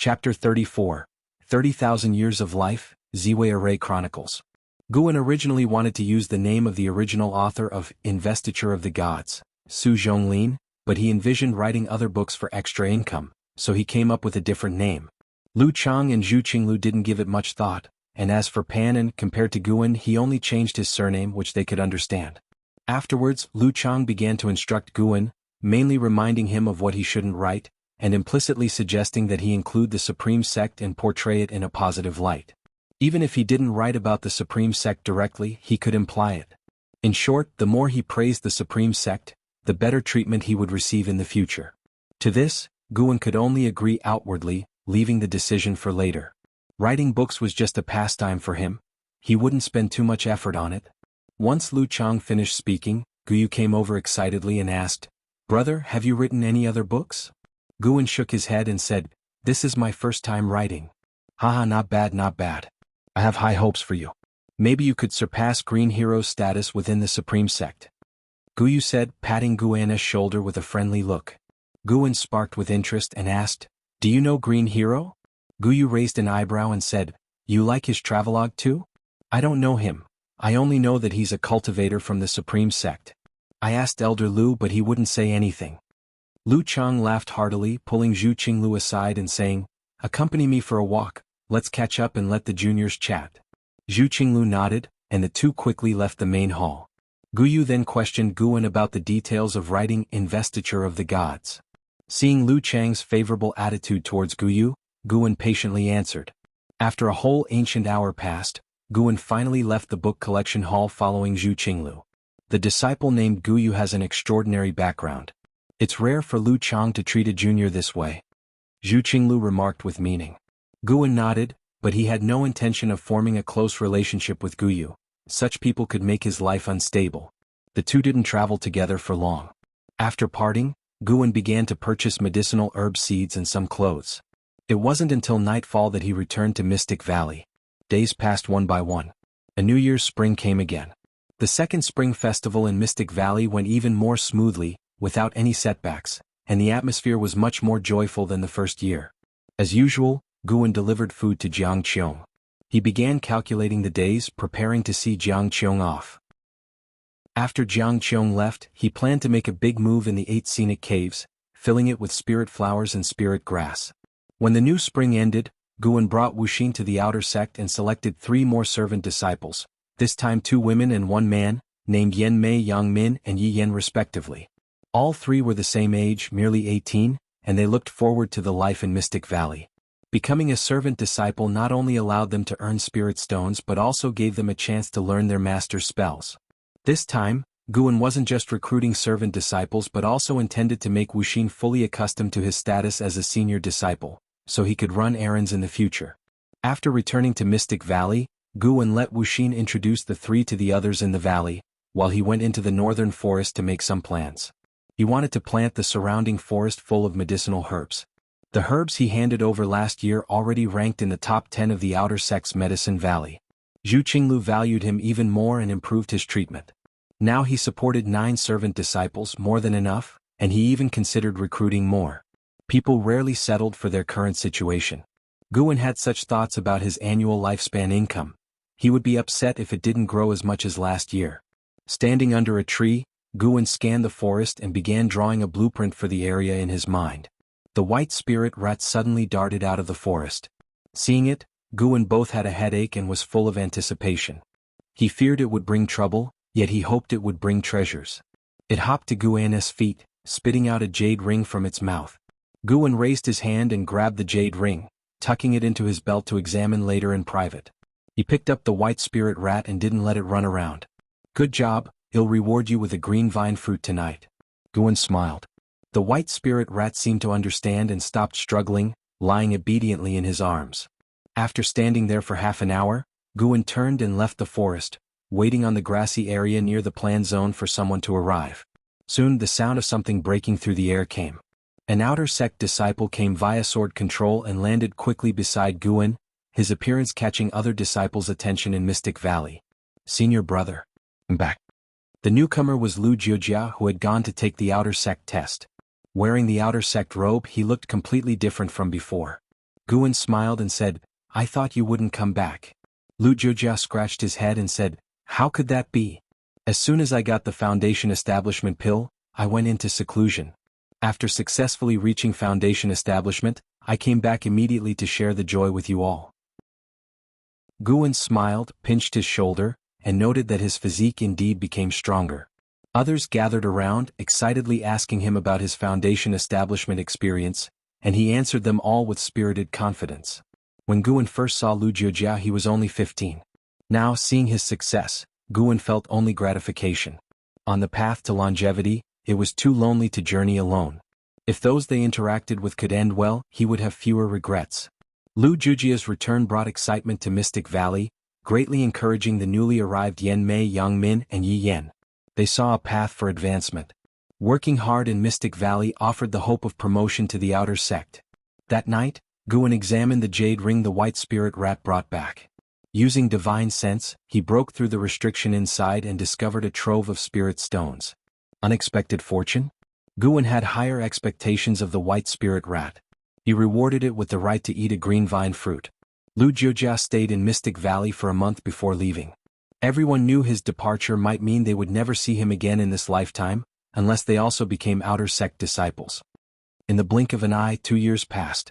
Chapter 34. 30,000 Years of Life, Ziwei Chronicles. Guan originally wanted to use the name of the original author of Investiture of the Gods, Su Zhonglin, but he envisioned writing other books for extra income, so he came up with a different name. Lu Chang and Zhu Qinglu didn't give it much thought, and as for Pan, compared to Guan, he only changed his surname which they could understand. Afterwards, Lu Chang began to instruct Guan, mainly reminding him of what he shouldn't write, and implicitly suggesting that he include the Supreme Sect and portray it in a positive light. Even if he didn't write about the Supreme Sect directly, he could imply it. In short, the more he praised the Supreme Sect, the better treatment he would receive in the future. To this, Guan could only agree outwardly, leaving the decision for later. Writing books was just a pastime for him. He wouldn't spend too much effort on it. Once Lu Chang finished speaking, Guyu came over excitedly and asked, "Brother, have you written any other books?" Guan shook his head and said, "This is my first time writing." "Haha, not bad, not bad. I have high hopes for you. Maybe you could surpass Green Hero's status within the Supreme Sect," Guyu said, patting Guan's shoulder with a friendly look. Guan sparked with interest and asked, "Do you know Green Hero?" Guyu raised an eyebrow and said, "You like his travelogue too?" "I don't know him. I only know that he's a cultivator from the Supreme Sect. I asked Elder Lu but he wouldn't say anything." Lu Chang laughed heartily, pulling Zhu Qinglu aside and saying, "Accompany me for a walk, let's catch up and let the juniors chat." Zhu Qinglu nodded, and the two quickly left the main hall. Guyu then questioned Guan about the details of writing Investiture of the Gods. Seeing Lu Chang's favorable attitude towards Guyu, Guan patiently answered. After a whole ancient hour passed, Guan finally left the book collection hall following Zhu Qinglu. The disciple named Guyu has an extraordinary background. It's rare for Lu Chang to treat a junior this way, Zhu Qinglu remarked with meaning. Guan nodded, but he had no intention of forming a close relationship with Guyu. Such people could make his life unstable. The two didn't travel together for long. After parting, Guan began to purchase medicinal herb seeds and some clothes. It wasn't until nightfall that he returned to Mystic Valley. Days passed one by one. A New Year's spring came again. The second spring festival in Mystic Valley went even more smoothly, without any setbacks, and the atmosphere was much more joyful than the first year. As usual, Guan delivered food to Jiang Qiong. He began calculating the days, preparing to see Jiang Qiong off. After Jiang Qiong left, he planned to make a big move in the 8 scenic caves, filling it with spirit flowers and spirit grass. When the new spring ended, Guan brought Wuxia to the outer sect and selected 3 more servant disciples, this time 2 women and 1 man, named Yan Mei, Yang Min and Yi Yan respectively. All 3 were the same age, merely 18, and they looked forward to the life in Mystic Valley. Becoming a servant disciple not only allowed them to earn spirit stones but also gave them a chance to learn their master's spells. This time, Guan wasn't just recruiting servant disciples but also intended to make Wuxia fully accustomed to his status as a senior disciple, so he could run errands in the future. After returning to Mystic Valley, Guan let Wuxia introduce the 3 to the others in the valley, while he went into the northern forest to make some plans. He wanted to plant the surrounding forest full of medicinal herbs. The herbs he handed over last year already ranked in the top 10 of the outer sect's medicine valley. Zhu Qinglu valued him even more and improved his treatment. Now he supported 9 servant disciples, more than enough, and he even considered recruiting more. People rarely settled for their current situation. Guan had such thoughts about his annual lifespan income. He would be upset if it didn't grow as much as last year. Standing under a tree, Guan scanned the forest and began drawing a blueprint for the area in his mind. The white spirit rat suddenly darted out of the forest. Seeing it, Guan both had a headache and was full of anticipation. He feared it would bring trouble, yet he hoped it would bring treasures. It hopped to Guan's feet, spitting out a jade ring from its mouth. Guan raised his hand and grabbed the jade ring, tucking it into his belt to examine later in private. He picked up the white spirit rat and didn't let it run around. "Good job, I'll reward you with a green vine fruit tonight." Guan smiled. The white spirit rat seemed to understand and stopped struggling, lying obediently in his arms. After standing there for half an hour, Guan turned and left the forest, waiting on the grassy area near the planned zone for someone to arrive. Soon the sound of something breaking through the air came. An outer sect disciple came via sword control and landed quickly beside Guan, his appearance catching other disciples' attention in Mystic Valley. "Senior brother, I'm back." The newcomer was Lu Jiujia, who had gone to take the outer sect test. Wearing the outer sect robe, he looked completely different from before. Guan smiled and said, I thought you wouldn't come back. Lu Jiujia scratched his head and said, how could that be? As soon as I got the Foundation Establishment pill, I went into seclusion. After successfully reaching Foundation Establishment, I came back immediately to share the joy with you all. Guan smiled, pinched his shoulder, and noted that his physique indeed became stronger. Others gathered around, excitedly asking him about his Foundation Establishment experience, and he answered them all with spirited confidence. When Guan first saw Lu Jiujia, he was only 15. Now, seeing his success, Guan felt only gratification. On the path to longevity, it was too lonely to journey alone. If those they interacted with could end well, he would have fewer regrets. Lu Jiujia's return brought excitement to Mystic Valley, greatly encouraging the newly arrived Yan Mei, Yang Min, and Yi Yan. They saw a path for advancement. Working hard in Mystic Valley offered the hope of promotion to the outer sect. That night, Guan examined the jade ring the white spirit rat brought back. Using divine sense, he broke through the restriction inside and discovered a trove of spirit stones. Unexpected fortune? Guan had higher expectations of the white spirit rat. He rewarded it with the right to eat a green vine fruit. Lu Jiujia stayed in Mystic Valley for a month before leaving. Everyone knew his departure might mean they would never see him again in this lifetime, unless they also became outer sect disciples. In the blink of an eye, 2 years passed.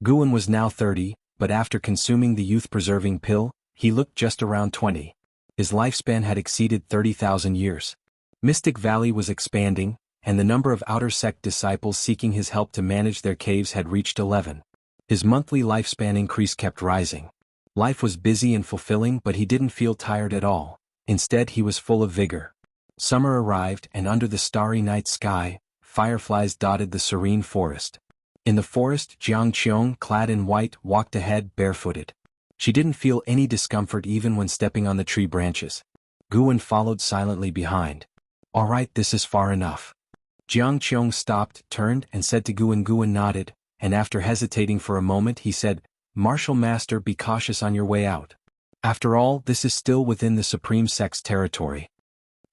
Guan was now 30, but after consuming the youth-preserving pill, he looked just around 20. His lifespan had exceeded 30,000 years. Mystic Valley was expanding, and the number of outer sect disciples seeking his help to manage their caves had reached 11. His monthly lifespan increase kept rising. Life was busy and fulfilling, but he didn't feel tired at all. Instead, he was full of vigor. Summer arrived, and under the starry night sky, fireflies dotted the serene forest. In the forest, Jiang Qiong, clad in white, walked ahead barefooted. She didn't feel any discomfort even when stepping on the tree branches. Guan followed silently behind. All right, this is far enough. Jiang Qiong stopped, turned, and said to Guan. Guan nodded, and after hesitating for a moment he said, Martial Master, be cautious on your way out. After all, this is still within the Supreme Sect's territory.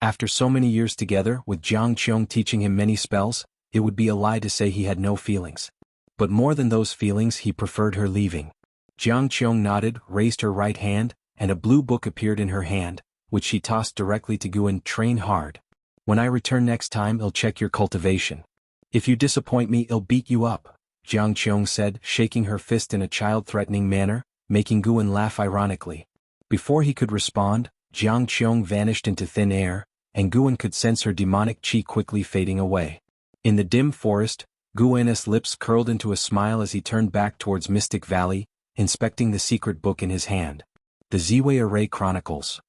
After so many years together, with Jiang Qiong teaching him many spells, it would be a lie to say he had no feelings. But more than those feelings, he preferred her leaving. Jiang Qiong nodded, raised her right hand, and a blue book appeared in her hand, which she tossed directly to Guan. Train hard. When I return next time, I'll check your cultivation. If you disappoint me, I'll beat you up, Jiang Qiong said, shaking her fist in a child-threatening manner, making Guan laugh ironically. Before he could respond, Jiang Qiong vanished into thin air, and Guan could sense her demonic chi quickly fading away. In the dim forest, Guan's lips curled into a smile as he turned back towards Mystic Valley, inspecting the secret book in his hand. The Ziwei Chronicles.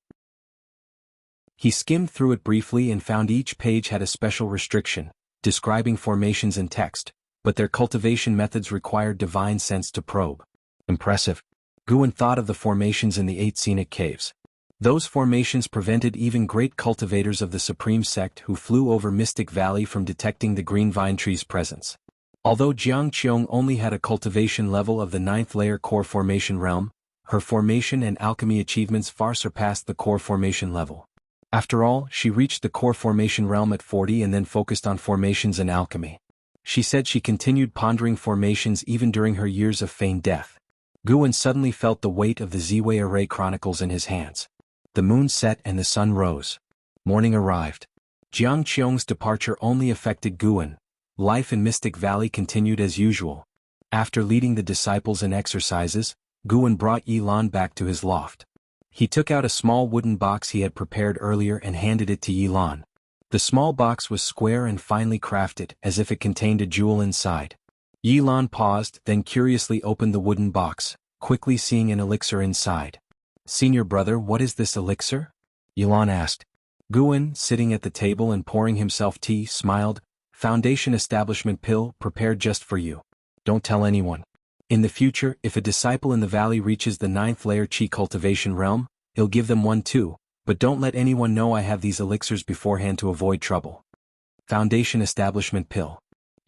He skimmed through it briefly and found each page had a special restriction, describing formations in text, but their cultivation methods required divine sense to probe. Impressive. Guan thought of the formations in the 8 scenic caves. Those formations prevented even great cultivators of the Supreme Sect who flew over Mystic Valley from detecting the green vine tree's presence. Although Jiang Qiong only had a cultivation level of the 9th layer core formation realm, her formation and alchemy achievements far surpassed the core formation level. After all, she reached the core formation realm at 40 and then focused on formations and alchemy. She said she continued pondering formations even during her years of feigned death. Guan suddenly felt the weight of the Ziwei Chronicles in his hands. The moon set and the sun rose. Morning arrived. Jiang Qiong's departure only affected Guan. Life in Mystic Valley continued as usual. After leading the disciples in exercises, Guan brought Yilan back to his loft. He took out a small wooden box he had prepared earlier and handed it to Yilan. The small box was square and finely crafted, as if it contained a jewel inside. Yilan paused, then curiously opened the wooden box, quickly seeing an elixir inside. Senior brother, what is this elixir? Yilan asked. Guan, sitting at the table and pouring himself tea, smiled. Foundation Establishment pill, prepared just for you. Don't tell anyone. In the future, if a disciple in the valley reaches the 9th layer chi cultivation realm, he'll give them one too, but don't let anyone know I have these elixirs beforehand to avoid trouble. Foundation Establishment pill.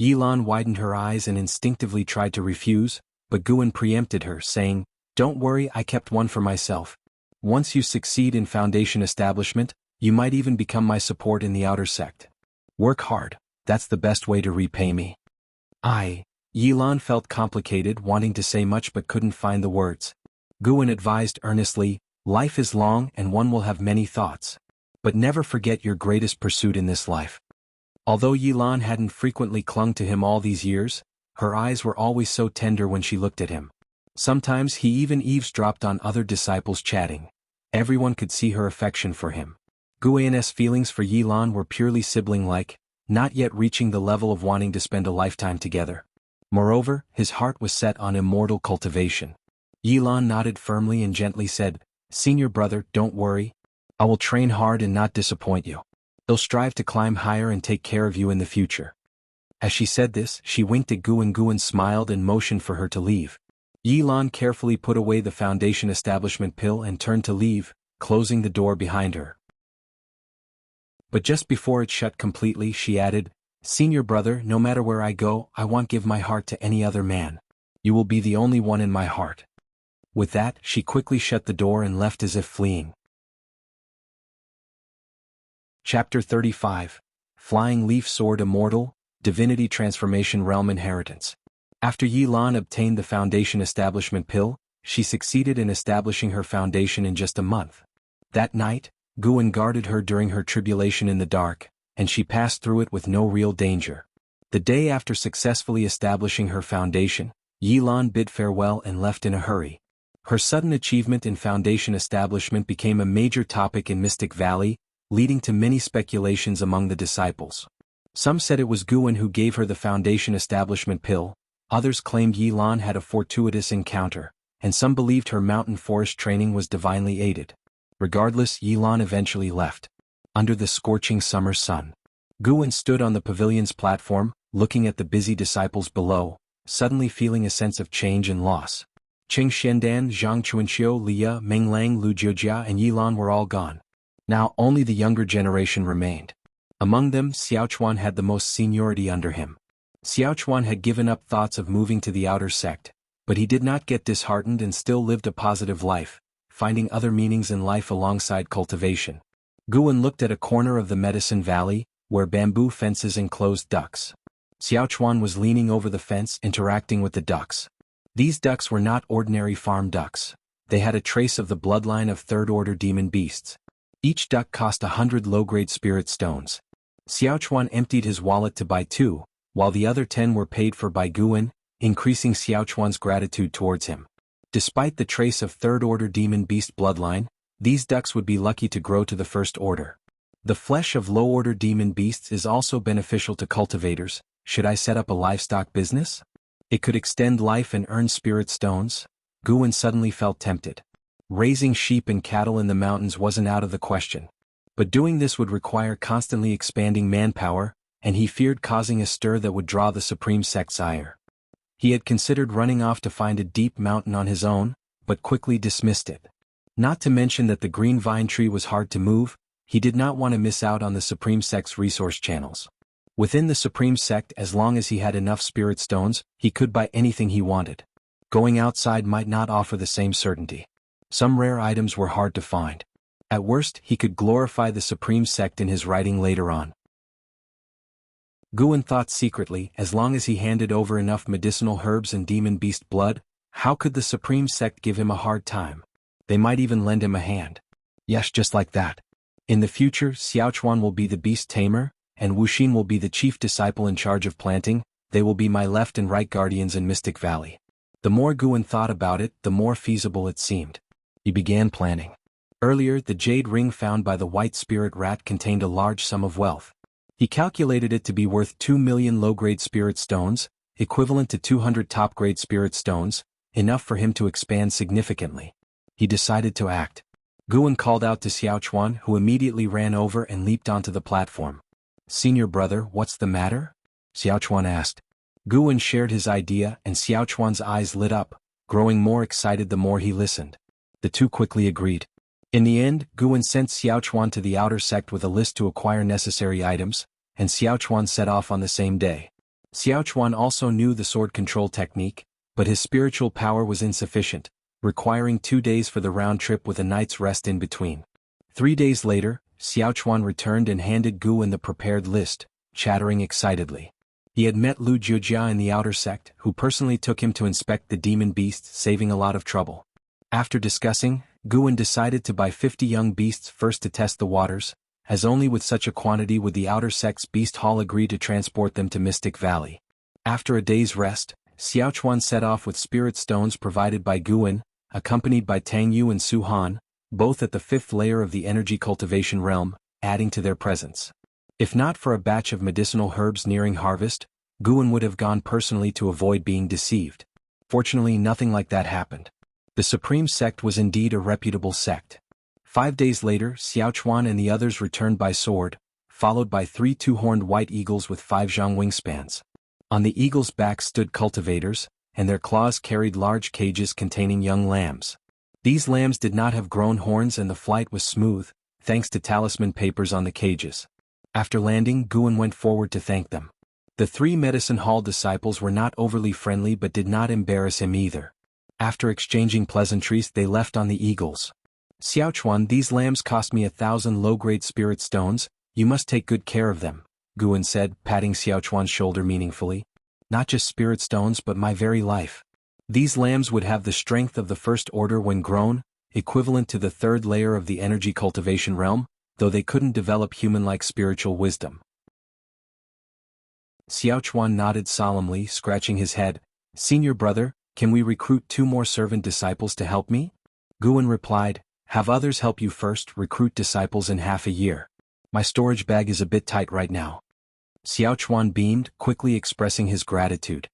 Yilan widened her eyes and instinctively tried to refuse, but Guan preempted her, saying, Don't worry, I kept one for myself. Once you succeed in Foundation Establishment, you might even become my support in the outer sect. Work hard, that's the best way to repay me. Yilan felt complicated, wanting to say much but couldn't find the words. Guan advised earnestly, "Life is long and one will have many thoughts. But never forget your greatest pursuit in this life." Although Yilan hadn't frequently clung to him all these years, her eyes were always so tender when she looked at him. Sometimes he even eavesdropped on other disciples chatting. Everyone could see her affection for him. Guan's feelings for Yilan were purely sibling-like, not yet reaching the level of wanting to spend a lifetime together. Moreover, his heart was set on immortal cultivation. Yilan nodded firmly and gently said, "Senior brother, don't worry. I will train hard and not disappoint you. They'll strive to climb higher and take care of you in the future." As she said this, she winked at Guan. Guan smiled and motioned for her to leave. Yilan carefully put away the Foundation establishment pill and turned to leave, closing the door behind her. But just before it shut completely, she added, "Senior brother, no matter where I go, I won't give my heart to any other man. You will be the only one in my heart." With that, she quickly shut the door and left as if fleeing. Chapter 35. Flying Leaf Sword Immortal, Divinity Transformation Realm Inheritance. After Yilan obtained the Foundation Establishment Pill, she succeeded in establishing her foundation in just a month. That night, Guan guarded her during her tribulation in the dark, and she passed through it with no real danger. The day after successfully establishing her foundation, Yilan bid farewell and left in a hurry. Her sudden achievement in foundation establishment became a major topic in Mystic Valley, leading to many speculations among the disciples. Some said it was Guan who gave her the Foundation Establishment Pill, others claimed Yilan had a fortuitous encounter, and some believed her mountain forest training was divinely aided. Regardless, Yilan eventually left. Under the scorching summer sun, Guan stood on the pavilion's platform, looking at the busy disciples below, suddenly feeling a sense of change and loss. Qing Xiandan, Zhang Chuanxiu, Liya, Menglang, Lu Jiujia and Yilan were all gone. Now only the younger generation remained. Among them, Xiaochuan had the most seniority under him. Xiaochuan had given up thoughts of moving to the outer sect, but he did not get disheartened and still lived a positive life, finding other meanings in life alongside cultivation. Guan looked at a corner of the Medicine Valley, where bamboo fences enclosed ducks. Xiaochuan was leaning over the fence interacting with the ducks. These ducks were not ordinary farm ducks. They had a trace of the bloodline of third-order demon beasts. Each duck cost 100 low-grade spirit stones. Xiaochuan emptied his wallet to buy 2, while the other 10 were paid for by Guan, increasing Xiaochuan's gratitude towards him. Despite the trace of third-order demon beast bloodline, these ducks would be lucky to grow to the first order. The flesh of low-order demon beasts is also beneficial to cultivators. Should I set up a livestock business? It could extend life and earn spirit stones. Guan suddenly felt tempted. Raising sheep and cattle in the mountains wasn't out of the question. But doing this would require constantly expanding manpower, and he feared causing a stir that would draw the Supreme Sect's ire. He had considered running off to find a deep mountain on his own, but quickly dismissed it. Not to mention that the green vine tree was hard to move, he did not want to miss out on the Supreme Sect's resource channels. Within the Supreme Sect, as long as he had enough spirit stones, he could buy anything he wanted. Going outside might not offer the same certainty. Some rare items were hard to find. At worst, he could glorify the Supreme Sect in his writing later on. Guan thought secretly, as long as he handed over enough medicinal herbs and demon beast blood, how could the Supreme Sect give him a hard time? They might even lend him a hand. Yes, just like that. In the future, Xiaochuan will be the beast tamer, and Wuxin will be the chief disciple in charge of planting. They will be my left and right guardians in Mystic Valley. The more Guan thought about it, the more feasible it seemed. He began planning. Earlier, the jade ring found by the white spirit rat contained a large sum of wealth. He calculated it to be worth 2 million low-grade spirit stones, equivalent to 200 top-grade spirit stones, enough for him to expand significantly. He decided to act. Guan called out to Xiaochuan, who immediately ran over and leaped onto the platform. "Senior brother, what's the matter?" Xiaochuan asked. Guan shared his idea and Xiaochuan's eyes lit up, growing more excited the more he listened. The two quickly agreed. In the end, Guan sent Xiaochuan to the outer sect with a list to acquire necessary items, and Xiaochuan set off on the same day. Xiaochuan also knew the sword control technique, but his spiritual power was insufficient, requiring 2 days for the round trip with a night's rest in between. 3 days later, Xiaochuan returned and handed Guan the prepared list, chattering excitedly. He had met Lu Jiujia in the outer sect, who personally took him to inspect the demon beasts, saving a lot of trouble. After discussing, Guan decided to buy 50 young beasts first to test the waters, as only with such a quantity would the outer sect's beast hall agree to transport them to Mystic Valley. After a day's rest, Xiaochuan set off with spirit stones provided by Guan, accompanied by Tang Yu and Su Han, both at the 5th layer of the energy cultivation realm, adding to their presence. If not for a batch of medicinal herbs nearing harvest, Guan would have gone personally to avoid being deceived. Fortunately, nothing like that happened. The Supreme Sect was indeed a reputable sect. 5 days later, Xiaochuan and the others returned by sword, followed by 3 two-horned white eagles with 5 zhang wingspans. On the eagles' backs stood cultivators, and their claws carried large cages containing young lambs. These lambs did not have grown horns and the flight was smooth, thanks to talisman papers on the cages. After landing, Guan went forward to thank them. The 3 medicine hall disciples were not overly friendly but did not embarrass him either. After exchanging pleasantries, they left on the eagles. Xiaochuan, these lambs cost me 1,000 low-grade spirit stones, you must take good care of them, Guan said, patting Xiaochuan's shoulder meaningfully. Not just spirit stones but my very life. These lambs would have the strength of the first order when grown, equivalent to the 3rd layer of the energy cultivation realm, though they couldn't develop human-like spiritual wisdom. Xiaochuan nodded solemnly, scratching his head. Senior brother, can we recruit 2 more servant disciples to help me? Guan replied, have others help you first, recruit disciples in half a year. My storage bag is a bit tight right now. Xiaochuan beamed, quickly expressing his gratitude.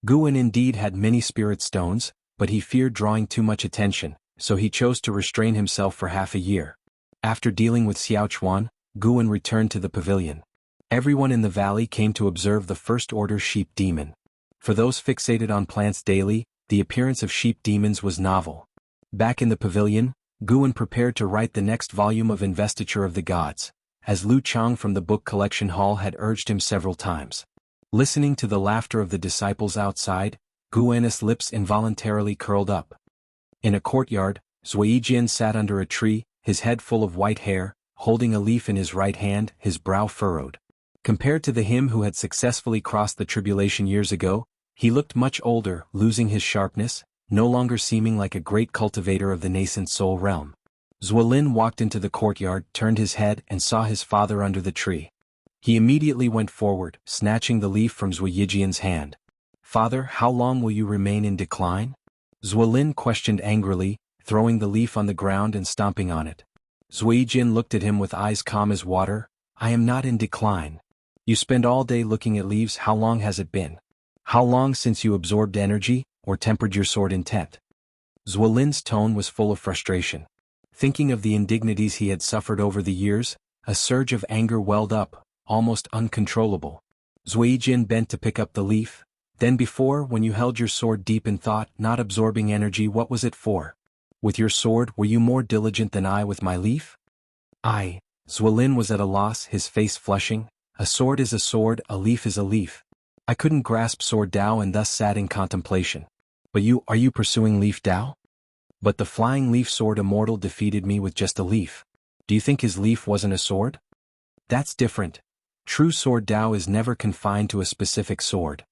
Guan indeed had many spirit stones, but he feared drawing too much attention, so he chose to restrain himself for half a year. After dealing with Xiaochuan, Guan returned to the pavilion. Everyone in the valley came to observe the first order sheep demon. For those fixated on plants daily, the appearance of sheep demons was novel. Back in the pavilion, Guan prepared to write the next volume of Investiture of the Gods, as Lu Chang from the book collection hall had urged him several times. Listening to the laughter of the disciples outside, Guan's lips involuntarily curled up. In a courtyard, Ziwei sat under a tree, his head full of white hair, holding a leaf in his right hand, his brow furrowed. Compared to the him who had successfully crossed the tribulation years ago, he looked much older, losing his sharpness, no longer seeming like a great cultivator of the nascent soul realm. Zuolin walked into the courtyard, turned his head and saw his father under the tree. He immediately went forward, snatching the leaf from Zuiyijian's hand. Father, how long will you remain in decline? Zuolin questioned angrily, throwing the leaf on the ground and stomping on it. Zuiyijian looked at him with eyes calm as water. I am not in decline. You spend all day looking at leaves. How long has it been? How long since you absorbed energy, or tempered your sword intent? Zuolin's tone was full of frustration. Thinking of the indignities he had suffered over the years, a surge of anger welled up, almost uncontrollable. Zuiyijian bent to pick up the leaf. Then before, when you held your sword deep in thought, not absorbing energy, what was it for? With your sword, were you more diligent than I with my leaf? Zuolin was at a loss, his face flushing. A sword is a sword, a leaf is a leaf. I couldn't grasp sword Dao and thus sat in contemplation. But are you pursuing leaf Dao? But the flying leaf sword Immortal defeated me with just a leaf. Do you think his leaf wasn't a sword? That's different. True sword Dao is never confined to a specific sword.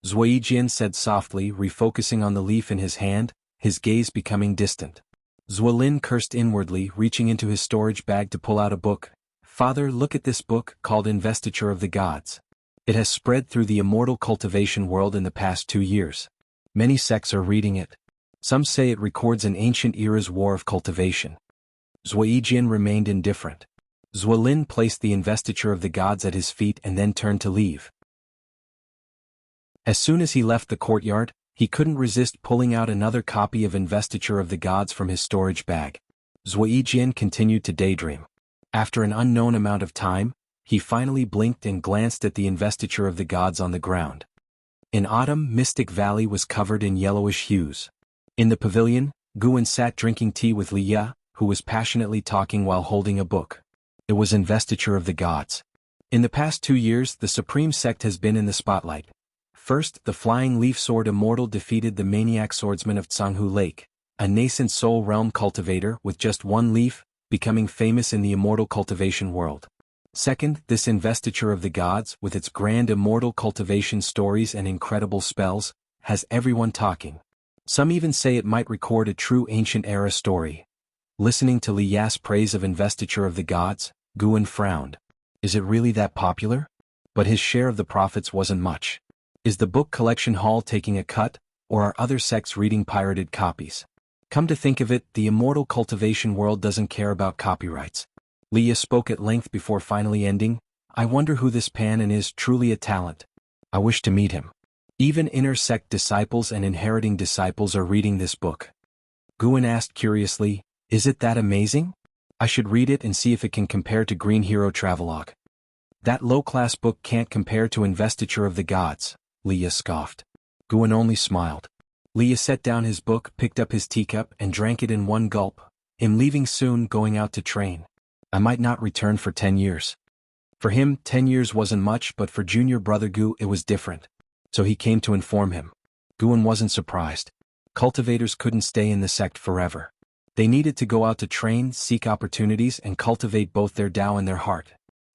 Zuiyijian said softly, refocusing on the leaf in his hand, his gaze becoming distant. Zuolin cursed inwardly, reaching into his storage bag to pull out a book. Father, look at this book, called Investiture of the Gods. It has spread through the immortal cultivation world in the past 2 years. Many sects are reading it. Some say it records an ancient era's war of cultivation. Zuiyijian remained indifferent. Zuolin placed the Investiture of the Gods at his feet and then turned to leave. As soon as he left the courtyard, he couldn't resist pulling out another copy of Investiture of the Gods from his storage bag. Zuiyijian continued to daydream. After an unknown amount of time, he finally blinked and glanced at the Investiture of the Gods on the ground. In autumn, Mystic Valley was covered in yellowish hues. In the pavilion, Guan sat drinking tea with Li Ya, who was passionately talking while holding a book. It was Investiture of the Gods. In the past 2 years, the Supreme Sect has been in the spotlight. First, the flying leaf sword Immortal defeated the maniac swordsman of Tsanghu Lake, a nascent soul realm cultivator with just 1 leaf, becoming famous in the immortal cultivation world. Second, this investiture of the gods, with its grand immortal cultivation stories and incredible spells, has everyone talking. Some even say it might record a true ancient era story. Listening to Li Ya's praise of investiture of the gods, Guan frowned. Is it really that popular? But his share of the profits wasn't much. Is the book collection hall taking a cut, or are other sects reading pirated copies? Come to think of it, the immortal cultivation world doesn't care about copyrights. Li Ya spoke at length before finally ending. I wonder who this Pan and is truly a talent. I wish to meet him. Even inner sect disciples and inheriting disciples are reading this book. Guan asked curiously, is it that amazing? I should read it and see if it can compare to Green Hero Travelogue. That low-class book can't compare to Investiture of the Gods, Li Ya scoffed. Guan only smiled. Li Ya set down his book, picked up his teacup and drank it in one gulp. I'm leaving soon, going out to train. I might not return for 10 years. For him, 10 years wasn't much, but for junior brother Gu it was different. So he came to inform him. Guan wasn't surprised. Cultivators couldn't stay in the sect forever. They needed to go out to train, seek opportunities and cultivate both their Dao and their heart.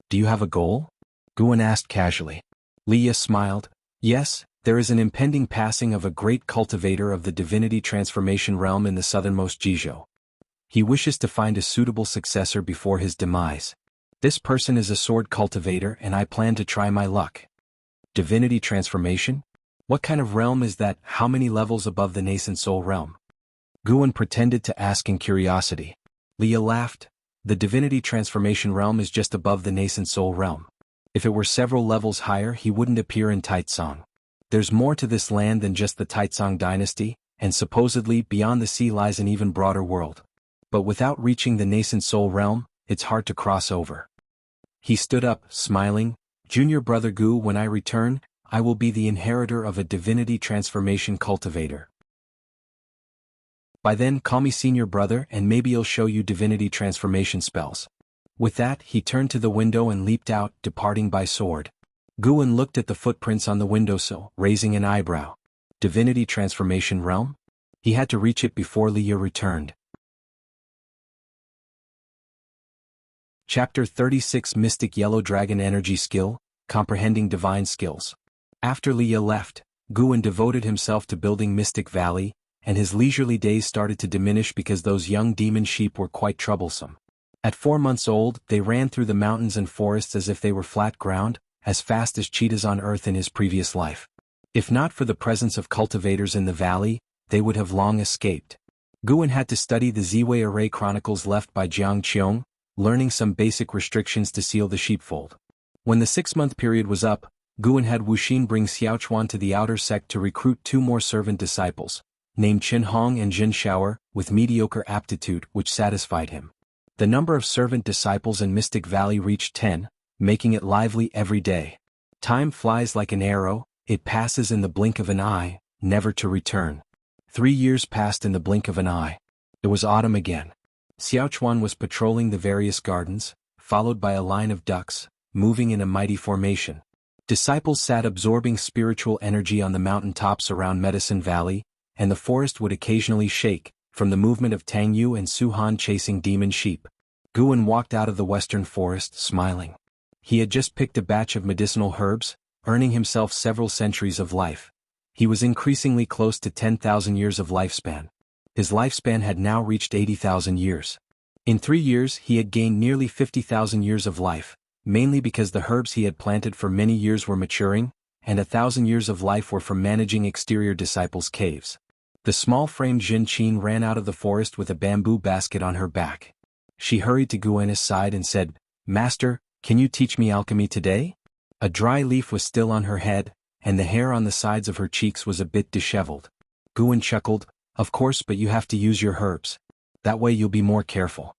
Do you have a goal? Guan asked casually. Li Ya smiled. Yes, there is an impending passing of a great cultivator of the Divinity transformation realm in the southernmost Jizhou. He wishes to find a suitable successor before his demise. This person is a sword cultivator and I plan to try my luck. Divinity transformation? What kind of realm is that? How many levels above the nascent soul realm? Guan pretended to ask in curiosity. Li Ya laughed. The Divinity transformation realm is just above the nascent soul realm. If it were several levels higher he wouldn't appear in Taizong. There's more to this land than just the Taizong dynasty, and supposedly beyond the sea lies an even broader world. But without reaching the nascent soul realm, it's hard to cross over. He stood up, smiling. Junior brother Gu, when I return, I will be the inheritor of a Divinity transformation cultivator. By then call me senior brother and maybe you'll show you Divinity transformation spells. With that he turned to the window and leaped out, departing by sword. Guan looked at the footprints on the windowsill, raising an eyebrow. Divinity transformation realm? He had to reach it before Li Ya returned. Chapter 36 Mystic Yellow Dragon Energy Skill, Comprehending Divine Skills. After Li Ya left, Guan devoted himself to building Mystic Valley, and his leisurely days started to diminish because those young demon sheep were quite troublesome. At 4 months old, they ran through the mountains and forests as if they were flat ground, as fast as cheetahs on earth in his previous life. If not for the presence of cultivators in the valley, they would have long escaped. Guan had to study the Ziwei array chronicles left by Jiang Qiong, learning some basic restrictions to seal the sheepfold. When the 6-month period was up, Guan had Wuxin bring Xiaochuan to the outer sect to recruit 2 more servant disciples, named Qin Hong and Jin Shower, with mediocre aptitude which satisfied him. The number of servant disciples in Mystic Valley reached 10, making it lively every day. Time flies like an arrow, it passes in the blink of an eye, never to return. 3 years passed in the blink of an eye. It was autumn again. Xiaochuan was patrolling the various gardens, followed by a line of ducks, moving in a mighty formation. Disciples sat absorbing spiritual energy on the mountain tops around Medicine Valley, and the forest would occasionally shake, from the movement of Tang Yu and Su Han chasing demon sheep. Guan walked out of the western forest, smiling. He had just picked a batch of medicinal herbs, earning himself several centuries of life. He was increasingly close to 10,000 years of lifespan. His lifespan had now reached 80,000 years. In 3 years he had gained nearly 50,000 years of life, mainly because the herbs he had planted for many years were maturing, and 1,000 years of life were from managing exterior disciples' caves. The small-framed Jin Qin ran out of the forest with a bamboo basket on her back. She hurried to Guan's side and said, "Master, can you teach me alchemy today?" A dry leaf was still on her head, and the hair on the sides of her cheeks was a bit disheveled. Guan chuckled, "Of course, but you have to use your herbs. That way you'll be more careful."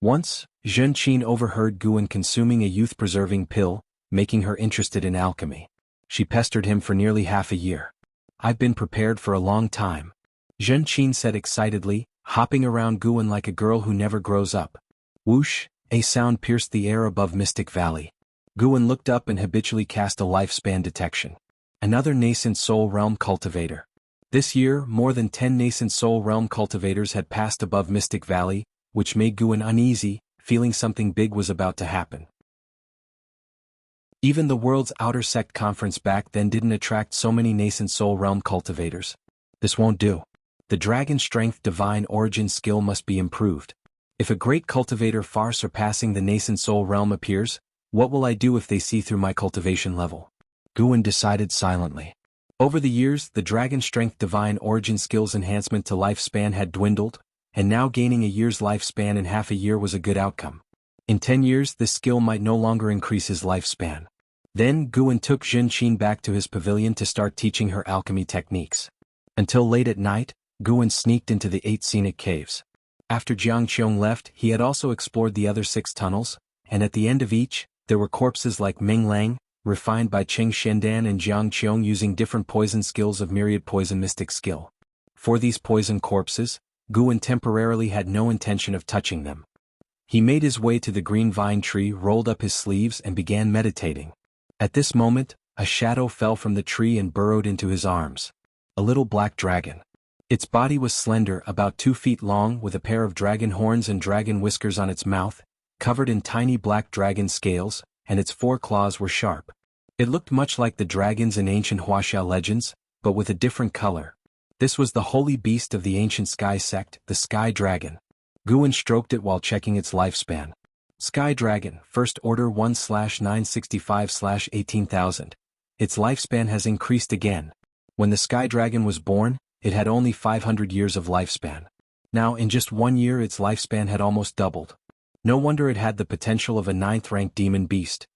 Once, Jin Qin overheard Guan consuming a youth-preserving pill, making her interested in alchemy. She pestered him for nearly half a year. "I've been prepared for a long time," Jin Qin said excitedly, hopping around Guan like a girl who never grows up. Whoosh, a sound pierced the air above Mystic Valley. Guan looked up and habitually cast a lifespan detection. Another nascent soul realm cultivator. This year, more than 10 nascent soul realm cultivators had passed above Mystic Valley, which made Guan uneasy, feeling something big was about to happen. Even the world's outer sect conference back then didn't attract so many nascent soul realm cultivators. This won't do. The dragon strength divine origin skill must be improved. If a great cultivator far surpassing the nascent soul realm appears, what will I do if they see through my cultivation level? Guwen decided silently. Over the years, the dragon strength divine origin skill's enhancement to lifespan had dwindled, and now gaining a year's lifespan in half a year was a good outcome. In 10 years, this skill might no longer increase his lifespan. Then, Guwen took Jin Qin back to his pavilion to start teaching her alchemy techniques. Until late at night, Guwen sneaked into the 8 scenic caves. After Jiang Qiong left, he had also explored the other 6 tunnels, and at the end of each, there were corpses like Ming Lang, refined by Qing Shendan and Jiang Qiong using different poison skills of myriad poison mystic skill. For these poison corpses, Guwen temporarily had no intention of touching them. He made his way to the green vine tree, rolled up his sleeves and began meditating. At this moment, a shadow fell from the tree and burrowed into his arms. A little black dragon. Its body was slender, about 2 feet long, with a pair of dragon horns and dragon whiskers on its mouth, covered in tiny black dragon scales, and its 4 claws were sharp. It looked much like the dragons in ancient Huaxia legends, but with a different color. This was the holy beast of the ancient Sky Sect, the Sky Dragon. Guwen stroked it while checking its lifespan. Sky Dragon, First Order 1/965/18,000. Its lifespan has increased again. When the Sky Dragon was born, it had only 500 years of lifespan. Now in just 1 year its lifespan had almost doubled. No wonder it had the potential of a 9th-ranked demon beast.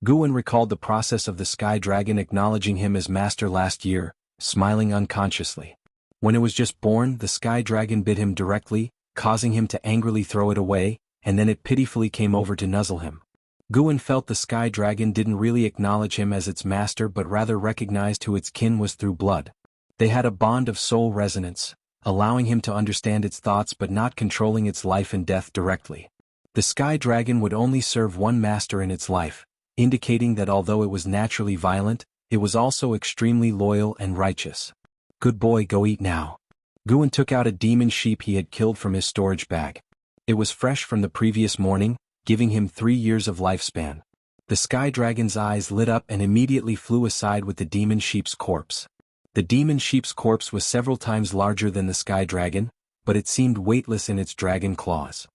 Guwen recalled the process of the Sky Dragon acknowledging him as master last year, smiling unconsciously. When it was just born, the Sky Dragon bit him directly, causing him to angrily throw it away, and then it pitifully came over to nuzzle him. Guwen felt the Sky Dragon didn't really acknowledge him as its master but rather recognized who its kin was through blood. They had a bond of soul resonance, allowing him to understand its thoughts but not controlling its life and death directly. The Sky Dragon would only serve one master in its life, indicating that although it was naturally violent, it was also extremely loyal and righteous. Good boy, go eat now. Guwen took out a demon sheep he had killed from his storage bag. It was fresh from the previous morning, giving him 3 years of lifespan. The Sky Dragon's eyes lit up and immediately flew aside with the demon sheep's corpse. The demon sheep's corpse was several times larger than the Sky Dragon, but it seemed weightless in its dragon claws.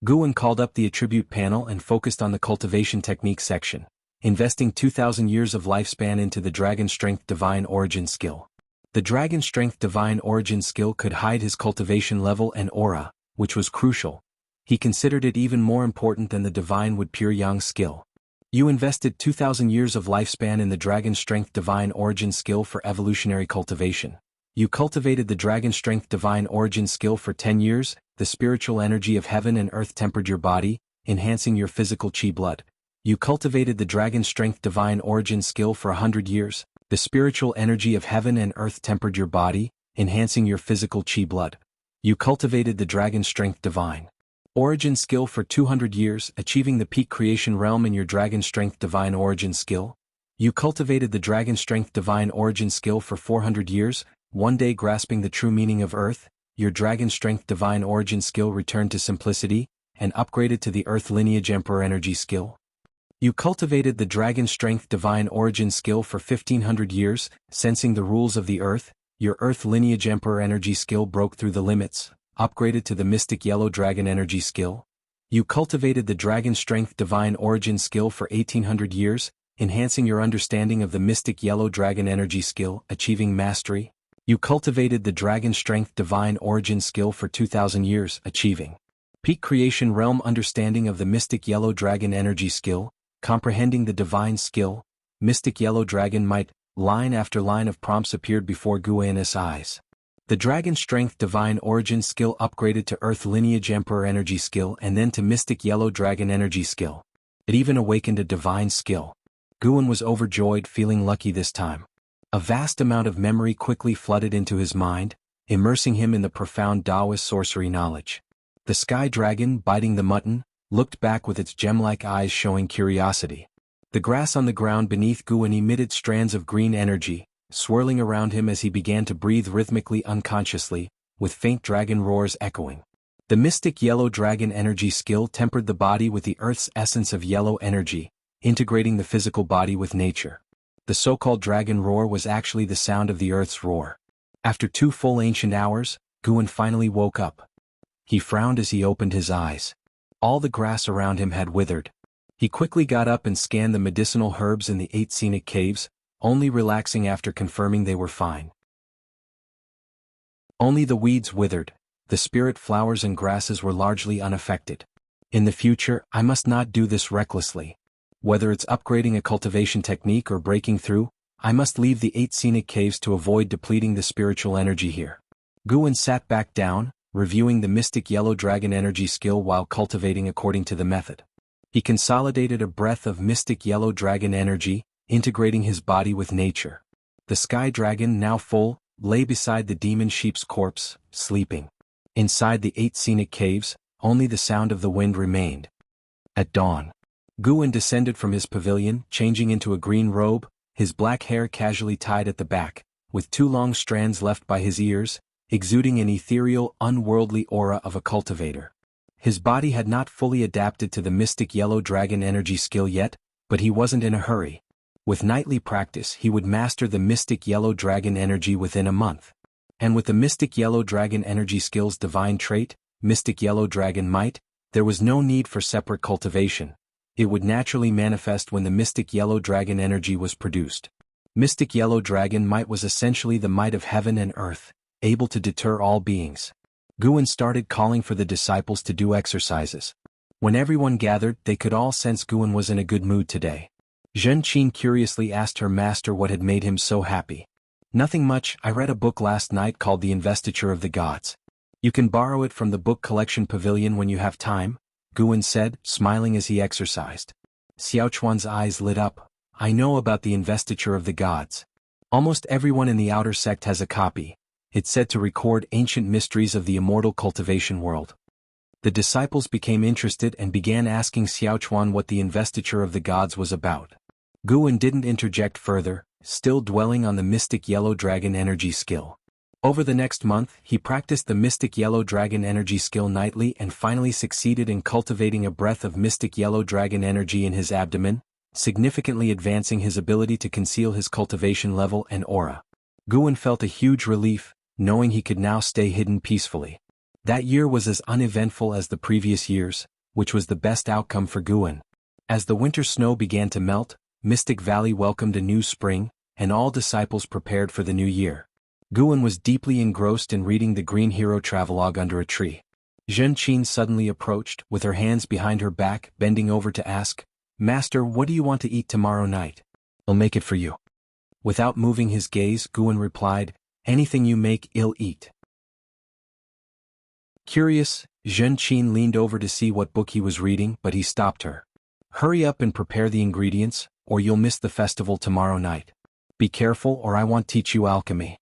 Guwen called up the attribute panel and focused on the cultivation technique section, investing 2,000 years of lifespan into the Dragon Strength Divine Origin skill. The Dragon Strength Divine Origin skill could hide his cultivation level and aura, which was crucial. He considered it even more important than the Divine Wood Pure Yang skill. You invested 2,000 years of lifespan in the Dragon Strength Divine Origin skill for evolutionary cultivation. You cultivated the Dragon Strength Divine Origin skill for 10 years, the spiritual energy of heaven and earth tempered your body, enhancing your physical chi blood. You cultivated the Dragon Strength Divine Origin skill for 100 years, the spiritual energy of heaven and earth tempered your body, enhancing your physical chi blood. You cultivated the Dragon Strength Divine Origin skill for 200 years, achieving the peak creation realm in your Dragon Strength Divine Origin skill. You cultivated the Dragon Strength Divine Origin skill for 400 years, one day grasping the true meaning of Earth. Your Dragon Strength Divine Origin skill returned to simplicity, and upgraded to the Earth Lineage Emperor Energy skill. You cultivated the Dragon Strength Divine Origin skill for 1500 years, sensing the rules of the Earth. Your Earth Lineage Emperor Energy skill broke through the limits, upgraded to the Mystic Yellow Dragon Energy skill. You cultivated the Dragon Strength Divine Origin skill for 1800 years, enhancing your understanding of the Mystic Yellow Dragon Energy skill, achieving mastery. You cultivated the Dragon Strength Divine Origin skill for 2000 years, achieving peak creation realm understanding of the Mystic Yellow Dragon Energy skill, comprehending the Divine skill. Mystic Yellow Dragon Might. Line after line of prompts appeared before Guwen's eyes. The Dragon Strength Divine Origin skill upgraded to Earth Lineage Emperor Energy skill and then to Mystic Yellow Dragon Energy skill. It even awakened a divine skill. Guwen was overjoyed, feeling lucky this time. A vast amount of memory quickly flooded into his mind, immersing him in the profound Daoist sorcery knowledge. The Sky Dragon, biting the mutton, looked back with its gem-like eyes showing curiosity. The grass on the ground beneath Guwen emitted strands of green energy, swirling around him as he began to breathe rhythmically unconsciously, with faint dragon roars echoing. The Mystic Yellow Dragon Energy skill tempered the body with the Earth's essence of yellow energy, integrating the physical body with nature. The so-called dragon roar was actually the sound of the earth's roar. After 2 full ancient hours, Guan finally woke up. He frowned as he opened his eyes. All the grass around him had withered. He quickly got up and scanned the medicinal herbs in the 8 scenic caves, only relaxing after confirming they were fine. Only the weeds withered. The spirit flowers and grasses were largely unaffected. In the future, I must not do this recklessly. Whether it's upgrading a cultivation technique or breaking through, I must leave the 8 scenic caves to avoid depleting the spiritual energy here. Guan sat back down, reviewing the mystic yellow dragon energy skill while cultivating according to the method. He consolidated a breath of mystic yellow dragon energy, integrating his body with nature. The sky dragon, now full, lay beside the demon sheep's corpse, sleeping. Inside the 8 scenic caves, only the sound of the wind remained. At dawn, Guan descended from his pavilion, changing into a green robe, his black hair casually tied at the back, with 2 long strands left by his ears, exuding an ethereal, unworldly aura of a cultivator. His body had not fully adapted to the mystic yellow dragon energy skill yet, but he wasn't in a hurry. With nightly practice he would master the mystic yellow dragon energy within a month. And with the mystic yellow dragon energy skill's divine trait, mystic yellow dragon might, there was no need for separate cultivation. It would naturally manifest when the mystic yellow dragon energy was produced. Mystic yellow dragon might was essentially the might of heaven and earth, able to deter all beings. Guan started calling for the disciples to do exercises. When everyone gathered, they could all sense Guan was in a good mood today. Zhen Qin curiously asked her master what had made him so happy. Nothing much, I read a book last night called The Investiture of the Gods. You can borrow it from the book collection pavilion when you have time, Guan said, smiling as he exercised. Xiaochuan's eyes lit up. I know about the Investiture of the Gods. Almost everyone in the outer sect has a copy. It's said to record ancient mysteries of the immortal cultivation world. The disciples became interested and began asking Xiaochuan what the Investiture of the Gods was about. Guan didn't interject further, still dwelling on the mystic yellow dragon energy skill. Over the next month, he practiced the mystic yellow dragon energy skill nightly and finally succeeded in cultivating a breath of mystic yellow dragon energy in his abdomen, significantly advancing his ability to conceal his cultivation level and aura. Guan felt a huge relief, knowing he could now stay hidden peacefully. That year was as uneventful as the previous years, which was the best outcome for Guan. As the winter snow began to melt, Mystic Valley welcomed a new spring, and all disciples prepared for the new year. Guan was deeply engrossed in reading the Green Hero Travelogue under a tree. Zhen Qin suddenly approached, with her hands behind her back, bending over to ask, "Master, what do you want to eat tomorrow night? I'll make it for you." Without moving his gaze, Guan replied, "Anything you make, I'll eat." Curious, Zhen Qin leaned over to see what book he was reading, but he stopped her. "Hurry up and prepare the ingredients, or you'll miss the festival tomorrow night. Be careful or I won't teach you alchemy,"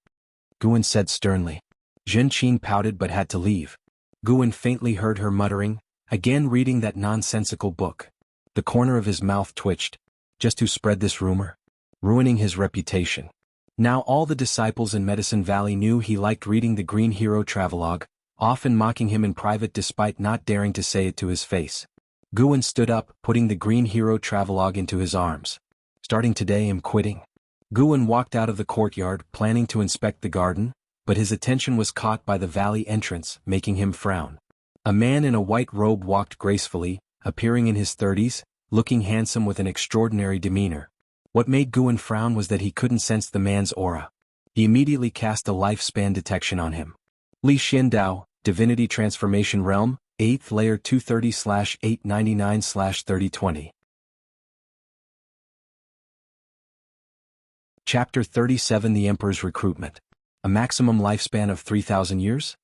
Guan said sternly. Zhen Qin pouted but had to leave. Guan faintly heard her muttering, "Again reading that nonsensical book." The corner of his mouth twitched. Just to spread this rumor? Ruining his reputation. Now all the disciples in Medicine Valley knew he liked reading the Green Hero Travelogue, often mocking him in private despite not daring to say it to his face. Guan stood up, putting the Green Hero Travelogue into his arms. "Starting today I'm quitting." Guan walked out of the courtyard, planning to inspect the garden, but his attention was caught by the valley entrance, making him frown. A man in a white robe walked gracefully, appearing in his 30s, looking handsome with an extraordinary demeanor. What made Guan frown was that he couldn't sense the man's aura. He immediately cast a lifespan detection on him. Li Xiandao, Divinity Transformation Realm, 8th Layer 230/899/3020. Chapter 37 The Emperor's Recruitment. A maximum lifespan of 3,000 years?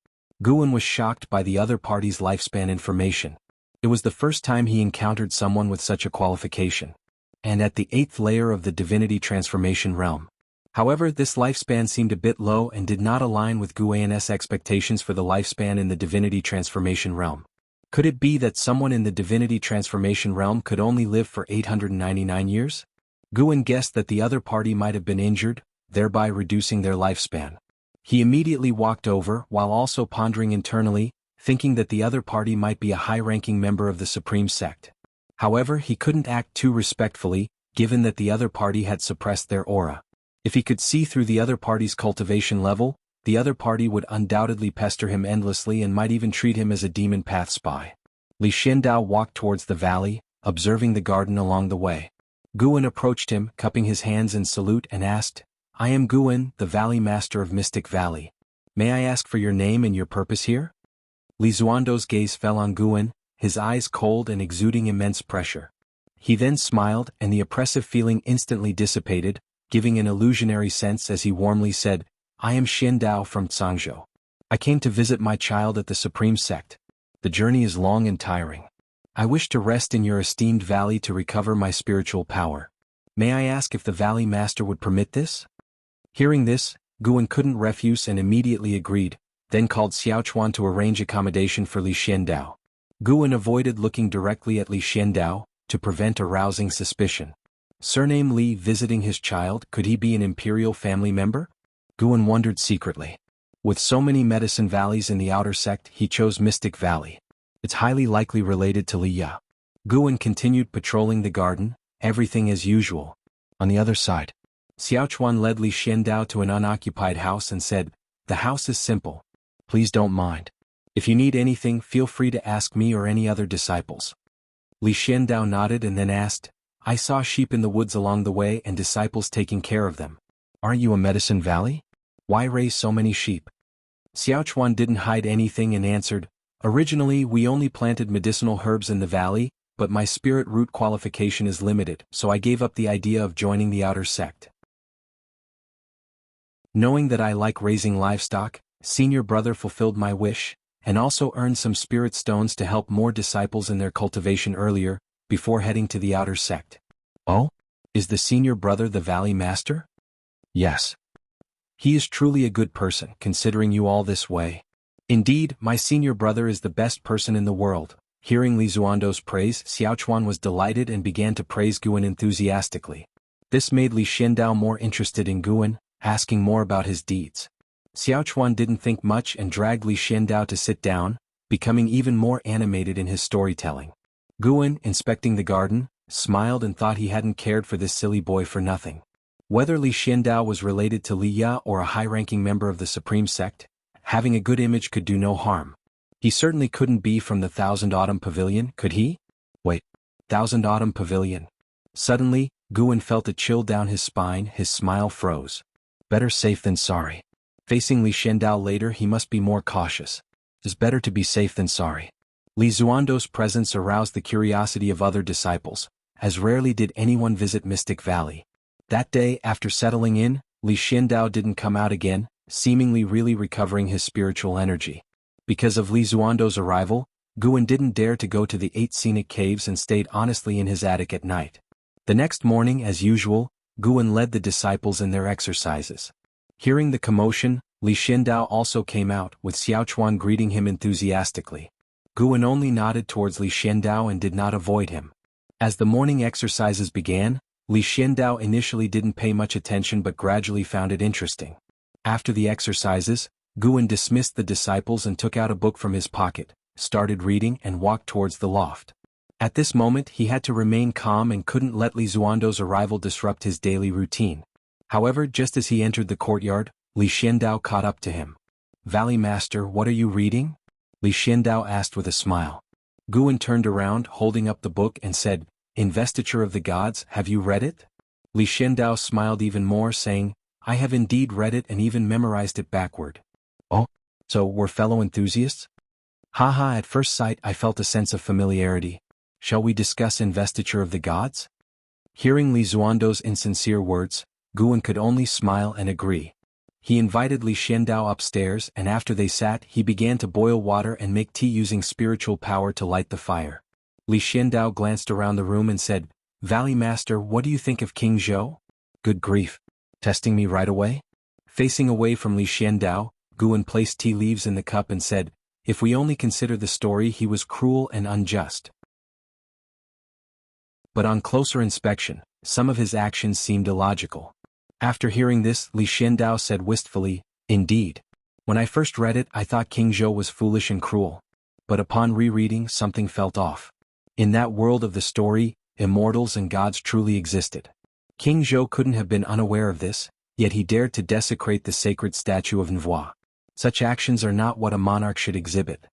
Guan was shocked by the other party's lifespan information. It was the first time he encountered someone with such a qualification. And at the 8th layer of the Divinity Transformation Realm. However, this lifespan seemed a bit low and did not align with Guan's expectations for the lifespan in the Divinity Transformation Realm. Could it be that someone in the Divinity Transformation Realm could only live for 899 years? Guan guessed that the other party might have been injured, thereby reducing their lifespan. He immediately walked over while also pondering internally, thinking that the other party might be a high-ranking member of the Supreme Sect. However, he couldn't act too respectfully, given that the other party had suppressed their aura. If he could see through the other party's cultivation level, the other party would undoubtedly pester him endlessly and might even treat him as a demon path spy. Li Xiandao walked towards the valley, observing the garden along the way. Guan approached him, cupping his hands in salute, and asked, "I am Guan, the Valley Master of Mystic Valley. May I ask for your name and your purpose here?" Li Xuando's gaze fell on Guan, his eyes cold and exuding immense pressure. He then smiled, and the oppressive feeling instantly dissipated, giving an illusionary sense as he warmly said, "I am Xiandao from Zhangzhou. I came to visit my child at the Supreme Sect. The journey is long and tiring. I wish to rest in your esteemed valley to recover my spiritual power. May I ask if the Valley Master would permit this?" Hearing this, Guan couldn't refuse and immediately agreed, then called Xiaochuan to arrange accommodation for Li Xiandao. Guan avoided looking directly at Li Xiandao, to prevent arousing suspicion. Surname Li visiting his child, could he be an imperial family member? Guan wondered secretly. With so many medicine valleys in the outer sect, he chose Mystic Valley. It's highly likely related to Li Ya. Guan continued patrolling the garden, everything as usual. On the other side, Xiaochuan led Li Xiandao to an unoccupied house and said, "The house is simple. Please don't mind. If you need anything, feel free to ask me or any other disciples." Li Xiandao nodded and then asked, "I saw sheep in the woods along the way and disciples taking care of them. Aren't you a medicine valley? Why raise so many sheep?" Xiaochuan didn't hide anything and answered, "Originally we only planted medicinal herbs in the valley, but my spirit root qualification is limited, so I gave up the idea of joining the outer sect. Knowing that I like raising livestock, senior brother fulfilled my wish, and also earned some spirit stones to help more disciples in their cultivation earlier, before heading to the outer sect." "Oh? Is the senior brother the Valley Master?" "Yes. He is truly a good person, considering you all this way. Indeed, my senior brother is the best person in the world." Hearing Li Xuando's praise, Xiaochuan was delighted and began to praise Guan enthusiastically. This made Li Xiandao more interested in Guan, asking more about his deeds. Xiaochuan didn't think much and dragged Li Xiandao to sit down, becoming even more animated in his storytelling. Guan, inspecting the garden, smiled and thought he hadn't cared for this silly boy for nothing. Whether Li Xiandao was related to Li Ya or a high-ranking member of the Supreme Sect, having a good image could do no harm. He certainly couldn't be from the Thousand Autumn Pavilion, could he? Wait, Thousand Autumn Pavilion. Suddenly, Guan felt a chill down his spine, his smile froze. Better safe than sorry. Facing Li Xiandao later, he must be more cautious. It's better to be safe than sorry. Li Xuando's presence aroused the curiosity of other disciples, as rarely did anyone visit Mystic Valley. That day, after settling in, Li Xiandao didn't come out again, seemingly really recovering his spiritual energy. Because of Li Xuando's arrival, Guan didn't dare to go to the 8 scenic caves and stayed honestly in his attic at night. The next morning, as usual, Guan led the disciples in their exercises. Hearing the commotion, Li Xiandao also came out, with Xiaochuan greeting him enthusiastically. Guan only nodded towards Li Xiandao and did not avoid him. As the morning exercises began, Li Xiandao initially didn't pay much attention but gradually found it interesting. After the exercises, Guan dismissed the disciples and took out a book from his pocket, started reading and walked towards the loft. At this moment he had to remain calm and couldn't let Li Xuando's arrival disrupt his daily routine. However, just as he entered the courtyard, Li Xiandao caught up to him. "Valley Master, what are you reading?" Li Xiandao asked with a smile. Guan turned around, holding up the book and said, "Investiture of the Gods, have you read it?" Li Xiandao smiled even more, saying, "I have indeed read it and even memorized it backward." "Oh, so we're fellow enthusiasts?" "Haha, at first sight I felt a sense of familiarity. Shall we discuss Investiture of the Gods?" Hearing Li Xuando's insincere words, Guan could only smile and agree. He invited Li Xiandao upstairs and after they sat he began to boil water and make tea using spiritual power to light the fire. Li Xiandao glanced around the room and said, "Valley Master, what do you think of King Zhou? Good grief. Testing me right away?" Facing away from Li Xiandao, Guan placed tea leaves in the cup and said, "If we only consider the story, he was cruel and unjust. But on closer inspection, some of his actions seemed illogical." After hearing this, Li Xiandao said wistfully, "Indeed. When I first read it I thought King Zhou was foolish and cruel. But upon rereading something felt off. In that world of the story, immortals and gods truly existed. King Zhou couldn't have been unaware of this, yet he dared to desecrate the sacred statue of Nvua. Such actions are not what a monarch should exhibit.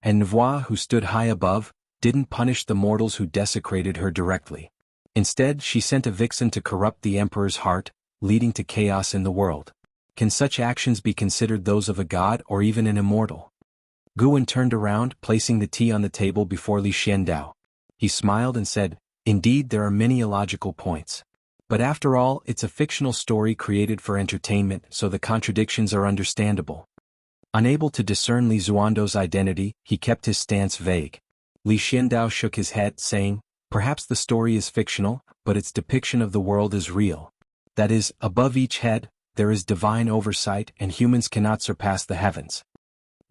And Nvua, who stood high above, didn't punish the mortals who desecrated her directly. Instead, she sent a vixen to corrupt the emperor's heart, leading to chaos in the world. Can such actions be considered those of a god or even an immortal? Guwen turned around, placing the tea on the table before Li Xiandao. He smiled and said, "Indeed, there are many illogical points. But after all, it's a fictional story created for entertainment, so the contradictions are understandable." Unable to discern Li Xuando's identity, he kept his stance vague. Li Xiandao shook his head, saying, "Perhaps the story is fictional, but its depiction of the world is real. That is, above each head, there is divine oversight and humans cannot surpass the heavens."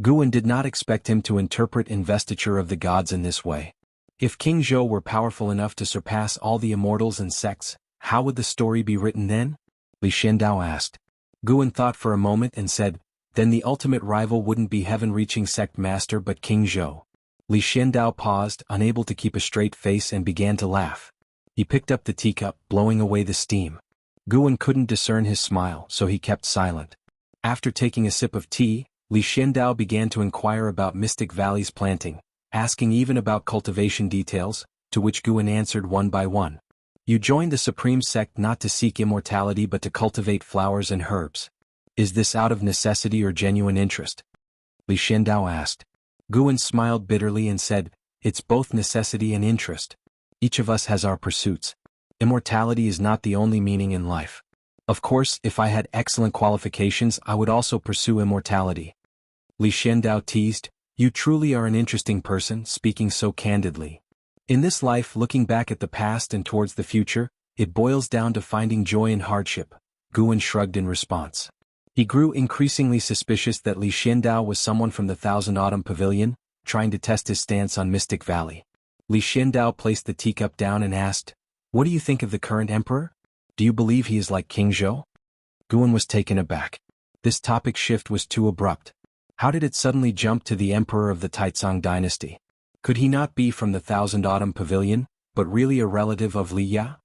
Guwen did not expect him to interpret investiture of the gods in this way. If King Zhou were powerful enough to surpass all the immortals and sects, how would the story be written then? Li Xiandao asked. Guwen thought for a moment and said, "Then the ultimate rival wouldn't be heaven-reaching sect master but King Zhou." Li Xiandao paused, unable to keep a straight face, and began to laugh. He picked up the teacup, blowing away the steam. Guwen couldn't discern his smile, so he kept silent. After taking a sip of tea, Li Xiandao began to inquire about Mystic Valley's planting, asking even about cultivation details, to which Guwen answered one by one. "You joined the Supreme Sect not to seek immortality but to cultivate flowers and herbs. Is this out of necessity or genuine interest?" Li Xiandao asked. Guwen smiled bitterly and said, "It's both necessity and interest. Each of us has our pursuits. Immortality is not the only meaning in life. Of course, if I had excellent qualifications, I would also pursue immortality." Li Xiandao teased, "You truly are an interesting person, speaking so candidly. In this life, looking back at the past and towards the future, it boils down to finding joy in hardship." Guwen shrugged in response. He grew increasingly suspicious that Li Xiandao was someone from the Thousand Autumn Pavilion, trying to test his stance on Mystic Valley. Li Xiandao placed the teacup down and asked, "What do you think of the current emperor? Do you believe he is like King Zhou?" Guwen was taken aback. This topic shift was too abrupt. How did it suddenly jump to the emperor of the Taizong dynasty? Could he not be from the Thousand Autumn Pavilion, but really a relative of Li Ya?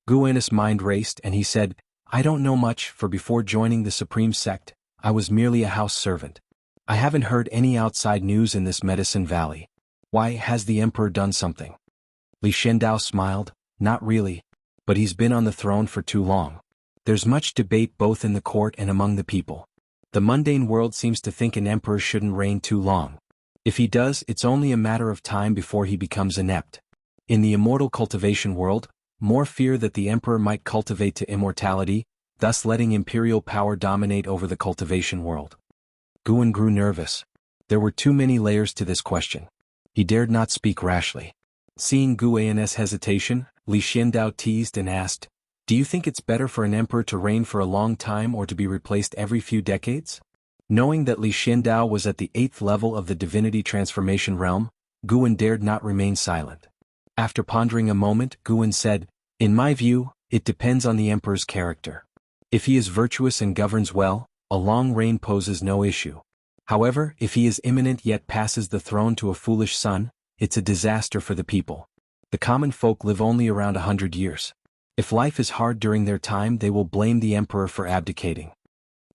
Guwen's mind raced and he said, "I don't know much, for before joining the Supreme Sect, I was merely a house servant. I haven't heard any outside news in this Medicine Valley. Why, has the emperor done something?" Li Xiandao smiled, "Not really. But he's been on the throne for too long. There's much debate both in the court and among the people. The mundane world seems to think an emperor shouldn't reign too long. If he does, it's only a matter of time before he becomes inept. In the immortal cultivation world, more fear that the emperor might cultivate to immortality, thus letting imperial power dominate over the cultivation world." Guwen grew nervous. There were too many layers to this question. He dared not speak rashly. Seeing Guwen's hesitation, Li Xiandao teased and asked, "Do you think it's better for an emperor to reign for a long time or to be replaced every few decades?" Knowing that Li Xiandao was at the 8th level of the Divinity transformation realm, Guwen dared not remain silent. After pondering a moment, Guwen said, "In my view, it depends on the emperor's character. If he is virtuous and governs well, a long reign poses no issue. However, if he is imminent yet passes the throne to a foolish son, it's a disaster for the people. The common folk live only around 100 years. If life is hard during their time, they will blame the emperor for abdicating."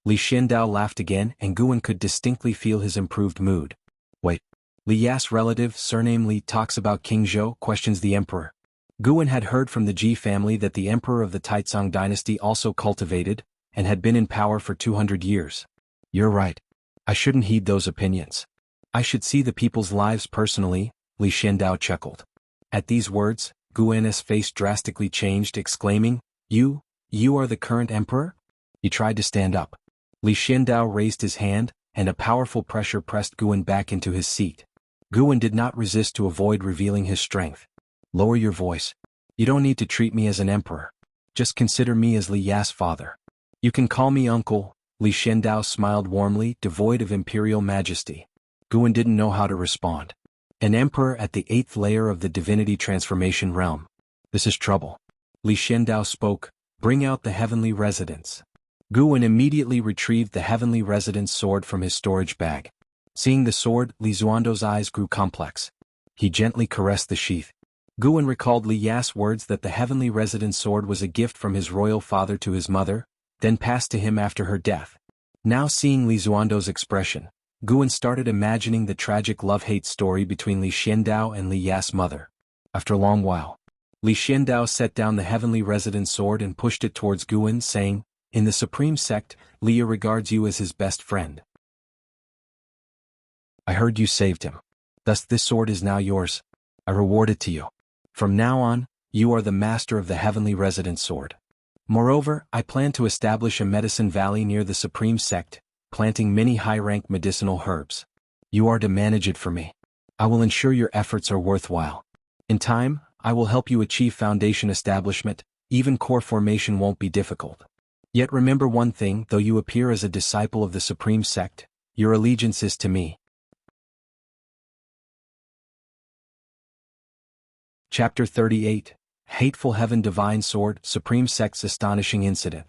Li Xiandao laughed again and Guwen could distinctly feel his improved mood. "Wait. Li Ya's relative, surname Li, talks about King Zhou, questions the emperor." Guwen had heard from the Ji family that the emperor of the Taizong dynasty also cultivated, and had been in power for 200 years. "You're right. I shouldn't heed those opinions. I should see the people's lives personally," Li Xiandao chuckled. At these words, Guwen's face drastically changed, exclaiming, You are the current emperor?" He tried to stand up. Li Xiandao raised his hand, and a powerful pressure pressed Guwen back into his seat. Guwen did not resist to avoid revealing his strength. "Lower your voice. You don't need to treat me as an emperor. Just consider me as Li Ya's father. You can call me uncle." Li Xiandao smiled warmly, devoid of imperial majesty. Guwen didn't know how to respond. An emperor at the 8th layer of the Divinity transformation realm. This is trouble. Li Xiandao spoke, "Bring out the heavenly residence." Guwen immediately retrieved the heavenly residence sword from his storage bag. Seeing the sword, Li Xuando's eyes grew complex. He gently caressed the sheath. Guan recalled Li Ya's words that the heavenly resident sword was a gift from his royal father to his mother, then passed to him after her death. Now seeing Li Xuando's expression, Guan started imagining the tragic love-hate story between Li Xiandao and Li Ya's mother. After a long while, Li Xiandao set down the heavenly resident sword and pushed it towards Guan, saying, "In the Supreme Sect, Li regards you as his best friend. I heard you saved him. Thus this sword is now yours. I reward it to you. From now on, you are the master of the heavenly resident sword. Moreover, I plan to establish a medicine valley near the Supreme Sect, planting many high-rank medicinal herbs. You are to manage it for me. I will ensure your efforts are worthwhile. In time, I will help you achieve foundation establishment, even core formation won't be difficult. Yet remember one thing, though you appear as a disciple of the Supreme Sect, your allegiance is to me." Chapter 38, Hateful Heaven Divine Sword, Supreme Sect's Astonishing Incident.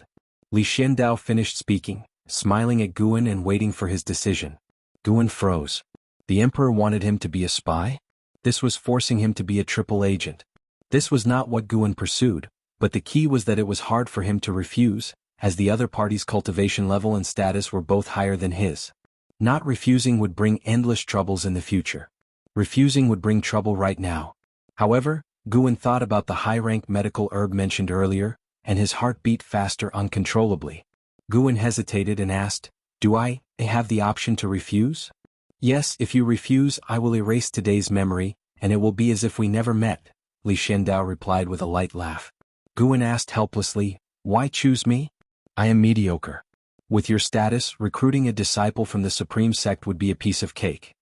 Li Xiandao finished speaking, smiling at Guan and waiting for his decision. Guan froze. The Emperor wanted him to be a spy? This was forcing him to be a triple agent. This was not what Guan pursued, but the key was that it was hard for him to refuse, as the other party's cultivation level and status were both higher than his. Not refusing would bring endless troubles in the future. Refusing would bring trouble right now. However, Guan thought about the high-rank medical herb mentioned earlier, and his heart beat faster uncontrollably. Guan hesitated and asked, "Do I have the option to refuse?" "Yes, if you refuse, I will erase today's memory, and it will be as if we never met," Li Xiandao replied with a light laugh. Guan asked helplessly, "Why choose me? I am mediocre. With your status, recruiting a disciple from the Supreme Sect would be a piece of cake."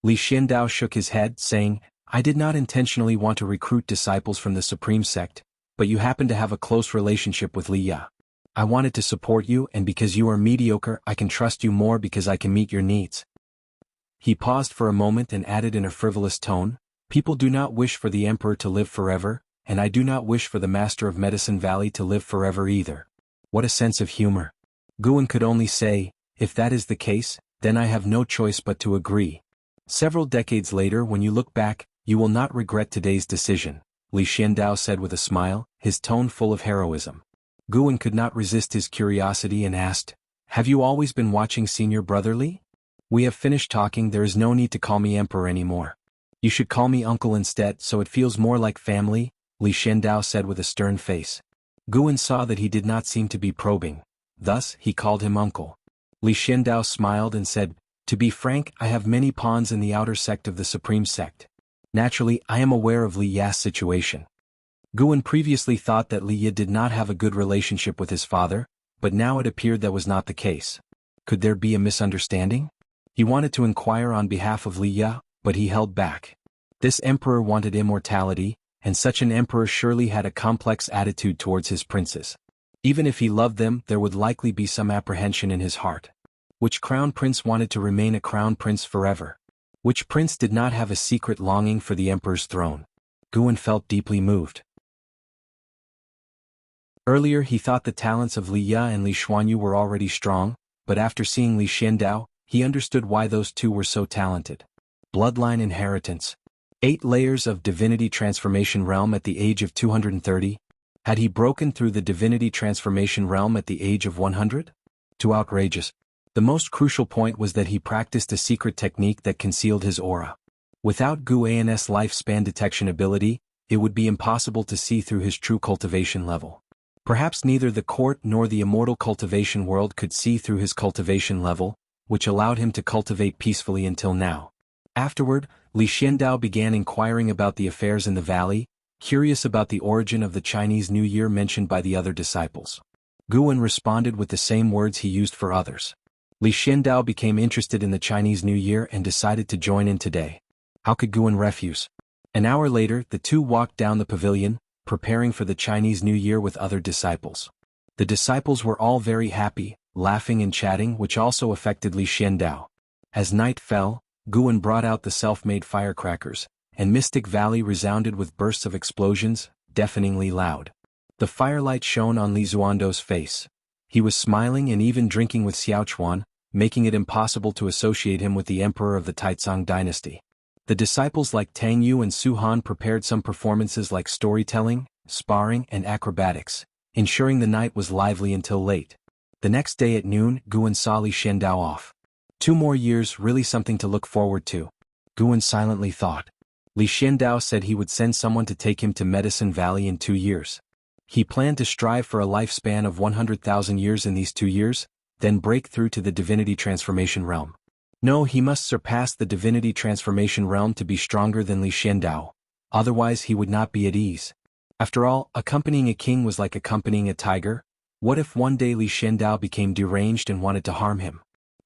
Li Xiandao shook his head, saying, "I did not intentionally want to recruit disciples from the Supreme Sect, but you happen to have a close relationship with Li Ya. I wanted to support you, and because you are mediocre, I can trust you more because I can meet your needs." He paused for a moment and added in a frivolous tone, "People do not wish for the Emperor to live forever, and I do not wish for the Master of Medicine Valley to live forever either." What a sense of humor. Guan could only say, "If that is the case, then I have no choice but to agree." Several decades later, when you look back, you will not regret today's decision, Li Xiandao said with a smile, his tone full of heroism. Guan could not resist his curiosity and asked, "Have you always been watching Senior Brother Li? We have finished talking, there is no need to call me Emperor anymore. You should call me Uncle instead so it feels more like family," Li Xiandao said with a stern face. Guan saw that he did not seem to be probing. Thus, he called him Uncle. Li Xiandao smiled and said, "To be frank, I have many pawns in the outer sect of the Supreme Sect. Naturally, I am aware of Li Ya's situation." Guan previously thought that Li Ya did not have a good relationship with his father, but now it appeared that was not the case. Could there be a misunderstanding? He wanted to inquire on behalf of Li Ya, but he held back. This emperor wanted immortality, and such an emperor surely had a complex attitude towards his princes. Even if he loved them, there would likely be some apprehension in his heart. Which crown prince wanted to remain a crown prince forever? Which prince did not have a secret longing for the emperor's throne? Guan felt deeply moved. Earlier he thought the talents of Li Ya and Li Xuanyu were already strong, but after seeing Li Xiandao, he understood why those two were so talented. Bloodline inheritance. 8 layers of Divinity Transformation Realm at the age of 230? Had he broken through the Divinity Transformation Realm at the age of 100? Too outrageous. The most crucial point was that he practiced a secret technique that concealed his aura. Without Guan's lifespan detection ability, it would be impossible to see through his true cultivation level. Perhaps neither the court nor the immortal cultivation world could see through his cultivation level, which allowed him to cultivate peacefully until now. Afterward, Li Xiandao began inquiring about the affairs in the valley, curious about the origin of the Chinese New Year mentioned by the other disciples. Guan responded with the same words he used for others. Li Xiandao became interested in the Chinese New Year and decided to join in today. How could Guan refuse? An hour later, the two walked down the pavilion, preparing for the Chinese New Year with other disciples. The disciples were all very happy, laughing and chatting, which also affected Li Xiandao. As night fell, Guan brought out the self-made firecrackers, and Mystic Valley resounded with bursts of explosions, deafeningly loud. The firelight shone on Li Xuando's face. He was smiling and even drinking with Xiaochuan, making it impossible to associate him with the emperor of the Taizong dynasty. The disciples like Tang Yu and Su Han prepared some performances like storytelling, sparring, and acrobatics, ensuring the night was lively until late. The next day at noon, Guan saw Li Xiandao off. 2 more years, really something to look forward to. Guan silently thought. Li Xiandao said he would send someone to take him to Medicine Valley in 2 years. He planned to strive for a lifespan of 100,000 years in these 2 years, then break through to the Divinity Transformation Realm. No, he must surpass the Divinity Transformation Realm to be stronger than Li Xiandao, otherwise he would not be at ease. After all, accompanying a king was like accompanying a tiger. What if one day Li Xiandao became deranged and wanted to harm him?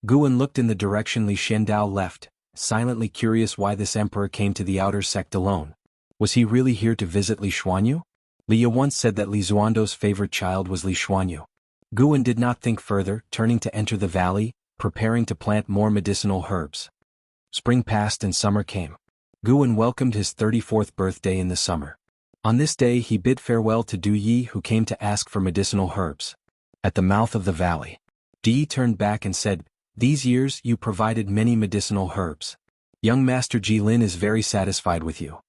Guan looked in the direction Li Xiandao left, silently curious why this emperor came to the outer sect alone. Was he really here to visit Li Xuanyu? Li Ye once said that Li Xuando's favorite child was Li Xuanyu. Guan did not think further, turning to enter the valley, preparing to plant more medicinal herbs. Spring passed and summer came. Guan welcomed his 34th birthday in the summer. On this day he bid farewell to Du Yi, who came to ask for medicinal herbs. At the mouth of the valley, Du Yi turned back and said, "These years you provided many medicinal herbs. Young Master Jilin is very satisfied with you.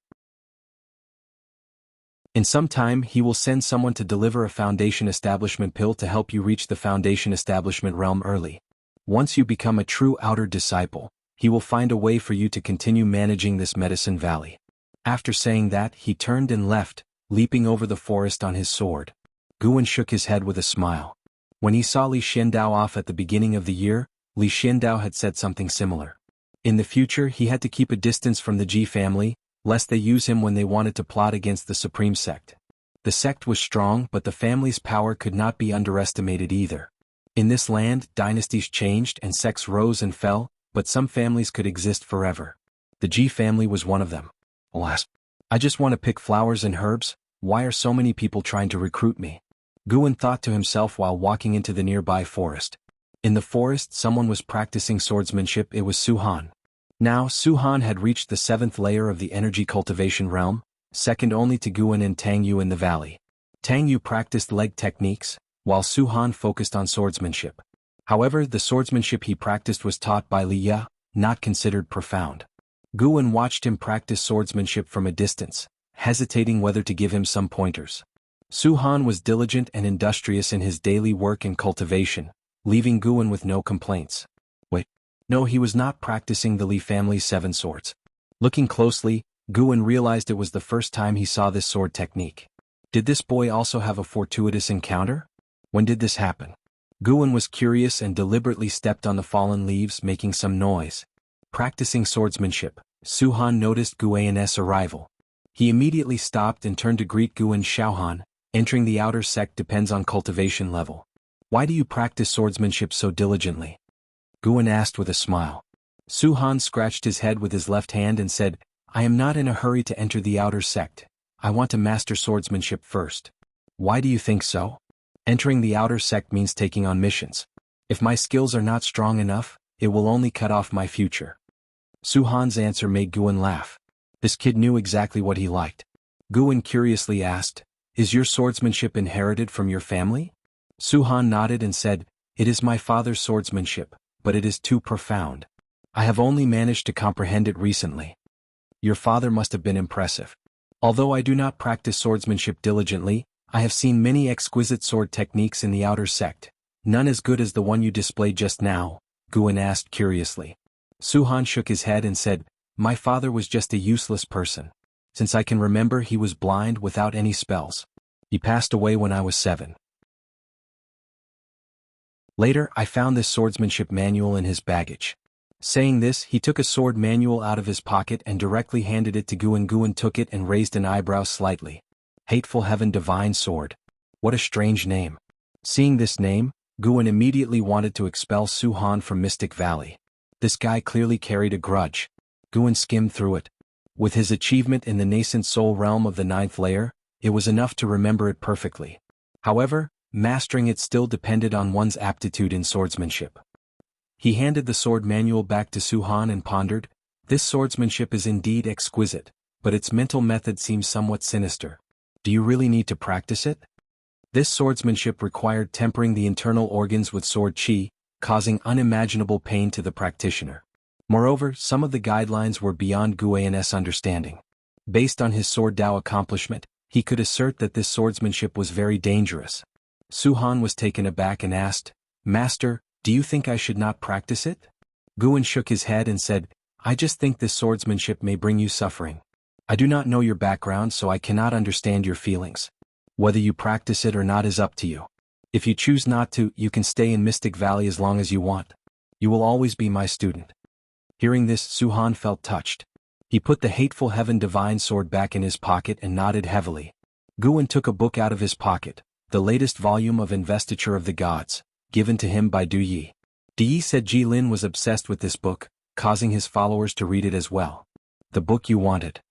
In some time he will send someone to deliver a Foundation Establishment pill to help you reach the Foundation Establishment realm early. Once you become a true outer disciple, he will find a way for you to continue managing this Medicine Valley." After saying that, he turned and left, leaping over the forest on his sword. Guan shook his head with a smile. When he saw Li Xiandao off at the beginning of the year, Li Xiandao had said something similar. In the future he had to keep a distance from the Ji family, lest they use him when they wanted to plot against the Supreme Sect. The sect was strong, but the family's power could not be underestimated either. In this land, dynasties changed and sects rose and fell, but some families could exist forever. The Ji family was one of them. Alas, I just want to pick flowers and herbs. Why are so many people trying to recruit me? Guan thought to himself while walking into the nearby forest. In the forest someone was practicing swordsmanship. It was Su Han. Now Su Han had reached the 7th layer of the energy cultivation realm, second only to Guan and Tang Yu in the valley. Tang Yu practiced leg techniques, while Su Han focused on swordsmanship. However, the swordsmanship he practiced was taught by Li Ye, not considered profound. Guan watched him practice swordsmanship from a distance, hesitating whether to give him some pointers. Su Han was diligent and industrious in his daily work and cultivation, leaving Guan with no complaints. Wait, no, he was not practicing the Li family's 7 swords. Looking closely, Guan realized it was the first time he saw this sword technique. Did this boy also have a fortuitous encounter? When did this happen? Guan was curious and deliberately stepped on the fallen leaves, making some noise. Practicing swordsmanship, Su Han noticed Guan's arrival. He immediately stopped and turned to greet Guan. Xiaohan, entering the outer sect depends on cultivation level. Why do you practice swordsmanship so diligently? Guan asked with a smile. Su Han scratched his head with his left hand and said, I am not in a hurry to enter the outer sect. I want to master swordsmanship first. Why do you think so? Entering the outer sect means taking on missions. If my skills are not strong enough, it will only cut off my future. Su Han's answer made Guan laugh. This kid knew exactly what he liked. Guan curiously asked, Is your swordsmanship inherited from your family? Su Han nodded and said, It is my father's swordsmanship, but it is too profound. I have only managed to comprehend it recently. Your father must have been impressive. Although I do not practice swordsmanship diligently, I have seen many exquisite sword techniques in the outer sect. None as good as the one you displayed just now, Guan asked curiously. Su Han shook his head and said, My father was just a useless person. Since I can remember, he was blind without any spells. He passed away when I was 7. Later, I found this swordsmanship manual in his baggage. Saying this, he took a sword manual out of his pocket and directly handed it to Guan. Guan took it and raised an eyebrow slightly. Hateful Heaven Divine Sword. What a strange name. Seeing this name, Guan immediately wanted to expel Su Han from Mystic Valley. This guy clearly carried a grudge. Guan skimmed through it. With his achievement in the nascent soul realm of the 9th layer, it was enough to remember it perfectly. However, mastering it still depended on one's aptitude in swordsmanship. He handed the sword manual back to Su Han and pondered, This swordsmanship is indeed exquisite, but its mental method seems somewhat sinister. Do you really need to practice it? This swordsmanship required tempering the internal organs with sword qi, causing unimaginable pain to the practitioner. Moreover, some of the guidelines were beyond Guan's understanding. Based on his sword Dao accomplishment, he could assert that this swordsmanship was very dangerous. Su Han was taken aback and asked, "Master, do you think I should not practice it?" Guan shook his head and said, "I just think this swordsmanship may bring you suffering. I do not know your background, so I cannot understand your feelings. Whether you practice it or not is up to you. If you choose not to, you can stay in Mystic Valley as long as you want. You will always be my student." Hearing this, Su Han felt touched. He put the Hateful Heaven Divine Sword back in his pocket and nodded heavily. Guan took a book out of his pocket, the latest volume of Investiture of the Gods, given to him by Du Yi. Du Yi said Jilin was obsessed with this book, causing his followers to read it as well. "The book you wanted."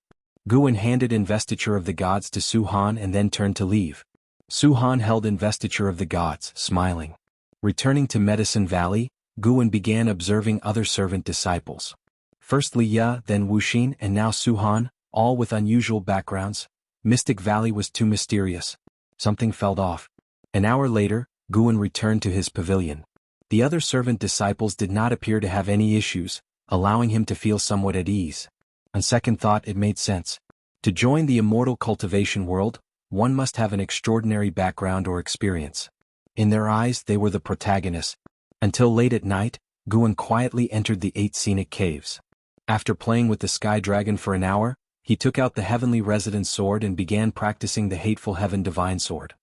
Guan handed Investiture of the Gods to Su Han and then turned to leave. Su Han held Investiture of the Gods, smiling. Returning to Medicine Valley, Guan began observing other servant disciples. First Li Ya, then Wuxin, and now Su Han, all with unusual backgrounds. Mystic Valley was too mysterious. Something felt off. An hour later, Guan returned to his pavilion. The other servant disciples did not appear to have any issues, allowing him to feel somewhat at ease. On second thought, it made sense. To join the immortal cultivation world, one must have an extraordinary background or experience. In their eyes, they were the protagonists. Until late at night, Guan quietly entered the 8 scenic caves. After playing with the Sky Dragon for an hour, he took out the Heavenly Residence Sword and began practicing the Hateful Heaven Divine Sword.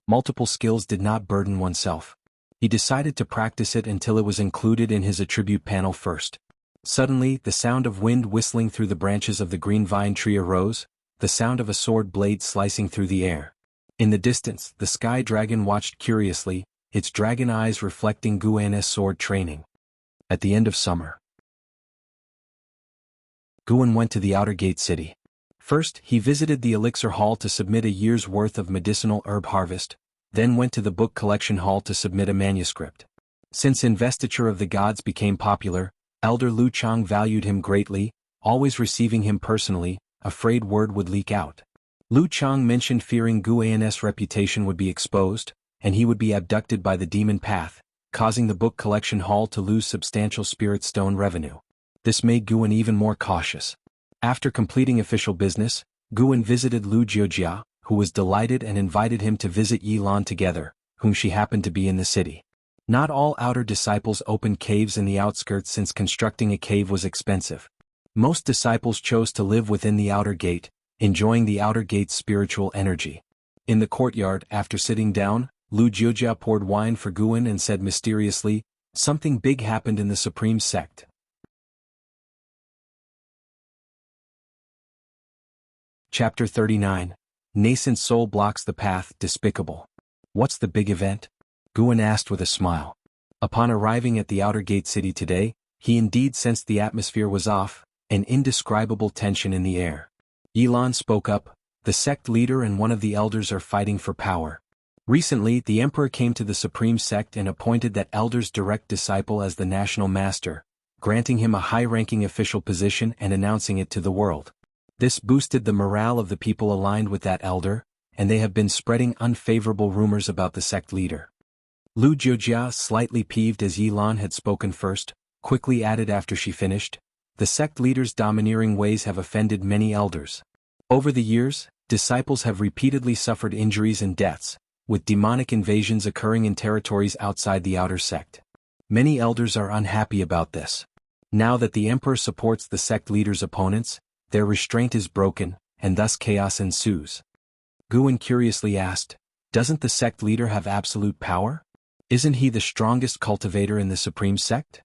Multiple skills did not burden oneself. He decided to practice it until it was included in his attribute panel first. Suddenly, the sound of wind whistling through the branches of the green vine tree arose, the sound of a sword blade slicing through the air. In the distance, the Sky Dragon watched curiously, its dragon eyes reflecting Guan's sword training. At the end of summer, Guan went to the Outer Gate City. First, he visited the Elixir Hall to submit a year's worth of medicinal herb harvest, then went to the Book Collection Hall to submit a manuscript. Since Investiture of the Gods became popular, Elder Lu Chang valued him greatly, always receiving him personally, afraid word would leak out. Lu Chang mentioned fearing Guan's reputation would be exposed, and he would be abducted by the demon path, causing the Book Collection Hall to lose substantial spirit stone revenue. This made Guan even more cautious. After completing official business, Guan visited Lu Jiujia, who was delighted and invited him to visit Yi Lan together, whom she happened to be in the city. Not all outer disciples opened caves in the outskirts since constructing a cave was expensive. Most disciples chose to live within the outer gate, enjoying the outer gate's spiritual energy. In the courtyard, after sitting down, Lu Jiujia poured wine for Guan and said mysteriously, "Something big happened in the Supreme Sect." Chapter 39. Nascent Soul Blocks the Path, Despicable. "What's the big event?" Guan asked with a smile. Upon arriving at the Outer Gate City today, he indeed sensed the atmosphere was off, an indescribable tension in the air. Yilan spoke up, "The sect leader and one of the elders are fighting for power. Recently, the emperor came to the Supreme Sect and appointed that elder's direct disciple as the national master, granting him a high-ranking official position and announcing it to the world. This boosted the morale of the people aligned with that elder, and they have been spreading unfavorable rumors about the sect leader." Lu Jiujia, slightly peeved as Yilan had spoken first, quickly added after she finished, "The sect leader's domineering ways have offended many elders. Over the years, disciples have repeatedly suffered injuries and deaths, with demonic invasions occurring in territories outside the outer sect. Many elders are unhappy about this. Now that the emperor supports the sect leader's opponents, their restraint is broken, and thus chaos ensues." Guan curiously asked, "Doesn't the sect leader have absolute power? Isn't he the strongest cultivator in the Supreme Sect?"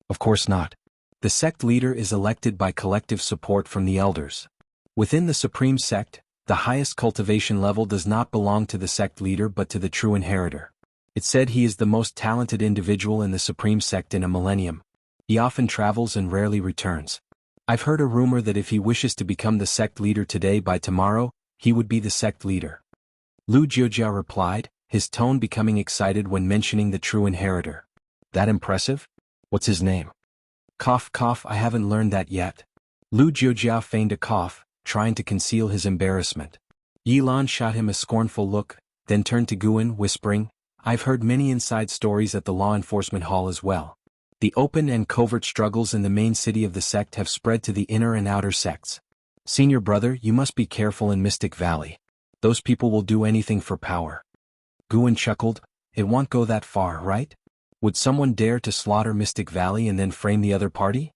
"Of course not. The sect leader is elected by collective support from the elders. Within the Supreme Sect, the highest cultivation level does not belong to the sect leader but to the true inheritor. It's said he is the most talented individual in the Supreme Sect in a millennium. He often travels and rarely returns. I've heard a rumor that if he wishes to become the sect leader today by tomorrow, he would be the sect leader." Lu Jiujia replied, his tone becoming excited when mentioning the true inheritor. "That impressive? What's his name?" Cough cough, "I haven't learned that yet." Lu Jiujia feigned a cough, trying to conceal his embarrassment. Yilan shot him a scornful look, then turned to Guan, whispering, "I've heard many inside stories at the law enforcement hall as well. The open and covert struggles in the main city of the sect have spread to the inner and outer sects. Senior brother, you must be careful in Mystic Valley. Those people will do anything for power. Guan chuckled. It won't go that far, right? Would someone dare to slaughter Mystic Valley and then frame the other party?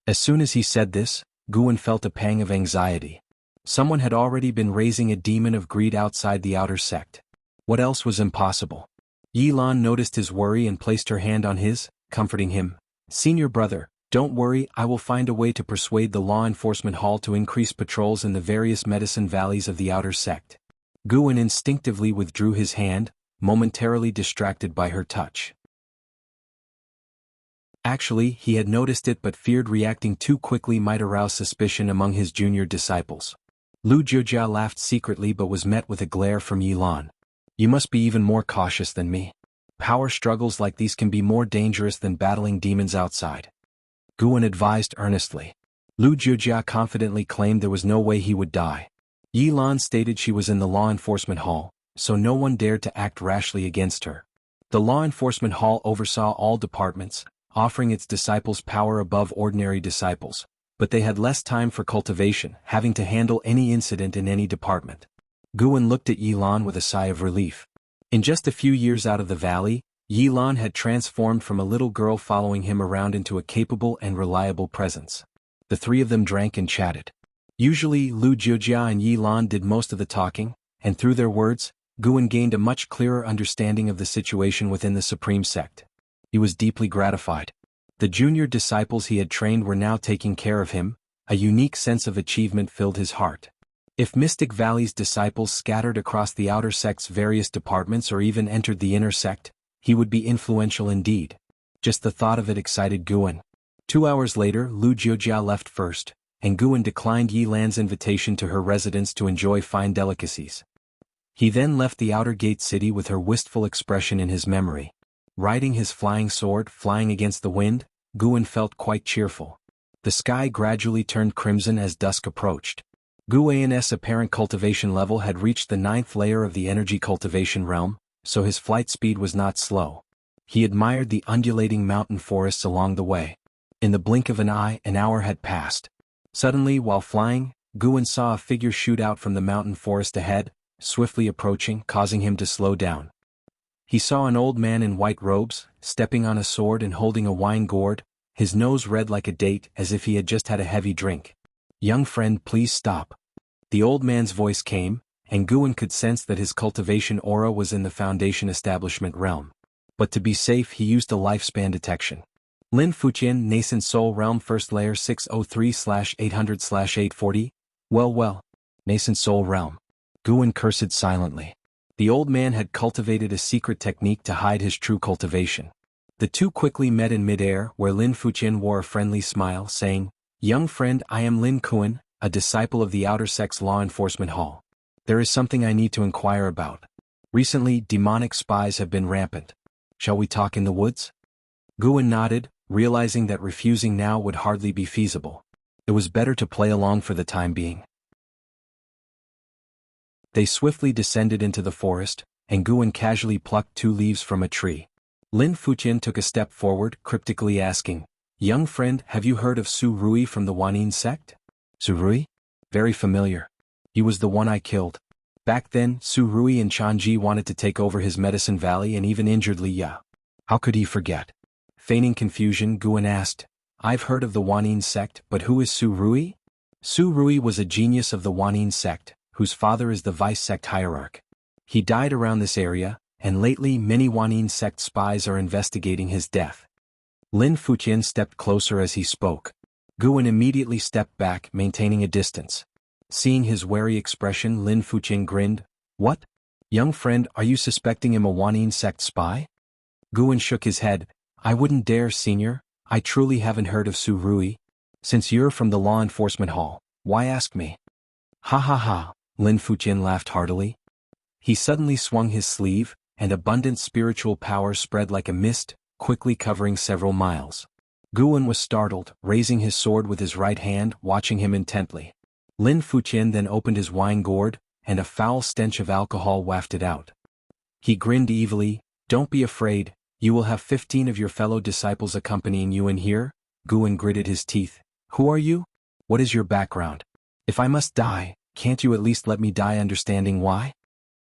As soon as he said this, Guan felt a pang of anxiety. Someone had already been raising a demon of greed outside the outer sect. What else was impossible? Yilan noticed his worry and placed her hand on his, comforting him. Senior brother, don't worry, I will find a way to persuade the law enforcement hall to increase patrols in the various medicine valleys of the outer sect. Guan instinctively withdrew his hand, momentarily distracted by her touch. Actually, he had noticed it but feared reacting too quickly might arouse suspicion among his junior disciples. Lu Jiujia laughed secretly but was met with a glare from Yilan. You must be even more cautious than me. Power struggles like these can be more dangerous than battling demons outside. Guan advised earnestly. Lu Jiujia confidently claimed there was no way he would die. Yilan stated she was in the law enforcement hall, so no one dared to act rashly against her. The law enforcement hall oversaw all departments, offering its disciples power above ordinary disciples, but they had less time for cultivation, having to handle any incident in any department. Guan looked at Yilan with a sigh of relief. In just a few years out of the valley, Yilan had transformed from a little girl following him around into a capable and reliable presence. The three of them drank and chatted. Usually Lu Jiujia and Yilan did most of the talking, and through their words, Guan gained a much clearer understanding of the situation within the Supreme Sect. He was deeply gratified. The junior disciples he had trained were now taking care of him. A unique sense of achievement filled his heart. If Mystic Valley's disciples scattered across the outer sect's various departments or even entered the inner sect, he would be influential indeed. Just the thought of it excited Guan. 2 hours later, Lu Jiujia left first, and Guan declined Yilan's invitation to her residence to enjoy fine delicacies. He then left the outer gate city with her wistful expression in his memory. Riding his flying sword, flying against the wind, Guan felt quite cheerful. The sky gradually turned crimson as dusk approached. Guan's apparent cultivation level had reached the 9th layer of the energy cultivation realm, so his flight speed was not slow. He admired the undulating mountain forests along the way. In the blink of an eye, an hour had passed. Suddenly, while flying, Guan saw a figure shoot out from the mountain forest ahead, swiftly approaching, causing him to slow down. He saw an old man in white robes, stepping on a sword and holding a wine gourd, his nose red like a date as if he had just had a heavy drink. Young friend, please stop. The old man's voice came, and Guan could sense that his cultivation aura was in the Foundation establishment realm. But to be safe he used a lifespan detection. Lin Fuqian, Nascent Soul Realm First Layer 603/800/840? Well. Nascent Soul Realm. Guan cursed silently. The old man had cultivated a secret technique to hide his true cultivation. The two quickly met in midair, where Lin Fuqian wore a friendly smile, saying, Young friend, I am Lin Kuan, a disciple of the Outer Sect's Law Enforcement Hall. There is something I need to inquire about. Recently, demonic spies have been rampant. Shall we talk in the woods? Guan nodded, realizing that refusing now would hardly be feasible. It was better to play along for the time being. They swiftly descended into the forest, and Guan casually plucked 2 leaves from a tree. Lin Fuqian took a step forward, cryptically asking, Young friend, have you heard of Su Rui from the Wanyin sect? Su Rui? Very familiar. He was the one I killed. Back then, Su Rui and Chanji wanted to take over his medicine valley and even injured Li Ya. How could he forget? Feigning confusion, Guan asked, I've heard of the Wanyin sect, but who is Su Rui? Su Rui was a genius of the Wanyin sect, whose father is the vice-sect hierarch. He died around this area, and lately many Wanyin sect spies are investigating his death. Lin Fuqian stepped closer as he spoke. Guan immediately stepped back, maintaining a distance. Seeing his wary expression, Lin Fuqian grinned. What? Young friend, are you suspecting him a Wanyin sect spy? Guan shook his head. I wouldn't dare, senior. I truly haven't heard of Su Rui. Since you're from the law enforcement hall, why ask me? Ha ha ha, Lin Fuqian laughed heartily. He suddenly swung his sleeve, and abundant spiritual power spread like a mist, quickly covering several miles. Guan was startled, raising his sword with his right hand, watching him intently. Lin Fuqian then opened his wine gourd, and a foul stench of alcohol wafted out. He grinned evilly. Don't be afraid, You will have 15 of your fellow disciples accompanying you in here? Guan gritted his teeth. Who are you? What is your background? If I must die, can't you at least let me die understanding why?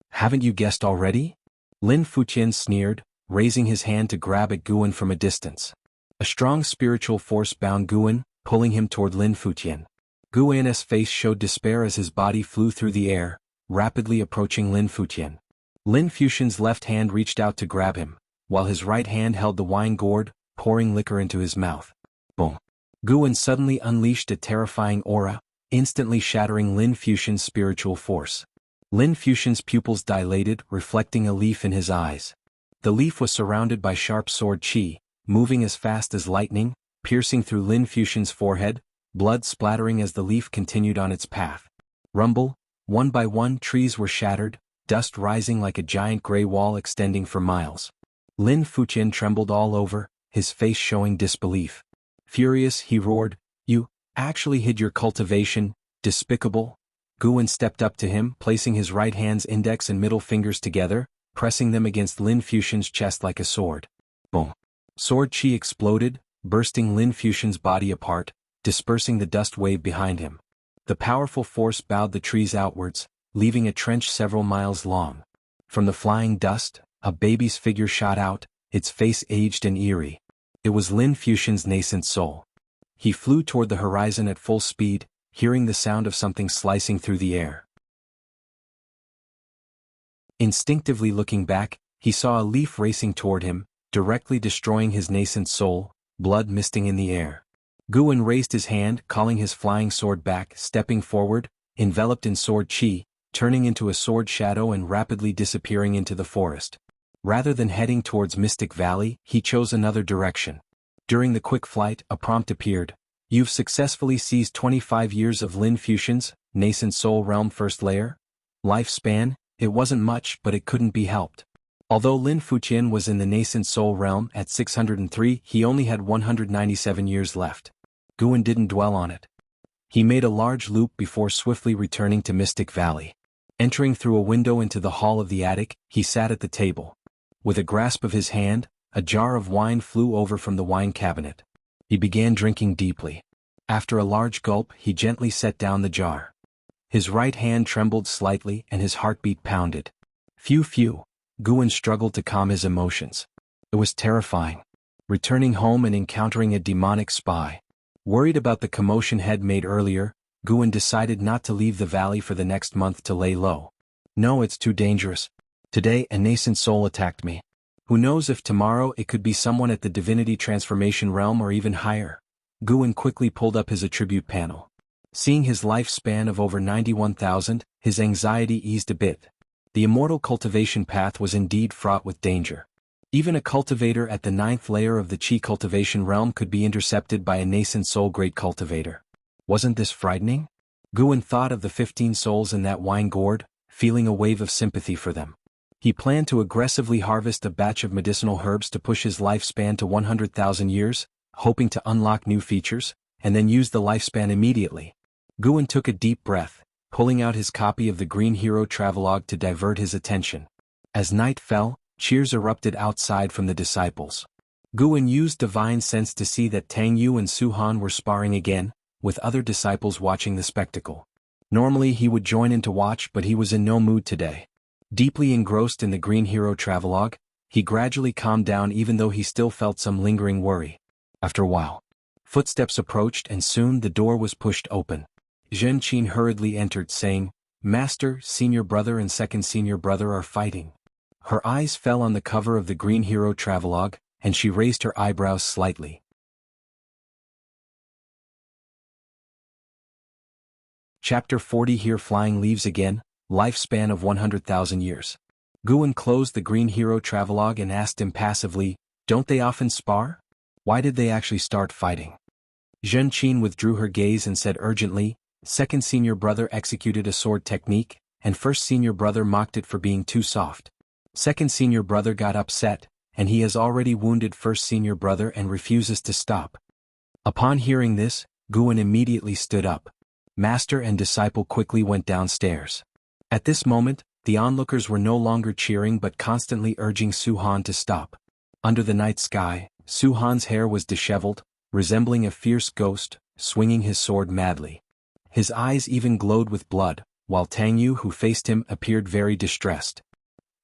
Haven't you guessed already? Lin Fuqian sneered, raising his hand to grab at Guan from a distance. A strong spiritual force bound Guan, pulling him toward Lin Fuqian. Guan's face showed despair as his body flew through the air, rapidly approaching Lin Fuqian. Lin Fuqian's left hand reached out to grab him, while his right hand held the wine gourd, pouring liquor into his mouth. Boom! Guan suddenly unleashed a terrifying aura, instantly shattering Lin Fuqian's spiritual force. Lin Fuqian's pupils dilated, reflecting a leaf in his eyes. The leaf was surrounded by sharp sword qi, moving as fast as lightning, piercing through Lin Fuqian's forehead, blood splattering as the leaf continued on its path. Rumble, one by one trees were shattered, dust rising like a giant gray wall extending for miles. Lin Fuqian trembled all over, his face showing disbelief. Furious, he roared, "You actually hid your cultivation, despicable?" Guan stepped up to him, placing his right hand's index and middle fingers together, pressing them against Lin Fuqian's chest like a sword. Boom! Sword qi exploded, bursting Lin Fuqian's body apart, dispersing the dust wave behind him. The powerful force bowed the trees outwards, leaving a trench several miles long. From the flying dust, a baby's figure shot out, its face aged and eerie. It was Lin Fuqian's nascent soul. He flew toward the horizon at full speed, hearing the sound of something slicing through the air. Instinctively looking back, he saw a leaf racing toward him, directly destroying his nascent soul, blood misting in the air. Guan raised his hand, calling his flying sword back, stepping forward, enveloped in sword qi, turning into a sword shadow and rapidly disappearing into the forest. Rather than heading towards Mystic Valley, he chose another direction. During the quick flight, a prompt appeared. You've successfully seized 25 years of Lin Fuqian's nascent soul realm first layer. Lifespan, it wasn't much, but it couldn't be helped. Although Lin Fuqian was in the nascent soul realm at 603, he only had 197 years left. Guan didn't dwell on it. He made a large loop before swiftly returning to Mystic Valley. Entering through a window into the hall of the attic, he sat at the table. With a grasp of his hand, a jar of wine flew over from the wine cabinet. He began drinking deeply. After a large gulp, he gently set down the jar. His right hand trembled slightly and his heartbeat pounded. Phew. Guan struggled to calm his emotions. It was terrifying. Returning home and encountering a demonic spy. Worried about the commotion Head made earlier, Guan decided not to leave the valley for the next month to lay low. No, it's too dangerous. Today a nascent soul attacked me. Who knows if tomorrow it could be someone at the Divinity transformation realm or even higher. Guan quickly pulled up his attribute panel. Seeing his lifespan of over 91,000, his anxiety eased a bit. The Immortal cultivation path was indeed fraught with danger. Even a cultivator at the 9th layer of the Qi cultivation realm could be intercepted by a nascent soul great cultivator. Wasn't this frightening? Guan thought of the 15 souls in that wine gourd, feeling a wave of sympathy for them. He planned to aggressively harvest a batch of medicinal herbs to push his lifespan to 100,000 years, hoping to unlock new features, and then use the lifespan immediately. Guan took a deep breath, pulling out his copy of the Green Hero Travelogue to divert his attention. As night fell, cheers erupted outside from the disciples. Guan used divine sense to see that Tang Yu and Su Han were sparring again, with other disciples watching the spectacle. Normally he would join in to watch, but he was in no mood today. Deeply engrossed in the Green Hero Travelogue, he gradually calmed down even though he still felt some lingering worry. After a while, footsteps approached and soon the door was pushed open. Zhen Qin hurriedly entered saying, "Master, senior brother and second senior brother are fighting." Her eyes fell on the cover of the Green Hero Travelogue, and she raised her eyebrows slightly. Chapter 40 Here Flying Leaves Again, Lifespan of 100,000 Years. Guan closed the Green Hero Travelogue and asked impassively, "Don't they often spar? Why did they actually start fighting?" Zhen Qin withdrew her gaze and said urgently, "Second senior brother executed a sword technique, and first senior brother mocked it for being too soft. Second senior brother got upset, and he has already wounded first senior brother and refuses to stop." Upon hearing this, Guan immediately stood up. Master and disciple quickly went downstairs. At this moment, the onlookers were no longer cheering but constantly urging Su Han to stop. Under the night sky, Su Han's hair was disheveled, resembling a fierce ghost, swinging his sword madly. His eyes even glowed with blood, while Tang Yu, who faced him, appeared very distressed.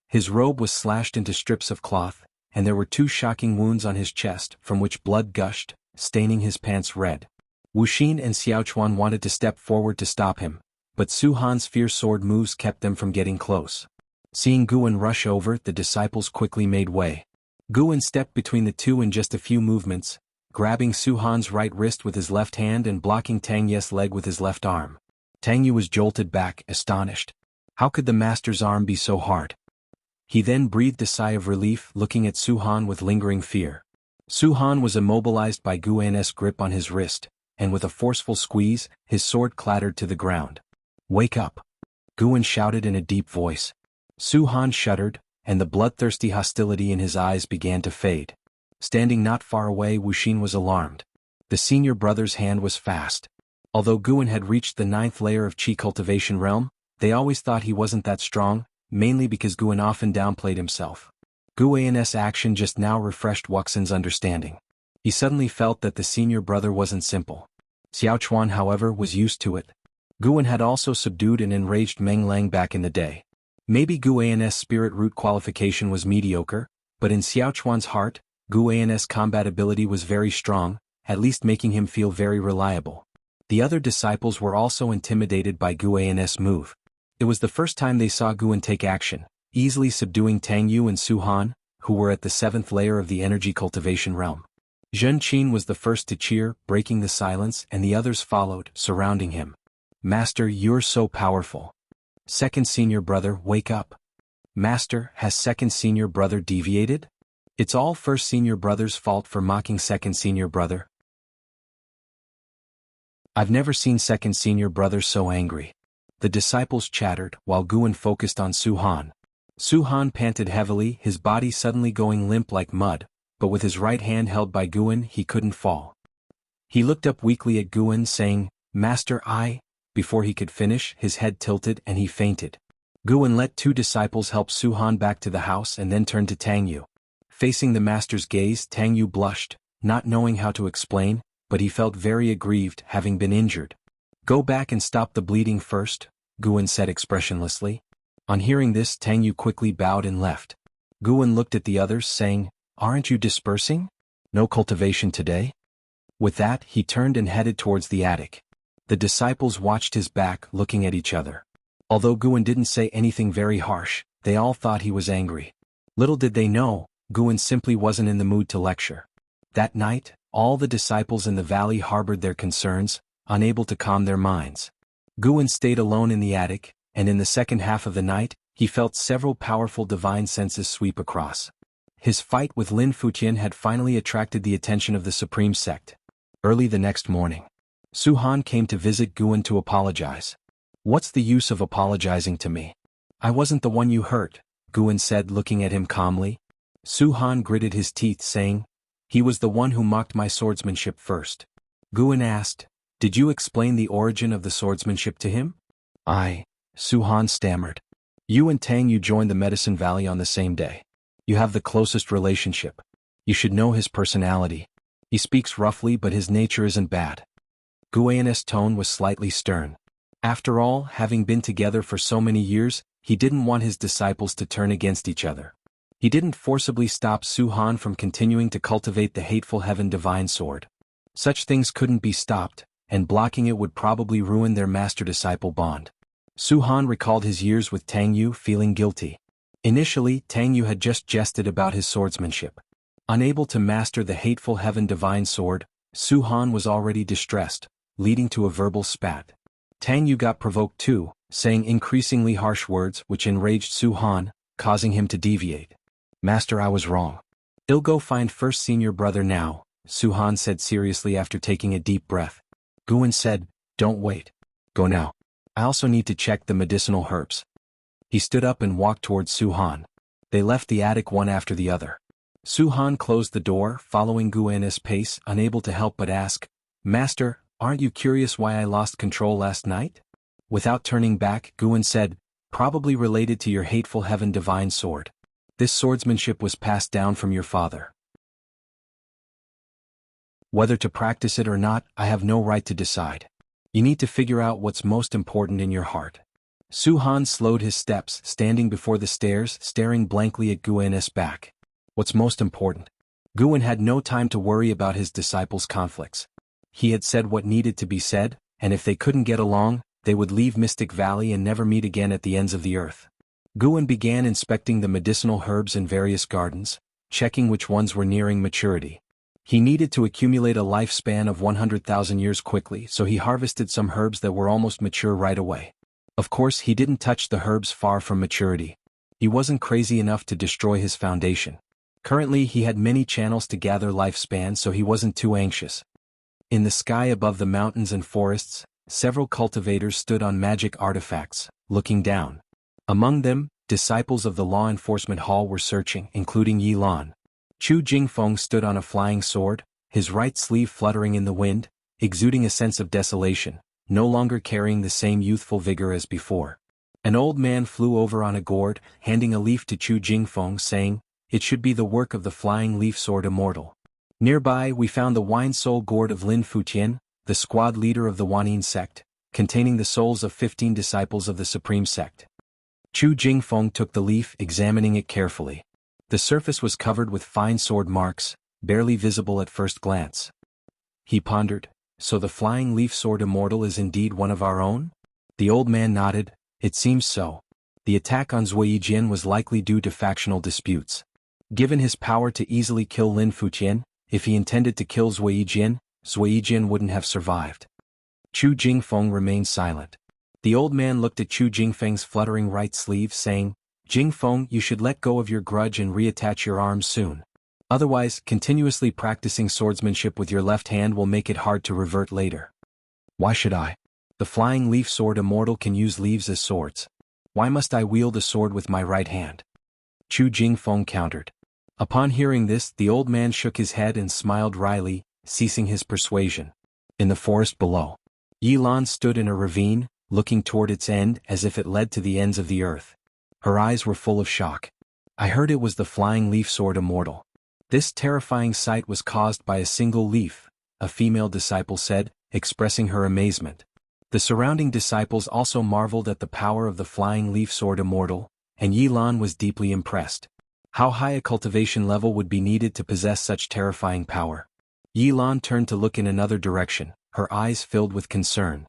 His robe was slashed into strips of cloth, and there were 2 shocking wounds on his chest from which blood gushed, staining his pants red. Wuxin and Xiaochuan wanted to step forward to stop him, but Su Han's fierce sword moves kept them from getting close. Seeing Guan rush over, the disciples quickly made way. Guan stepped between the two in just a few movements, grabbing Su Han's right wrist with his left hand and blocking Tang Yu's leg with his left arm. Tang Yu was jolted back, astonished. How could the master's arm be so hard? He then breathed a sigh of relief, looking at Su Han with lingering fear. Su Han was immobilized by Guan's grip on his wrist, and with a forceful squeeze, his sword clattered to the ground. "Wake up!" Guan shouted in a deep voice. Su Han shuddered, and the bloodthirsty hostility in his eyes began to fade. Standing not far away, Wuxin was alarmed. The senior brother's hand was fast. Although Guan had reached the 9th layer of Qi cultivation realm, they always thought he wasn't that strong, mainly because Guan often downplayed himself. Guan's action just now refreshed Wuxin's understanding. He suddenly felt that the senior brother wasn't simple. Xiaochuan, however, was used to it. Guan had also subdued and enraged Meng Lang back in the day. Maybe Guan's spirit root qualification was mediocre, but in Xiaochuan's heart, Guan's combat ability was very strong, at least making him feel very reliable. The other disciples were also intimidated by Guan's move. It was the first time they saw Guan take action, easily subduing Tang Yu and Su Han, who were at the 7th layer of the energy cultivation realm. Zhen Qin was the first to cheer, breaking the silence, and the others followed, surrounding him. "Master, you're so powerful." "Second senior brother, wake up." "Master, has second senior brother deviated?" "It's all first senior brother's fault for mocking second senior brother." "I've never seen second senior brother so angry." The disciples chattered, while Guan focused on Su Han. Su Han panted heavily, his body suddenly going limp like mud, but with his right hand held by Guan he couldn't fall. He looked up weakly at Guan, saying, "Master, I..." Before he could finish, his head tilted and he fainted. Guan let 2 disciples help Su Han back to the house and then turned to Tang Yu. Facing the master's gaze, Tang Yu blushed, not knowing how to explain, but he felt very aggrieved, having been injured. "Go back and stop the bleeding first," Guan said expressionlessly. On hearing this, Tang Yu quickly bowed and left. Guan looked at the others, saying, "Aren't you dispersing? No cultivation today?" With that, he turned and headed towards the attic. The disciples watched his back, looking at each other. Although Guan didn't say anything very harsh, they all thought he was angry. Little did they know, Guan simply wasn't in the mood to lecture. That night, all the disciples in the valley harbored their concerns, unable to calm their minds. Guan stayed alone in the attic, and in the second half of the night, he felt several powerful divine senses sweep across. His fight with Lin Fuqian had finally attracted the attention of the Supreme Sect. Early the next morning, Su Han came to visit Guan to apologize. "What's the use of apologizing to me? I wasn't the one you hurt," Guan said, looking at him calmly. Su Han gritted his teeth, saying, "He was the one who mocked my swordsmanship first." Guan asked, "Did you explain the origin of the swordsmanship to him?" Su Han stammered. "You and Tang Yu joined the Medicine Valley on the same day. You have the closest relationship. You should know his personality. He speaks roughly, but his nature isn't bad." Guan's tone was slightly stern. After all, having been together for so many years, he didn't want his disciples to turn against each other. He didn't forcibly stop Su Han from continuing to cultivate the Hateful Heaven Divine Sword. Such things couldn't be stopped, and blocking it would probably ruin their master-disciple bond. Su Han recalled his years with Tang Yu, feeling guilty. Initially, Tang Yu had just jested about his swordsmanship. Unable to master the Hateful Heaven Divine Sword, Su Han was already distressed, leading to a verbal spat. Tang Yu got provoked too, saying increasingly harsh words which enraged Su Han, causing him to deviate. "Master, I was wrong. I'll go find first senior brother now," Su Han said seriously after taking a deep breath. Guan said, "Don't wait. Go now. I also need to check the medicinal herbs." He stood up and walked towards Su Han. They left the attic one after the other. Su Han closed the door, following Guan's pace, unable to help but ask, "Master, aren't you curious why I lost control last night?" Without turning back, Guan said, "Probably related to your Hateful Heaven Divine Sword." This swordsmanship was passed down from your father. Whether to practice it or not, I have no right to decide. You need to figure out what's most important in your heart. Su-Han slowed his steps, standing before the stairs, staring blankly at Guin's back. What's most important? Guin had no time to worry about his disciples' conflicts. He had said what needed to be said, and if they couldn't get along, they would leave Mystic Valley and never meet again at the ends of the earth. Guin began inspecting the medicinal herbs in various gardens, checking which ones were nearing maturity. He needed to accumulate a lifespan of 100,000 years quickly, so he harvested some herbs that were almost mature right away. Of course, he didn't touch the herbs far from maturity. He wasn't crazy enough to destroy his foundation. Currently, he had many channels to gather lifespan, so he wasn't too anxious. In the sky above the mountains and forests, several cultivators stood on magic artifacts, looking down. Among them, disciples of the law enforcement hall were searching, including Yi Lan. Chu Jingfeng stood on a flying sword, his right sleeve fluttering in the wind, exuding a sense of desolation, no longer carrying the same youthful vigor as before. An old man flew over on a gourd, handing a leaf to Chu Jingfeng, saying, "It should be the work of the flying leaf sword Immortal." Nearby, we found the wine soul gourd of Lin Futian, the squad leader of the Wanyin Sect, containing the souls of 15 disciples of the Supreme Sect. Chu Jingfeng took the leaf, examining it carefully. The surface was covered with fine sword marks, barely visible at first glance. He pondered, "So the flying leaf sword Immortal is indeed one of our own?" The old man nodded, "It seems so. The attack on Ziwei Jian was likely due to factional disputes. Given his power to easily kill Lin Futian, if he intended to kill Ziwei Jian wouldn't have survived." Chu Jingfeng remained silent. The old man looked at Chu Jingfeng's fluttering right sleeve, saying, "Jingfeng, you should let go of your grudge and reattach your arms soon. Otherwise, continuously practicing swordsmanship with your left hand will make it hard to revert later." "Why should I? The flying leaf sword Immortal can use leaves as swords. Why must I wield a sword with my right hand?" Chu Jingfeng countered. Upon hearing this, the old man shook his head and smiled wryly, ceasing his persuasion. In the forest below, Yi Lan stood in a ravine, looking toward its end as if it led to the ends of the earth. Her eyes were full of shock. "I heard it was the flying leaf sword Immortal." "This terrifying sight was caused by a single leaf," a female disciple said, expressing her amazement. The surrounding disciples also marveled at the power of the flying leaf sword Immortal, and Yi Lan was deeply impressed. How high a cultivation level would be needed to possess such terrifying power? Yi Lan turned to look in another direction, her eyes filled with concern.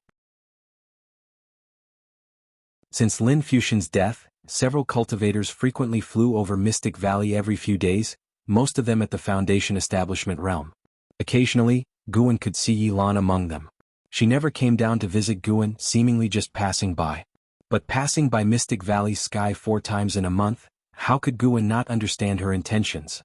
Since Lin Fuxian's death, several cultivators frequently flew over Mystic Valley every few days, most of them at the Foundation establishment realm. Occasionally, Guin could see Yi Lan among them. She never came down to visit Guin, seemingly just passing by. But passing by Mystic Valley's sky 4 times in a month, how could Guin not understand her intentions?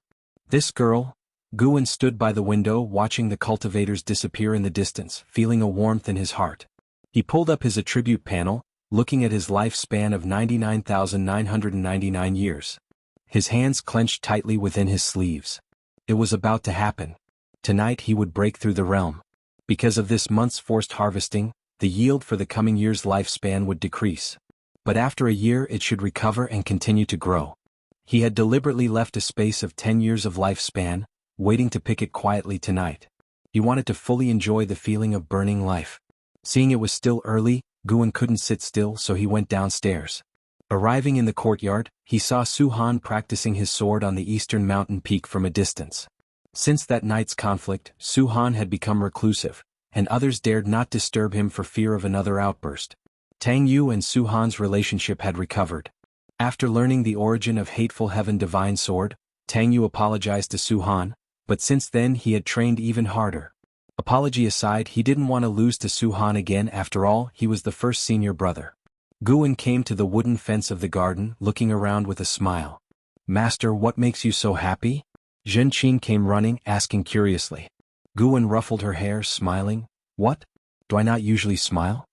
This girl? Guin stood by the window watching the cultivators disappear in the distance, feeling a warmth in his heart. He pulled up his attribute panel, looking at his lifespan of 99,999 years. His hands clenched tightly within his sleeves. It was about to happen. Tonight he would break through the realm. Because of this month's forced harvesting, the yield for the coming year's lifespan would decrease. But after a year it should recover and continue to grow. He had deliberately left a space of 10 years of lifespan, waiting to pick it quietly tonight. He wanted to fully enjoy the feeling of burning life. Seeing it was still early, Guin couldn't sit still, so he went downstairs. Arriving in the courtyard, he saw Su-Han practicing his sword on the eastern mountain peak from a distance. Since that night's conflict, Su-Han had become reclusive, and others dared not disturb him for fear of another outburst. Tang Yu and Su-Han's relationship had recovered. After learning the origin of Hateful Heaven Divine Sword, Tang Yu apologized to Su-Han, but since then he had trained even harder. Apology aside, he didn't want to lose to Su-Han again. After all, he was the first senior brother. Guin came to the wooden fence of the garden, looking around with a smile. "Master, what makes you so happy?" Zhen Qin came running, asking curiously. Guin ruffled her hair, smiling. "What? Do I not usually smile?"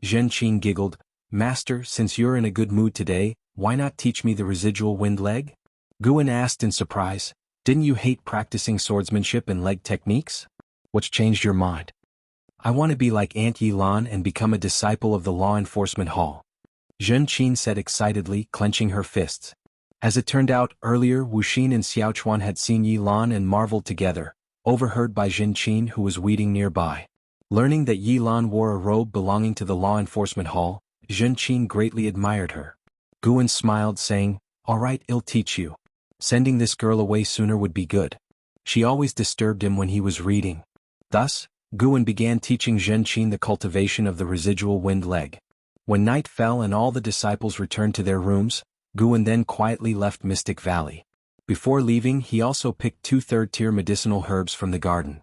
Zhen Qin giggled. "Master, since you're in a good mood today, why not teach me the residual wind leg?" Guin asked in surprise. "Didn't you hate practicing swordsmanship and leg techniques? What's changed your mind?" "I want to be like Aunt Yi Lan and become a disciple of the law enforcement hall," Zhen Qin said excitedly, clenching her fists. As it turned out, earlier Wuxin and Xiaochuan had seen Yi Lan and marveled together, overheard by Jin Qin who was weeding nearby. Learning that Yi Lan wore a robe belonging to the law enforcement hall, Jin Qin greatly admired her. Guan smiled saying, "All right, I'll teach you. Sending this girl away sooner would be good." She always disturbed him when he was reading. Thus, Guan began teaching Jin Qin the cultivation of the residual wind leg. When night fell and all the disciples returned to their rooms, Guan then quietly left Mystic Valley. Before leaving, he also picked 2 third-tier medicinal herbs from the garden.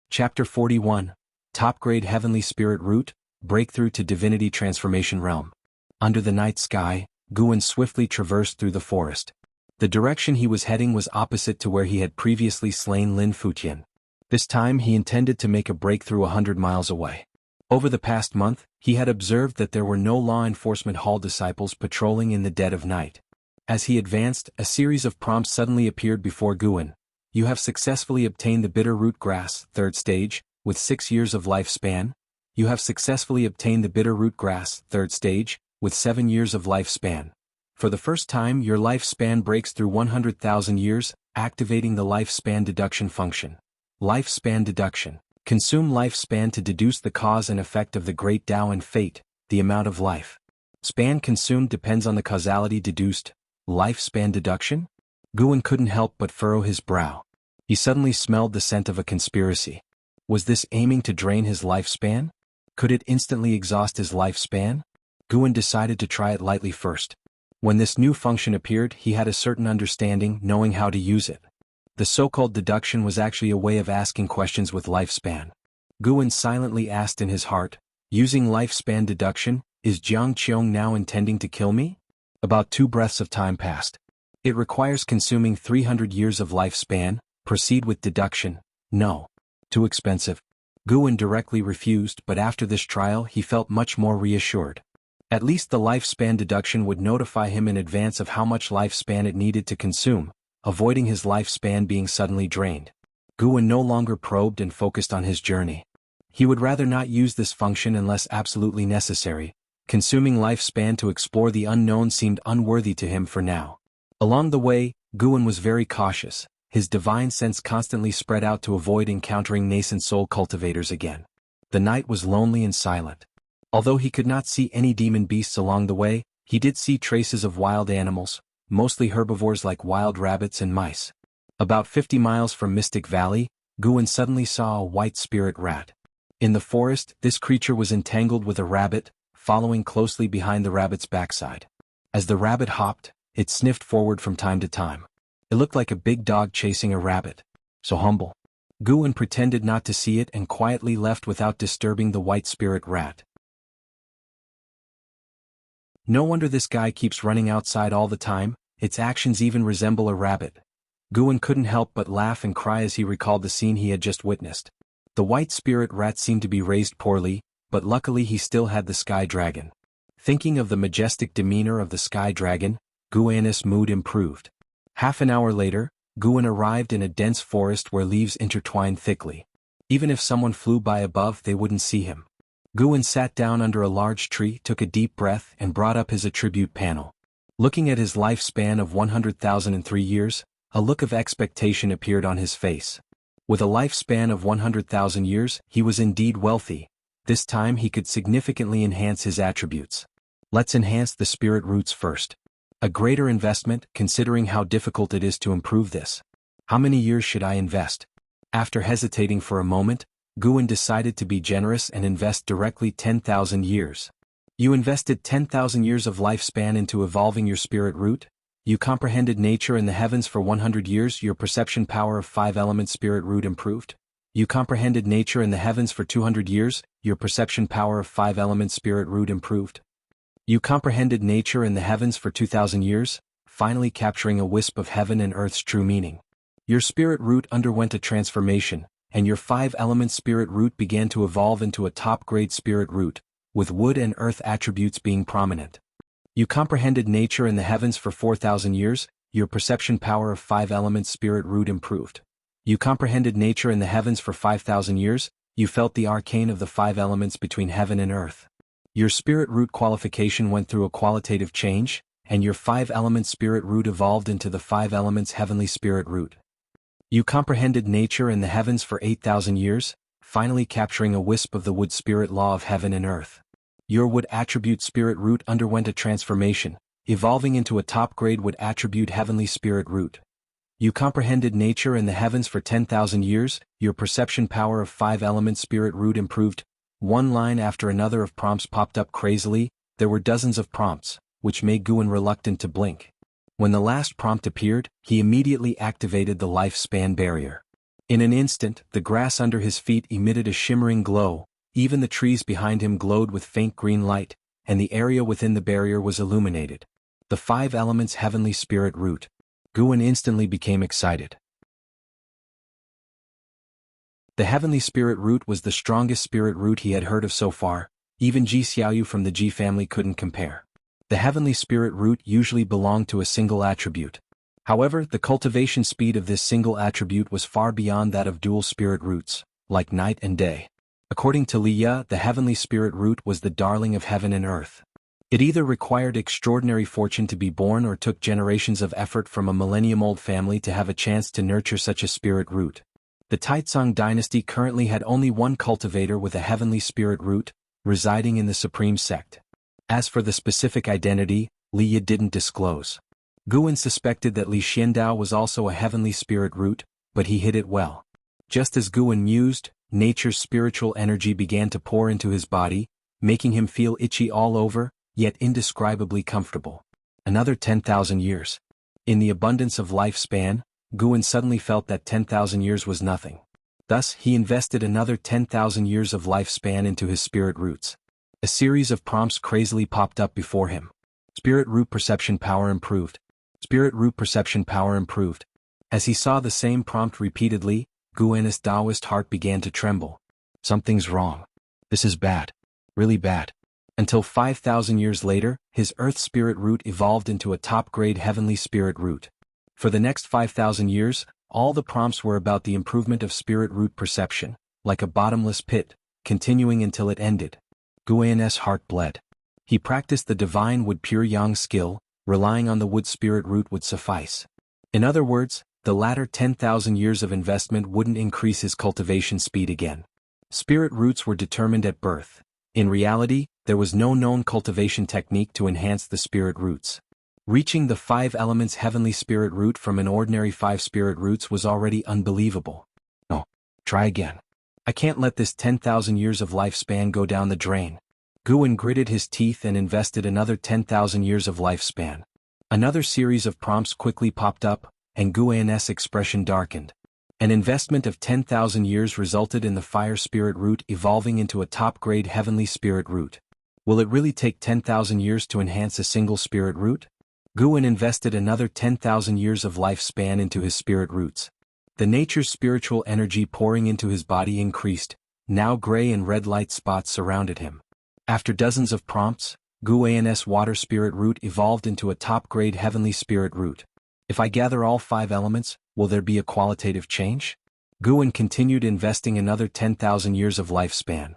Chapter 41. Top-grade Heavenly Spirit Root, Breakthrough to Divinity Transformation Realm. Under the night sky, Guan swiftly traversed through the forest. The direction he was heading was opposite to where he had previously slain Lin Futian. This time he intended to make a breakthrough 100 miles away. Over the past month, he had observed that there were no law enforcement hall disciples patrolling in the dead of night. As he advanced, a series of prompts suddenly appeared before Guan. You have successfully obtained the bitter root grass, 3rd stage, with 6 years of lifespan. You have successfully obtained the bitter root grass, 3rd stage, with 7 years of lifespan. For the first time, your lifespan breaks through 100,000 years, activating the lifespan deduction function. Lifespan deduction. Consume lifespan to deduce the cause and effect of the great Tao and fate, the amount of life. Span consumed depends on the causality deduced. Lifespan deduction? Guan couldn't help but furrow his brow. He suddenly smelled the scent of a conspiracy. Was this aiming to drain his lifespan? Could it instantly exhaust his lifespan? Guan decided to try it lightly first. When this new function appeared, he had a certain understanding, knowing how to use it. The so-called deduction was actually a way of asking questions with lifespan. Guan silently asked in his heart, using lifespan deduction, is Jiang Qiong now intending to kill me? About 2 breaths of time passed. It requires consuming 300 years of lifespan. Proceed with deduction. No. Too expensive. Guan directly refused, but after this trial he felt much more reassured. At least the lifespan deduction would notify him in advance of how much lifespan it needed to consume, avoiding his lifespan being suddenly drained. Guan no longer probed and focused on his journey. He would rather not use this function unless absolutely necessary. Consuming lifespan to explore the unknown seemed unworthy to him for now. Along the way, Guan was very cautious. His divine sense constantly spread out to avoid encountering nascent soul cultivators again. The night was lonely and silent. Although he could not see any demon beasts along the way, he did see traces of wild animals, mostly herbivores like wild rabbits and mice. About 50 miles from Mystic Valley, Guan suddenly saw a white spirit rat. In the forest, this creature was entangled with a rabbit, following closely behind the rabbit's backside. As the rabbit hopped, it sniffed forward from time to time. It looked like a big dog chasing a rabbit. So humble. Guan pretended not to see it and quietly left without disturbing the white spirit rat. No wonder this guy keeps running outside all the time, its actions even resemble a rabbit. Guan couldn't help but laugh and cry as he recalled the scene he had just witnessed. The white spirit rat seemed to be raised poorly, but luckily he still had the sky dragon. Thinking of the majestic demeanor of the sky dragon, Guan's mood improved. Half an hour later, Guan arrived in a dense forest where leaves intertwined thickly. Even if someone flew by above, they wouldn't see him. Guan sat down under a large tree, took a deep breath, and brought up his attribute panel. Looking at his lifespan of 100,003 years, a look of expectation appeared on his face. With a lifespan of 100,000 years, he was indeed wealthy. This time he could significantly enhance his attributes. Let's enhance the spirit roots first. A greater investment, considering how difficult it is to improve this. How many years should I invest? After hesitating for a moment, Guan decided to be generous and invest directly 10,000 years. You invested 10,000 years of lifespan into evolving your spirit root? You comprehended nature and the heavens for 100 years, your perception power of 5-element spirit root improved? You comprehended nature and the heavens for 200 years, your perception power of 5-element spirit root improved? You comprehended nature and the heavens for 2,000 years, finally capturing a wisp of heaven and earth's true meaning. Your spirit root underwent a transformation, and your 5-element spirit root began to evolve into a top-grade spirit root, with wood and earth attributes being prominent. You comprehended nature and the heavens for 4,000 years, your perception power of 5-element spirit root improved. You comprehended nature and the heavens for 5,000 years, you felt the arcane of the 5 elements between heaven and earth. Your spirit root qualification went through a qualitative change, and your 5-element spirit root evolved into the 5 elements heavenly spirit root. You comprehended nature and the heavens for 8,000 years, finally capturing a wisp of the wood spirit law of heaven and earth. Your wood attribute spirit root underwent a transformation, evolving into a top-grade wood attribute heavenly spirit root. You comprehended nature and the heavens for 10,000 years, your perception power of 5-element spirit root improved. One line after another of prompts popped up crazily. There were dozens of prompts, which made Guan reluctant to blink. When the last prompt appeared, he immediately activated the lifespan barrier. In an instant, the grass under his feet emitted a shimmering glow, even the trees behind him glowed with faint green light, and the area within the barrier was illuminated. The 5 elements heavenly spirit root. Guan instantly became excited. The heavenly spirit root was the strongest spirit root he had heard of so far. Even Ji Xiaoyu from the Ji family couldn't compare. The heavenly spirit root usually belonged to a single attribute. However, the cultivation speed of this single attribute was far beyond that of dual spirit roots, like night and day. According to Li Ya, the heavenly spirit root was the darling of heaven and earth. It either required extraordinary fortune to be born or took generations of effort from a millennium-old family to have a chance to nurture such a spirit root. The Taizong dynasty currently had only one cultivator with a heavenly spirit root, residing in the supreme sect. As for the specific identity, Li Ya didn't disclose. Guan suspected that Li Xiandao was also a heavenly spirit root, but he hid it well. Just as Guan mused, nature's spiritual energy began to pour into his body, making him feel itchy all over, yet indescribably comfortable. Another 10,000 years. In the abundance of lifespan, Guan suddenly felt that 10,000 years was nothing. Thus, he invested another 10,000 years of lifespan into his spirit roots. A series of prompts crazily popped up before him. Spirit root perception power improved. Spirit root perception power improved. As he saw the same prompt repeatedly, Guan's Daoist heart began to tremble. Something's wrong. This is bad. Really bad. Until 5,000 years later, his earth spirit root evolved into a top-grade heavenly spirit root. For the next 5,000 years, all the prompts were about the improvement of spirit root perception, like a bottomless pit, continuing until it ended. Guan's heart bled. He practiced the divine wood pure yang skill, relying on the wood spirit root would suffice. In other words, the latter 10,000 years of investment wouldn't increase his cultivation speed again. Spirit roots were determined at birth. In reality, there was no known cultivation technique to enhance the spirit roots. Reaching the 5 elements heavenly spirit root from an ordinary 5 spirit roots was already unbelievable. No, try again. I can't let this 10,000 years of lifespan go down the drain. Guan gritted his teeth and invested another 10,000 years of lifespan. Another series of prompts quickly popped up, and Guan's expression darkened. An investment of 10,000 years resulted in the fire spirit root evolving into a top-grade heavenly spirit root. Will it really take 10,000 years to enhance a single spirit root? Guan invested another 10,000 years of lifespan into his spirit roots. The nature's spiritual energy pouring into his body increased. Now gray and red light spots surrounded him. After dozens of prompts, Guan's water spirit root evolved into a top-grade heavenly spirit root. If I gather all 5 elements, will there be a qualitative change? Guan continued investing another 10,000 years of lifespan.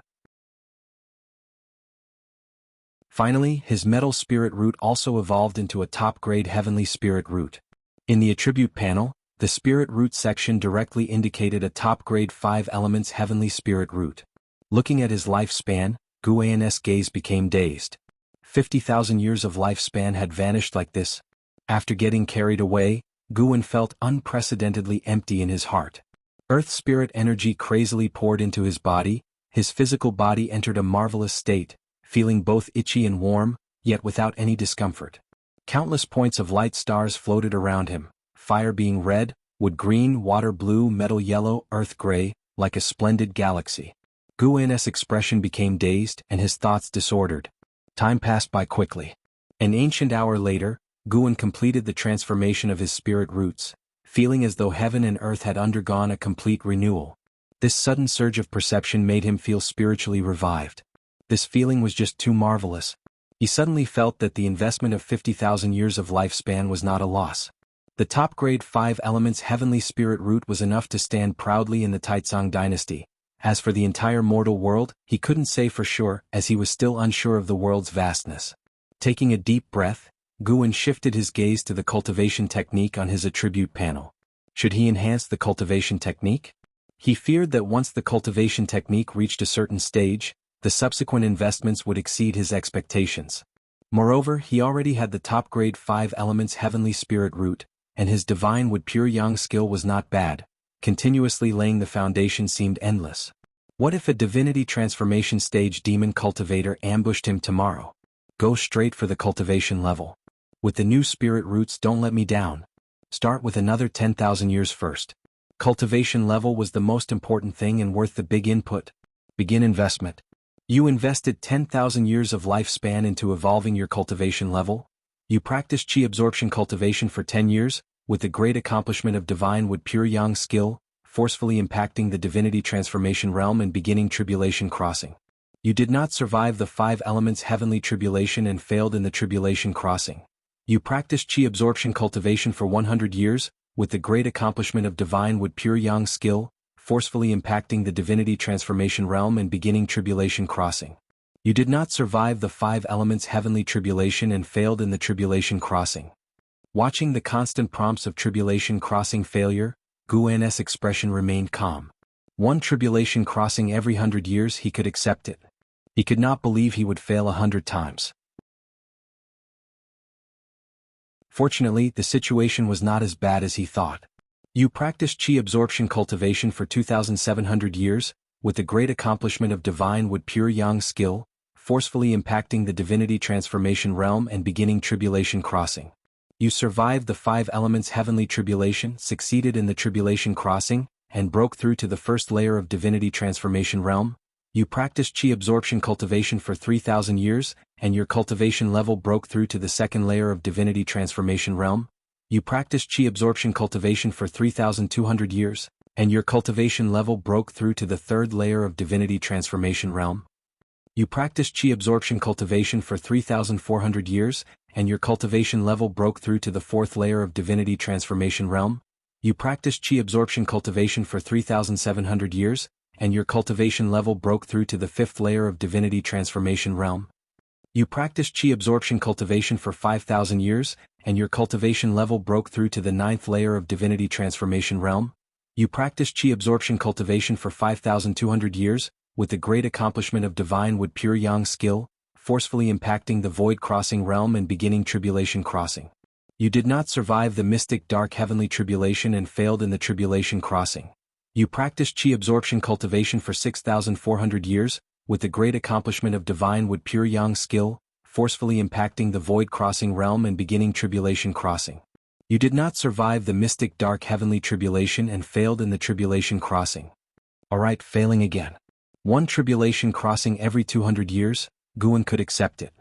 Finally, his metal spirit root also evolved into a top-grade heavenly spirit root. In the attribute panel, the spirit root section directly indicated a top-grade 5 elements heavenly spirit root. Looking at his lifespan, Guan's gaze became dazed. 50,000 years of lifespan had vanished like this. After getting carried away, Guan felt unprecedentedly empty in his heart. Earth spirit energy crazily poured into his body. His physical body entered a marvelous state, feeling both itchy and warm, yet without any discomfort. Countless points of light stars floated around him, fire being red, wood green, water blue, metal yellow, earth gray, like a splendid galaxy. Guan's expression became dazed and his thoughts disordered. Time passed by quickly. An ancient hour later, Guan completed the transformation of his spirit roots, feeling as though heaven and earth had undergone a complete renewal. This sudden surge of perception made him feel spiritually revived. This feeling was just too marvelous. He suddenly felt that the investment of 50,000 years of lifespan was not a loss. The top-grade 5 elements heavenly spirit root was enough to stand proudly in the Taizong dynasty, As for the entire mortal world, he couldn't say for sure, as he was still unsure of the world's vastness. Taking a deep breath, Guan shifted his gaze to the cultivation technique on his attribute panel. Should he enhance the cultivation technique? He feared that once the cultivation technique reached a certain stage, the subsequent investments would exceed his expectations. Moreover, he already had the top-grade 5 elements heavenly spirit root, and his divine wood pure yang skill was not bad. Continuously laying the foundation seemed endless. What if a divinity transformation stage demon cultivator ambushed him tomorrow? Go straight for the cultivation level. With the new spirit roots, don't let me down. Start with another 10,000 years first. Cultivation level was the most important thing and worth the big input. Begin investment. You invested 10,000 years of lifespan into evolving your cultivation level. You practiced chi absorption cultivation for 10 years, with the great accomplishment of divine wood pure yang skill, forcefully impacting the divinity transformation realm and beginning tribulation crossing. You did not survive the 5 elements heavenly tribulation and failed in the tribulation crossing. You practiced chi absorption cultivation for 100 years, with the great accomplishment of divine wood pure yang skill, forcefully impacting the divinity transformation realm and beginning tribulation crossing. You did not survive the 5 elements heavenly tribulation and failed in the tribulation crossing. Watching the constant prompts of tribulation crossing failure, Guan's expression remained calm. One tribulation crossing every 100 years, he could accept it. He could not believe he would fail 100 times. Fortunately, the situation was not as bad as he thought. You practiced chi absorption cultivation for 2,700 years, with the great accomplishment of divine wood pure yang skill, forcefully impacting the divinity transformation realm and beginning tribulation crossing. You survived the 5 elements heavenly tribulation, succeeded in the tribulation crossing, and broke through to the first layer of divinity transformation realm. You practiced chi absorption cultivation for 3,000 years, and your cultivation level broke through to the second layer of divinity transformation realm. You practiced chi absorption cultivation for 3,200 years, and your cultivation level broke through to the third layer of divinity transformation realm. You practiced chi absorption cultivation for 3,400 years, and your cultivation level broke through to the fourth layer of divinity transformation realm. You practiced chi absorption cultivation for 3,700 years, and your cultivation level broke through to the fifth layer of divinity transformation realm. You practiced chi absorption cultivation for 5,000 years, and your cultivation level broke through to the ninth layer of divinity transformation realm. You practiced chi absorption cultivation for 5,200 years, with the great accomplishment of divine wood pure yang skill, forcefully impacting the void crossing realm and beginning tribulation crossing. You did not survive the mystic dark heavenly tribulation and failed in the tribulation crossing. You practiced chi absorption cultivation for 6,400 years, with the great accomplishment of divine wood pure yang skill, forcefully impacting the void crossing realm and beginning tribulation crossing. You did not survive the mystic dark heavenly tribulation and failed in the tribulation crossing. Alright, failing again. One tribulation crossing every 200 years, Guan could accept it.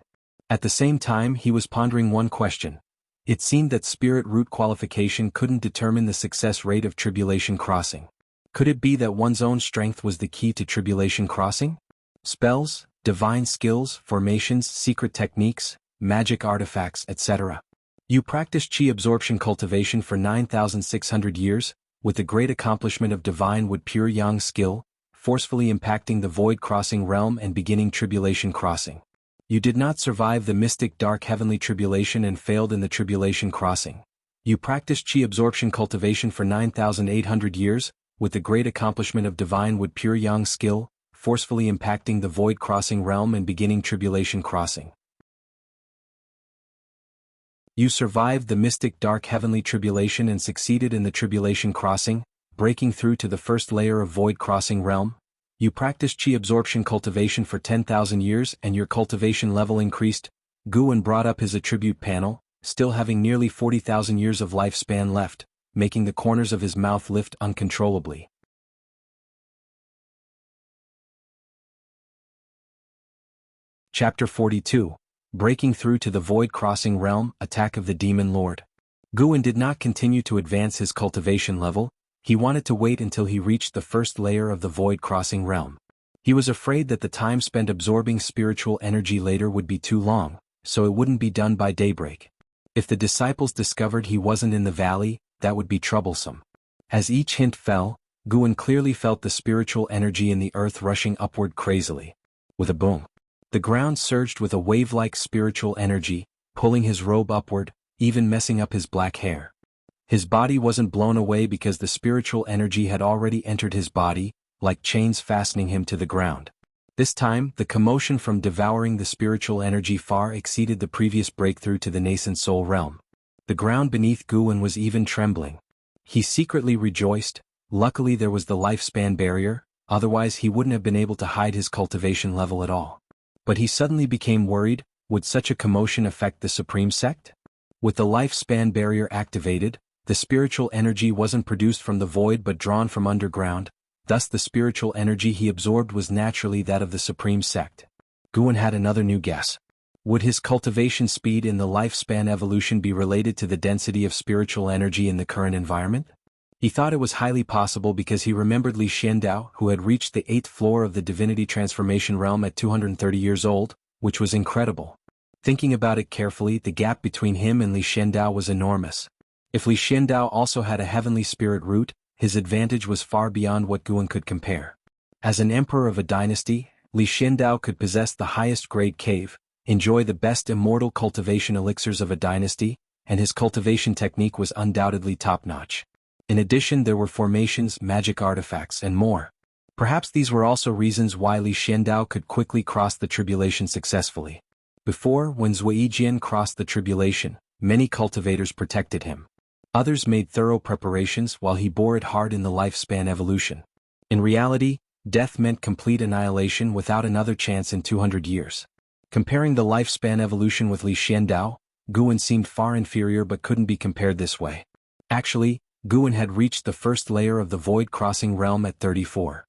At the same time, he was pondering one question. It seemed that spirit root qualification couldn't determine the success rate of tribulation crossing. Could it be that one's own strength was the key to tribulation crossing? Spells, divine skills, formations, secret techniques, magic artifacts, etc. You practiced chi absorption cultivation for 9,600 years, with the great accomplishment of divine wood pure yang skill, forcefully impacting the void crossing realm and beginning tribulation crossing. You did not survive the mystic dark heavenly tribulation and failed in the tribulation crossing. You practiced chi absorption cultivation for 9,800 years, with the great accomplishment of divine wood pure yang skill, forcefully impacting the void crossing realm and beginning tribulation crossing. You survived the mystic dark heavenly tribulation and succeeded in the tribulation crossing, breaking through to the first layer of void crossing realm. You practiced chi absorption cultivation for 10,000 years and your cultivation level increased. Guan brought up his attribute panel, still having nearly 40,000 years of lifespan left, making the corners of his mouth lift uncontrollably. Chapter 42. Breaking Through to the Void Crossing Realm, Attack of the Demon Lord. Guan did not continue to advance his cultivation level. He wanted to wait until he reached the first layer of the Void Crossing Realm. He was afraid that the time spent absorbing spiritual energy later would be too long, so it wouldn't be done by daybreak. If the disciples discovered he wasn't in the valley, that would be troublesome. As each hint fell, Guan clearly felt the spiritual energy in the earth rushing upward crazily. With a boom, the ground surged with a wave-like spiritual energy, pulling his robe upward, even messing up his black hair. His body wasn't blown away because the spiritual energy had already entered his body, like chains fastening him to the ground. This time, the commotion from devouring the spiritual energy far exceeded the previous breakthrough to the nascent soul realm. The ground beneath Guan was even trembling. He secretly rejoiced. Luckily there was the lifespan barrier, otherwise he wouldn't have been able to hide his cultivation level at all. But he suddenly became worried. Would such a commotion affect the Supreme Sect? With the lifespan barrier activated, the spiritual energy wasn't produced from the void but drawn from underground, thus the spiritual energy he absorbed was naturally that of the Supreme Sect. Guan had another new guess. Would his cultivation speed in the lifespan evolution be related to the density of spiritual energy in the current environment? He thought it was highly possible because he remembered Li Xiandao, who had reached the 8th floor of the Divinity transformation realm at 230 years old, which was incredible. Thinking about it carefully, the gap between him and Li Xiandao was enormous. If Li Xiandao also had a heavenly spirit root, his advantage was far beyond what Guan could compare. As an emperor of a dynasty, Li Xiandao could possess the highest grade cave, enjoy the best immortal cultivation elixirs of a dynasty, and his cultivation technique was undoubtedly top-notch. In addition, there were formations, magic artifacts, and more. Perhaps these were also reasons why Li Xiandao could quickly cross the tribulation successfully. Before, when Ziwei crossed the tribulation, many cultivators protected him. Others made thorough preparations while he bore it hard in the lifespan evolution. In reality, death meant complete annihilation without another chance in 200 years. Comparing the lifespan evolution with Li Xiandao, Guan seemed far inferior but couldn't be compared this way. Actually, Guan had reached the first layer of the void-crossing realm at 34.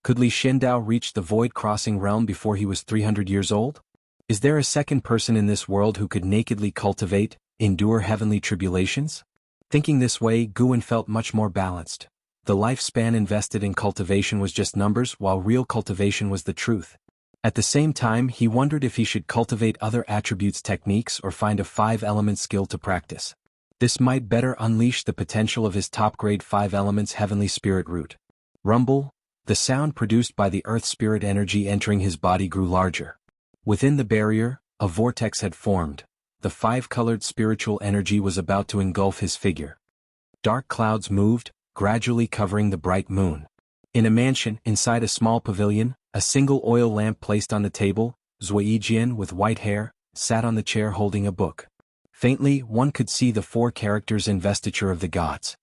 Could Li Xiandao reach the void-crossing realm before he was 300 years old? Is there a second person in this world who could nakedly cultivate, endure heavenly tribulations? Thinking this way, Guan felt much more balanced. The lifespan invested in cultivation was just numbers, while real cultivation was the truth. At the same time, he wondered if he should cultivate other attributes techniques or find a 5-element skill to practice. This might better unleash the potential of his top-grade 5 elements heavenly spirit root. Rumble, the sound produced by the earth spirit energy entering his body grew larger. Within the barrier, a vortex had formed. The 5-colored spiritual energy was about to engulf his figure. Dark clouds moved, gradually covering the bright moon. In a mansion, inside a small pavilion, a single oil lamp placed on the table, Ziwei with white hair, sat on the chair holding a book. Faintly, one could see the 4 characters Investiture of the Gods.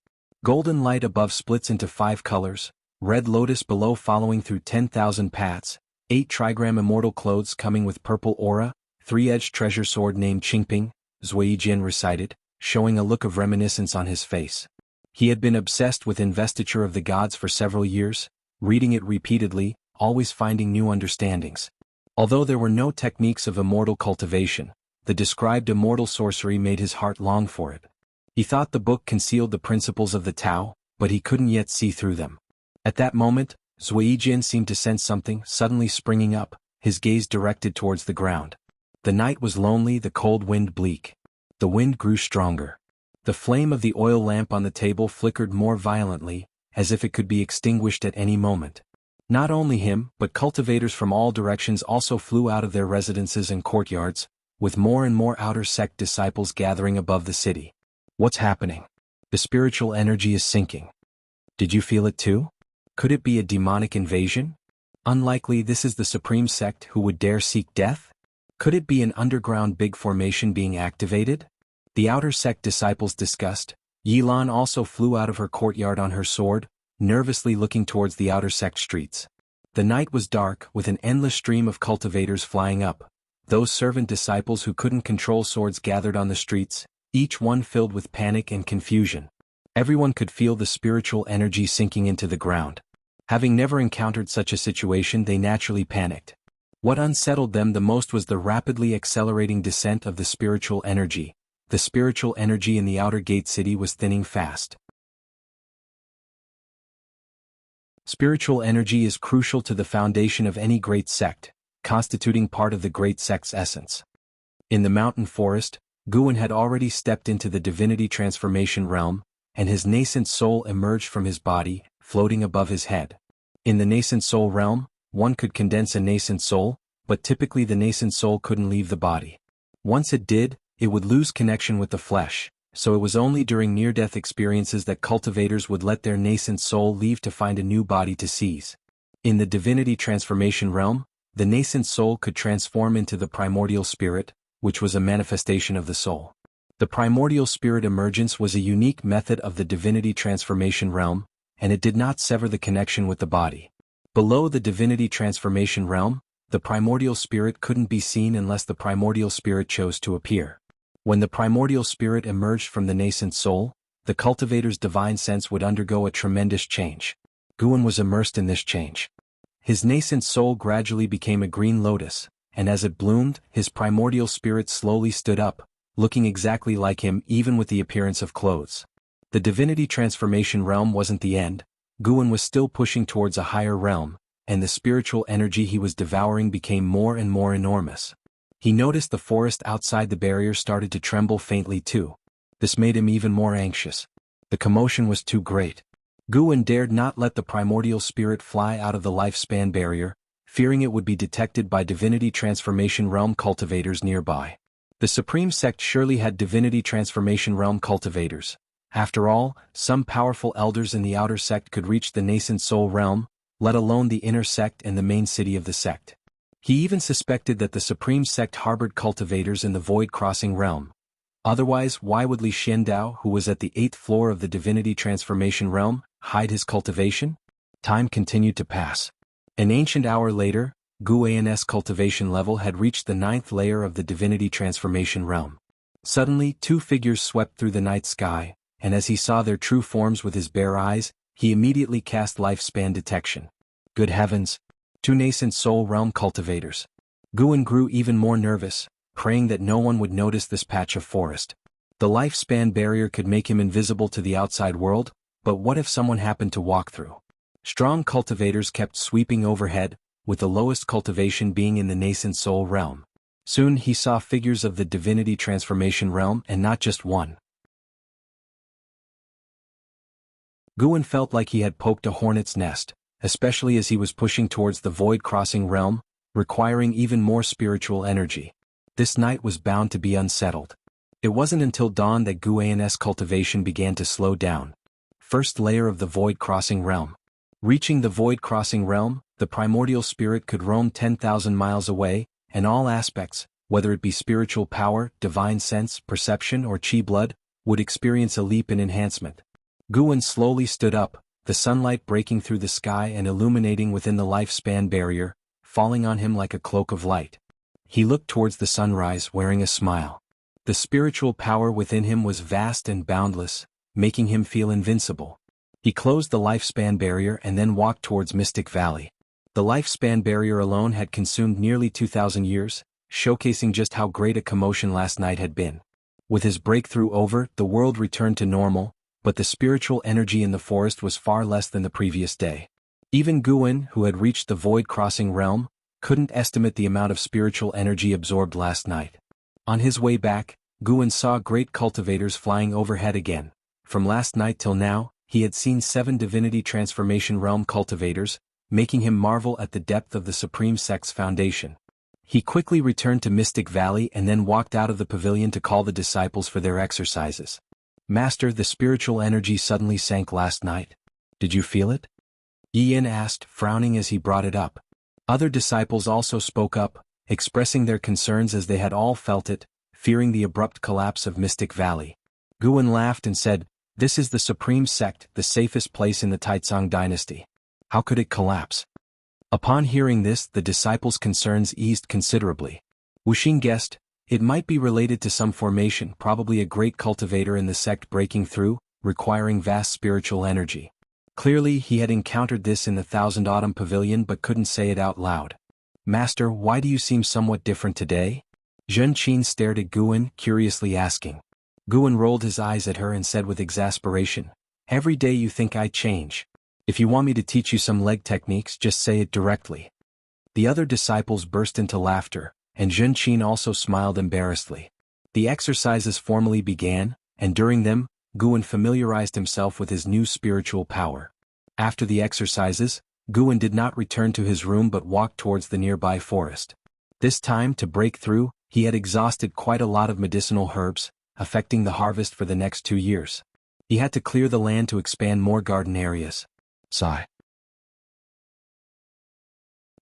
Golden light above splits into 5 colors, red lotus below following through 10,000 paths, 8 trigram immortal clothes coming with purple aura, 3-edged treasure sword named Qingping, Ziwei recited, showing a look of reminiscence on his face. He had been obsessed with Investiture of the Gods for several years, reading it repeatedly, always finding new understandings. Although there were no techniques of immortal cultivation, the described immortal sorcery made his heart long for it. He thought the book concealed the principles of the Tao, but he couldn't yet see through them. At that moment, Ziwei seemed to sense something, suddenly springing up, his gaze directed towards the ground. The night was lonely, the cold wind bleak. The wind grew stronger. The flame of the oil lamp on the table flickered more violently, as if it could be extinguished at any moment. Not only him, but cultivators from all directions also flew out of their residences and courtyards, with more and more outer sect disciples gathering above the city. What's happening? The spiritual energy is sinking. Did you feel it too? Could it be a demonic invasion? Unlikely. This is the Supreme Sect who would dare seek death? Could it be an underground big formation being activated? The outer sect disciples discussed. Yilan also flew out of her courtyard on her sword, nervously looking towards the outer sect streets. The night was dark, with an endless stream of cultivators flying up. Those servant disciples who couldn't control swords gathered on the streets, each one filled with panic and confusion. Everyone could feel the spiritual energy sinking into the ground. Having never encountered such a situation, they naturally panicked. What unsettled them the most was the rapidly accelerating descent of the spiritual energy. The spiritual energy in the outer gate city was thinning fast. Spiritual energy is crucial to the foundation of any great sect, constituting part of the great sect's essence. In the mountain forest, Guan had already stepped into the divinity transformation realm, and his nascent soul emerged from his body, floating above his head. In the nascent soul realm, one could condense a nascent soul, but typically the nascent soul couldn't leave the body. Once it did, it would lose connection with the flesh, so it was only during near-death experiences that cultivators would let their nascent soul leave to find a new body to seize. In the divinity transformation realm, the nascent soul could transform into the primordial spirit, which was a manifestation of the soul. The primordial spirit emergence was a unique method of the divinity transformation realm, and it did not sever the connection with the body. Below the divinity transformation realm, the primordial spirit couldn't be seen unless the primordial spirit chose to appear. When the primordial spirit emerged from the nascent soul, the cultivator's divine sense would undergo a tremendous change. Guan was immersed in this change. His nascent soul gradually became a green lotus, and as it bloomed, his primordial spirit slowly stood up, looking exactly like him even with the appearance of clothes. The divinity transformation realm wasn't the end. Guan was still pushing towards a higher realm, and the spiritual energy he was devouring became more and more enormous. He noticed the forest outside the barrier started to tremble faintly too. This made him even more anxious. The commotion was too great. Guan dared not let the primordial spirit fly out of the lifespan barrier, fearing it would be detected by divinity transformation realm cultivators nearby. The Supreme Sect surely had divinity transformation realm cultivators. After all, some powerful elders in the outer sect could reach the nascent soul realm, let alone the inner sect and the main city of the sect. He even suspected that the Supreme Sect harbored cultivators in the Void Crossing realm. Otherwise, why would Li Xiandao, who was at the 8th floor of the divinity transformation realm, hide his cultivation? Time continued to pass. An ancient hour later, Guan's cultivation level had reached the 9th layer of the divinity transformation realm. Suddenly, two figures swept through the night sky, and as he saw their true forms with his bare eyes, he immediately cast lifespan detection. Good heavens! Two nascent soul realm cultivators. Guan grew even more nervous, praying that no one would notice this patch of forest. The lifespan barrier could make him invisible to the outside world, but what if someone happened to walk through? Strong cultivators kept sweeping overhead, with the lowest cultivation being in the nascent soul realm. Soon he saw figures of the divinity transformation realm and not just one. Guan felt like he had poked a hornet's nest, especially as he was pushing towards the void crossing realm, requiring even more spiritual energy. This night was bound to be unsettled. It wasn't until dawn that Guan's cultivation began to slow down. First layer of the void crossing realm. Reaching the void crossing realm, the primordial spirit could roam 10,000 miles away, and all aspects, whether it be spiritual power, divine sense, perception or chi blood, would experience a leap in enhancement. Guan slowly stood up, the sunlight breaking through the sky and illuminating within the lifespan barrier, falling on him like a cloak of light. He looked towards the sunrise wearing a smile. The spiritual power within him was vast and boundless, making him feel invincible. He closed the lifespan barrier and then walked towards Mystic Valley. The lifespan barrier alone had consumed nearly 2,000 years, showcasing just how great a commotion last night had been. With his breakthrough over, the world returned to normal, but the spiritual energy in the forest was far less than the previous day. Even Guan, who had reached the void crossing realm, couldn't estimate the amount of spiritual energy absorbed last night. On his way back, Guan saw great cultivators flying overhead again. From last night till now, he had seen 7 divinity transformation realm cultivators, making him marvel at the depth of the Supreme Sect's foundation. He quickly returned to Mystic Valley and then walked out of the pavilion to call the disciples for their exercises. Master, the spiritual energy suddenly sank last night. Did you feel it? Yin asked, frowning as he brought it up. Other disciples also spoke up, expressing their concerns as they had all felt it, fearing the abrupt collapse of Mystic Valley. Guan laughed and said, "This is the Supreme Sect, the safest place in the Taizong dynasty. How could it collapse?" Upon hearing this, the disciples' concerns eased considerably. Wuxing guessed, it might be related to some formation, probably a great cultivator in the sect breaking through, requiring vast spiritual energy. Clearly he had encountered this in the Thousand Autumn Pavilion but couldn't say it out loud. "Master, why do you seem somewhat different today?" Zhen Qin stared at Guan, curiously asking. Guan rolled his eyes at her and said with exasperation, "Every day you think I change. If you want me to teach you some leg techniques, just say it directly." The other disciples burst into laughter, and Zhen Qin also smiled embarrassedly. The exercises formally began, and during them, Guan familiarized himself with his new spiritual power. After the exercises, Guan did not return to his room but walked towards the nearby forest. This time, to break through, he had exhausted quite a lot of medicinal herbs, affecting the harvest for the next 2 years. He had to clear the land to expand more garden areas. Sigh.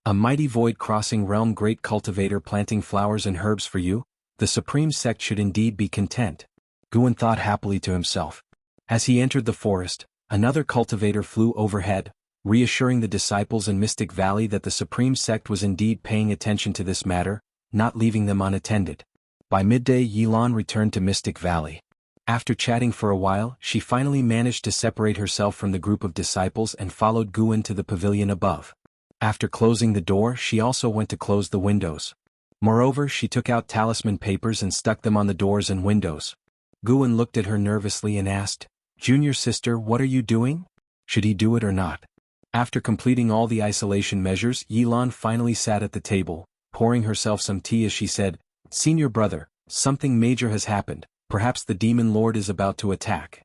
A mighty void-crossing realm, great cultivator planting flowers and herbs for you, the supreme sect should indeed be content. Guan thought happily to himself. As he entered the forest, another cultivator flew overhead, reassuring the disciples in Mystic Valley that the supreme sect was indeed paying attention to this matter, not leaving them unattended. By midday, Yilan returned to Mystic Valley. After chatting for a while, she finally managed to separate herself from the group of disciples and followed Guan to the pavilion above. After closing the door, she also went to close the windows. Moreover, she took out talisman papers and stuck them on the doors and windows. Guan looked at her nervously and asked, "Junior sister, what are you doing? Should he do it or not?" After completing all the isolation measures, Yilan finally sat at the table, pouring herself some tea as she said, "Senior brother, something major has happened, perhaps the demon lord is about to attack."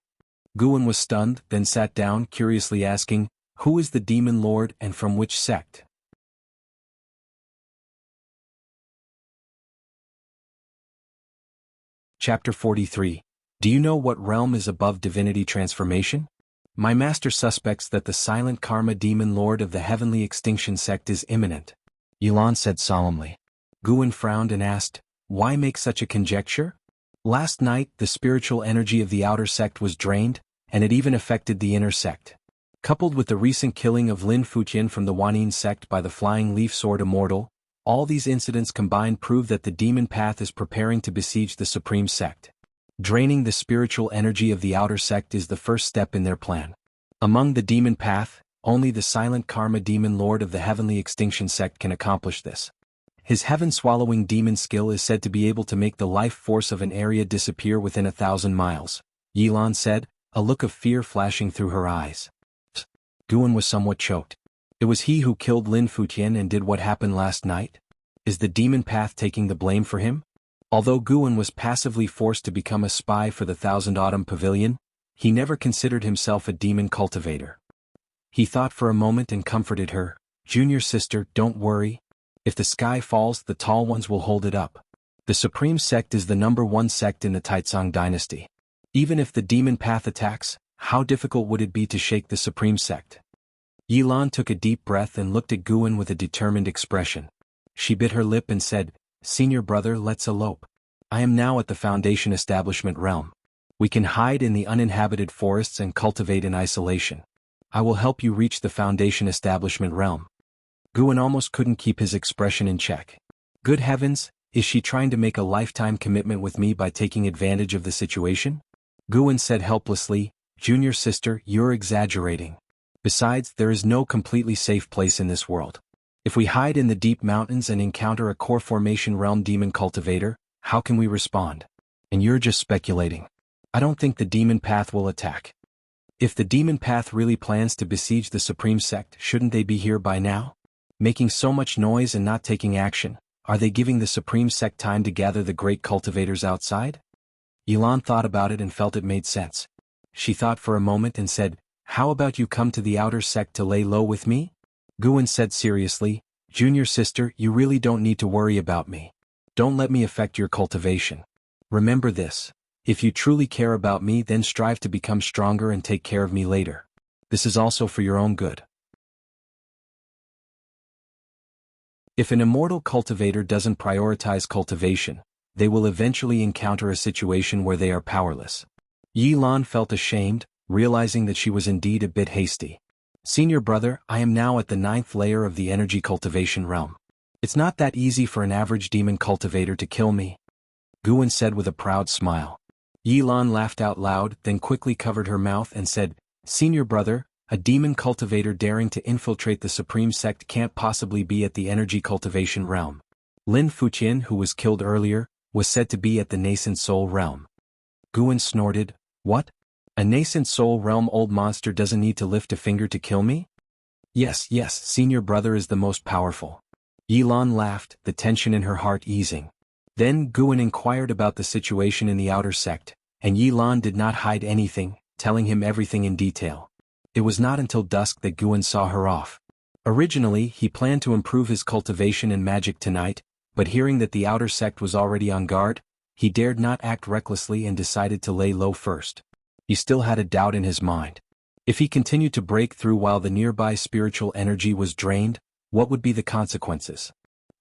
Guan was stunned, then sat down, curiously asking, "Who is the demon lord and from which sect?" Chapter 43. Do you know what realm is above divinity transformation? My master suspects that the silent karma demon lord of the heavenly extinction sect is imminent, Yilan said solemnly. Guan frowned and asked, "Why make such a conjecture?" Last night, the spiritual energy of the outer sect was drained, and it even affected the inner sect. Coupled with the recent killing of Lin Fuqian from the Wanyin sect by the flying leaf sword Immortal, all these incidents combined prove that the demon path is preparing to besiege the supreme sect. Draining the spiritual energy of the outer sect is the first step in their plan. Among the demon path, only the silent karma demon lord of the heavenly extinction sect can accomplish this. His heaven-swallowing demon skill is said to be able to make the life force of an area disappear within 1,000 miles, Yilan said, a look of fear flashing through her eyes. Guan was somewhat choked. It was he who killed Lin Fuqian and did what happened last night? Is the demon path taking the blame for him? Although Guan was passively forced to become a spy for the Thousand Autumn Pavilion, he never considered himself a demon cultivator. He thought for a moment and comforted her, "Junior sister, don't worry. If the sky falls, the tall ones will hold it up. The supreme sect is the #1 sect in the Taizong dynasty. Even if the demon path attacks, how difficult would it be to shake the supreme sect?" Yilan took a deep breath and looked at Guan with a determined expression. She bit her lip and said, "Senior brother, let's elope. I am now at the Foundation Establishment realm. We can hide in the uninhabited forests and cultivate in isolation. I will help you reach the Foundation Establishment realm." Guan almost couldn't keep his expression in check. Good heavens, is she trying to make a lifetime commitment with me by taking advantage of the situation? Guan said helplessly, "Junior sister, you're exaggerating. Besides, there is no completely safe place in this world. If we hide in the deep mountains and encounter a core formation realm demon cultivator, how can we respond? And you're just speculating. I don't think the demon path will attack. If the demon path really plans to besiege the supreme sect, shouldn't they be here by now? Making so much noise and not taking action, are they giving the supreme sect time to gather the great cultivators outside? Yilan thought about it and felt it made sense. She thought for a moment and said, "How about you come to the outer sect to lay low with me?" Guan said seriously, "Junior sister, you really don't need to worry about me. Don't let me affect your cultivation. Remember this. If you truly care about me, then strive to become stronger and take care of me later. This is also for your own good." If an immortal cultivator doesn't prioritize cultivation, they will eventually encounter a situation where they are powerless. Yilan felt ashamed, realizing that she was indeed a bit hasty. "Senior brother, I am now at the 9th layer of the energy cultivation realm. It's not that easy for an average demon cultivator to kill me," Guan said with a proud smile. Yilan laughed out loud, then quickly covered her mouth and said, "Senior brother, a demon cultivator daring to infiltrate the supreme sect can't possibly be at the energy cultivation realm. Lin Fuqian, who was killed earlier, was said to be at the nascent soul realm." Guan snorted, "What? A nascent soul realm old monster doesn't need to lift a finger to kill me?" Yes, senior brother is the most powerful." Yilan laughed, the tension in her heart easing. Then Guan inquired about the situation in the outer sect, and Yi Lan did not hide anything, telling him everything in detail. It was not until dusk that Guan saw her off. Originally, he planned to improve his cultivation and magic tonight, but hearing that the outer sect was already on guard, he dared not act recklessly and decided to lay low first. He still had a doubt in his mind. If he continued to break through while the nearby spiritual energy was drained, what would be the consequences?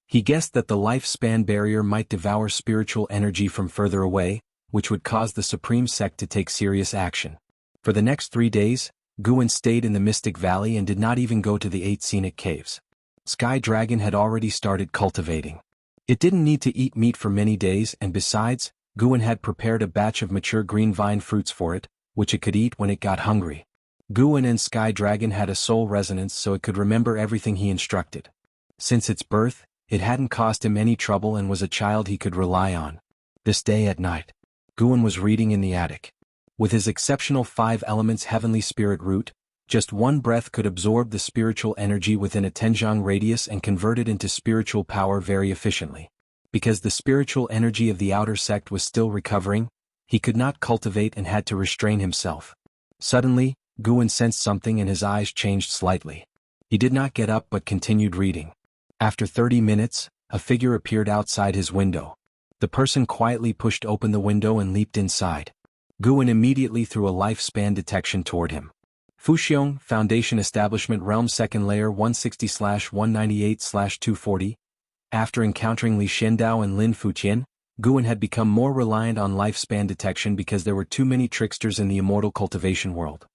He guessed that the lifespan barrier might devour spiritual energy from further away, which would cause the Supreme Sect to take serious action. For the next 3 days, Guan stayed in the Mystic Valley and did not even go to the 8 scenic caves. Sky Dragon had already started cultivating. It didn't need to eat meat for many days, and besides, Guan had prepared a batch of mature green vine fruits for it, which it could eat when it got hungry. Guan and Sky Dragon had a soul resonance so it could remember everything he instructed. Since its birth, it hadn't caused him any trouble and was a child he could rely on. This day at night, Guan was reading in the attic. With his exceptional 5 elements heavenly spirit root, just one breath could absorb the spiritual energy within a Tenjiang radius and convert it into spiritual power very efficiently. Because the spiritual energy of the outer sect was still recovering, he could not cultivate and had to restrain himself. Suddenly, Guan sensed something and his eyes changed slightly. He did not get up but continued reading. After 30 minutes, a figure appeared outside his window. The person quietly pushed open the window and leaped inside. Guan immediately threw a lifespan detection toward him. Fuxiong, Foundation Establishment Realm 2nd Layer 160/198/240. After encountering Li Xiandao and Lin Fuqian, Guan had become more reliant on lifespan detection because there were too many tricksters in the immortal cultivation world.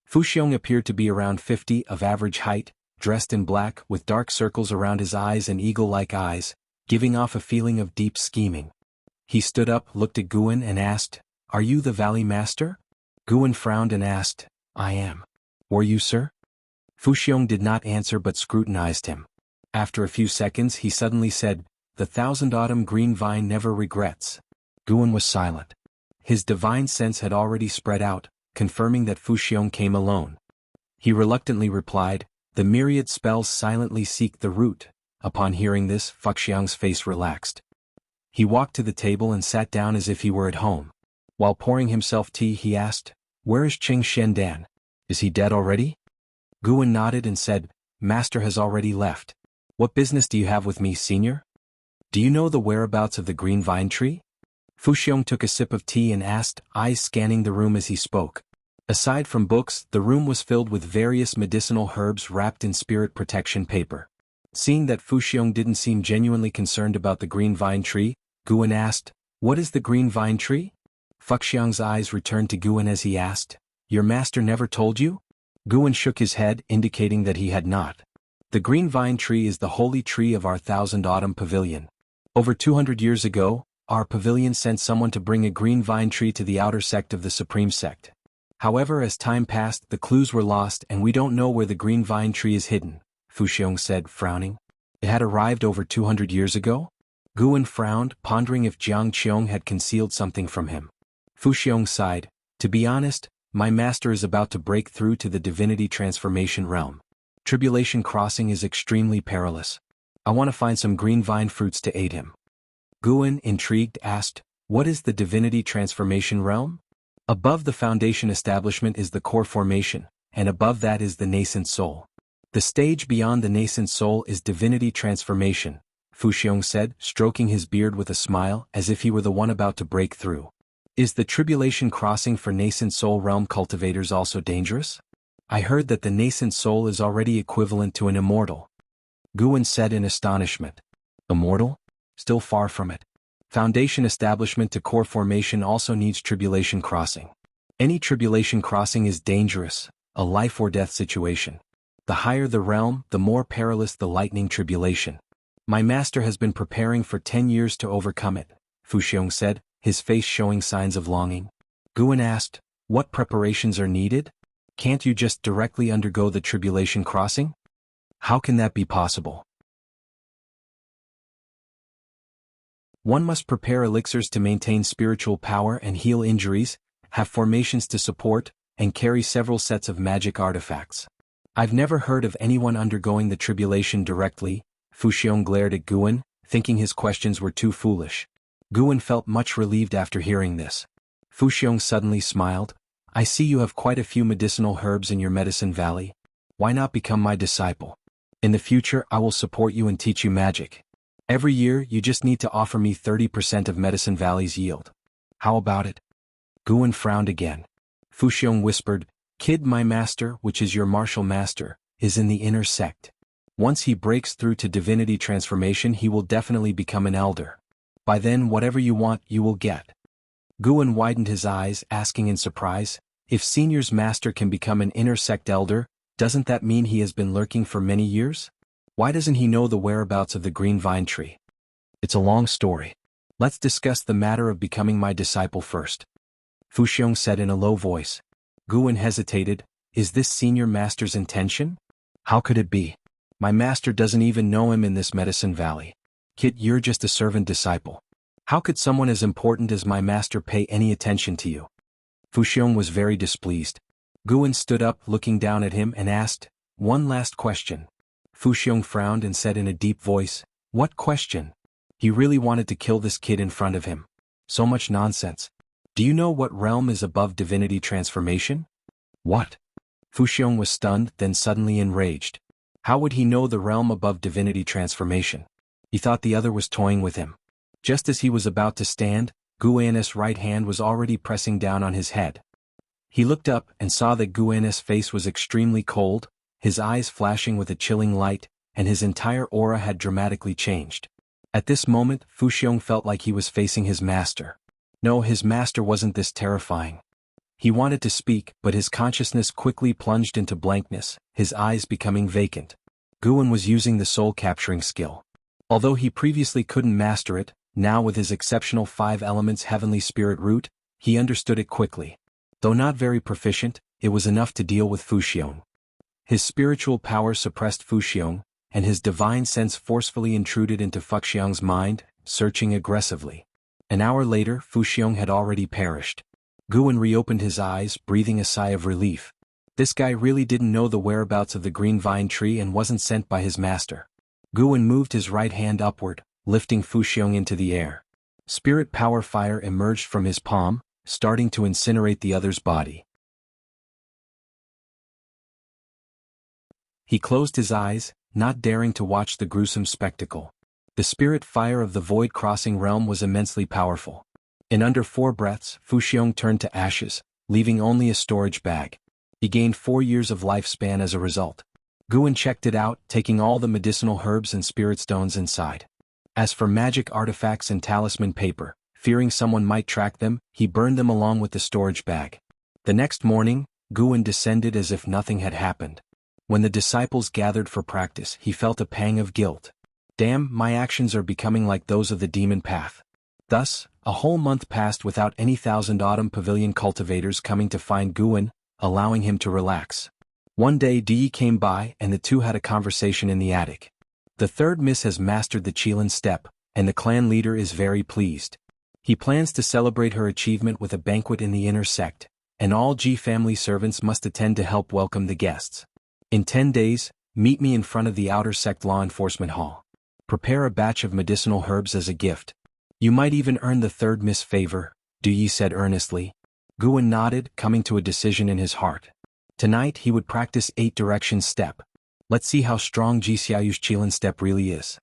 Fuxiong appeared to be around 50, of average height, dressed in black with dark circles around his eyes and eagle-like eyes, giving off a feeling of deep scheming. He stood up, looked at Guan and asked, "Are you the Valley Master?" Guan frowned and asked, "I am. Were you, sir?" Fuxiong did not answer but scrutinized him. After a few seconds he suddenly said, "The 1000 Autumn Green Vine never regrets." Guan was silent. His divine sense had already spread out, confirming that Fuxiong came alone. He reluctantly replied, "The myriad spells silently seek the root." Upon hearing this, Fuxiong's face relaxed. He walked to the table and sat down as if he were at home. While pouring himself tea he asked, "Where is Qing Shendan? Is he dead already?" Guan nodded and said, "Master has already left. What business do you have with me, senior? Do you know the whereabouts of the green vine tree?" Fuxiong took a sip of tea and asked, eyes scanning the room as he spoke. Aside from books, the room was filled with various medicinal herbs wrapped in spirit protection paper. Seeing that Fuxiong didn't seem genuinely concerned about the green vine tree, Guan asked, "What is the green vine tree?" Fuxiong's eyes returned to Guan as he asked, "Your master never told you?" Guan shook his head, indicating that he had not. The green vine tree is the holy tree of our 1000 Autumn Pavilion. Over 200 years ago, our pavilion sent someone to bring a green vine tree to the outer sect of the Supreme Sect. However, as time passed, the clues were lost and we don't know where the green vine tree is hidden, Fuxiong said, frowning. It had arrived over 200 years ago? Guan frowned, pondering if Jiang Qiong had concealed something from him. Fuxiong sighed, "To be honest, my master is about to break through to the Divinity transformation realm. Tribulation Crossing is extremely perilous. I want to find some green vine fruits to aid him." Guan, intrigued, asked, "What is the Divinity transformation realm?" Above the Foundation Establishment is the core formation, and above that is the Nascent Soul. The stage beyond the Nascent Soul is Divinity transformation, Fuxiong said, stroking his beard with a smile as if he were the one about to break through. "Is the Tribulation Crossing for Nascent Soul realm cultivators also dangerous? I heard that the Nascent Soul is already equivalent to an Immortal." Guan said in astonishment. "Immortal? Still far from it. Foundation Establishment to core formation also needs Tribulation Crossing. Any Tribulation Crossing is dangerous, a life or death situation. The higher the realm, the more perilous the lightning tribulation. My master has been preparing for 10 years to overcome it," Fuxiong said, his face showing signs of longing. Guan asked, "What preparations are needed? Can't you just directly undergo the Tribulation Crossing? How can that be possible?" "One must prepare elixirs to maintain spiritual power and heal injuries, have formations to support, and carry several sets of magic artifacts. I've never heard of anyone undergoing the tribulation directly." Fuxiong glared at Guan, thinking his questions were too foolish. Guan felt much relieved after hearing this. Fu Xiong suddenly smiled. I see you have quite a few medicinal herbs in your medicine valley. Why not become my disciple? In the future I will support you and teach you magic. Every year you just need to offer me 30% of Medicine Valley's yield. How about it? Guan frowned again. Fu Xiong whispered, Kid, my master, which is your martial master, is in the inner sect. Once he breaks through to divinity transformation he will definitely become an elder. By then whatever you want you will get. Guan widened his eyes, asking in surprise, if Senior's master can become an inner sect elder, doesn't that mean he has been lurking for many years? Why doesn't he know the whereabouts of the green vine tree? It's a long story. Let's discuss the matter of becoming my disciple first. Fu Xiong said in a low voice. Guan hesitated. Is this Senior Master's intention? How could it be? My master doesn't even know him in this Medicine Valley. Kid, you're just a servant disciple. How could someone as important as my master pay any attention to you? Fu Xiong was very displeased. Guan stood up, looking down at him, and asked, One last question. Fu Xiong frowned and said in a deep voice, What question? He really wanted to kill this kid in front of him. So much nonsense. Do you know what realm is above divinity transformation? What? Fu Xiong was stunned, then suddenly enraged. How would he know the realm above divinity transformation? He thought the other was toying with him. Just as he was about to stand, Guan's right hand was already pressing down on his head. He looked up and saw that Guan's face was extremely cold, his eyes flashing with a chilling light, and his entire aura had dramatically changed. At this moment, Fu Xiong felt like he was facing his master. No, his master wasn't this terrifying. He wanted to speak, but his consciousness quickly plunged into blankness, his eyes becoming vacant. Guan was using the soul-capturing skill. Although he previously couldn't master it, now with his exceptional 5 elements heavenly spirit root, he understood it quickly. Though not very proficient, it was enough to deal with Fu Xiong. His spiritual power suppressed Fu Xiong, and his divine sense forcefully intruded into Fu Xiong's mind, searching aggressively. An hour later, Fu Xiong had already perished. Guan reopened his eyes, breathing a sigh of relief. This guy really didn't know the whereabouts of the green vine tree and wasn't sent by his master. Guan moved his right hand upward, lifting Fu Xiong into the air. Spirit power fire emerged from his palm, starting to incinerate the other's body. He closed his eyes, not daring to watch the gruesome spectacle. The spirit fire of the void-crossing realm was immensely powerful. In under 4 breaths, Fu Xiong turned to ashes, leaving only a storage bag. He gained 4 years of lifespan as a result. Guan checked it out, taking all the medicinal herbs and spirit stones inside. As for magic artifacts and talisman paper, fearing someone might track them, he burned them along with the storage bag. The next morning, Guan descended as if nothing had happened. When the disciples gathered for practice, he felt a pang of guilt. Damn, my actions are becoming like those of the demon path. Thus, a whole month passed without any Thousand Autumn Pavilion cultivators coming to find Guan, allowing him to relax. One day Di came by and the two had a conversation in the attic. The third miss has mastered the Qilin step, and the clan leader is very pleased. He plans to celebrate her achievement with a banquet in the inner sect, and all Ji family servants must attend to help welcome the guests. In 10 days, meet me in front of the outer sect law enforcement hall. Prepare a batch of medicinal herbs as a gift. You might even earn the third miss favor, Di said earnestly. Guan nodded, coming to a decision in his heart. Tonight he would practice 8 direction step. Let's see how strong Ji Xiaoyu's Qilin step really is.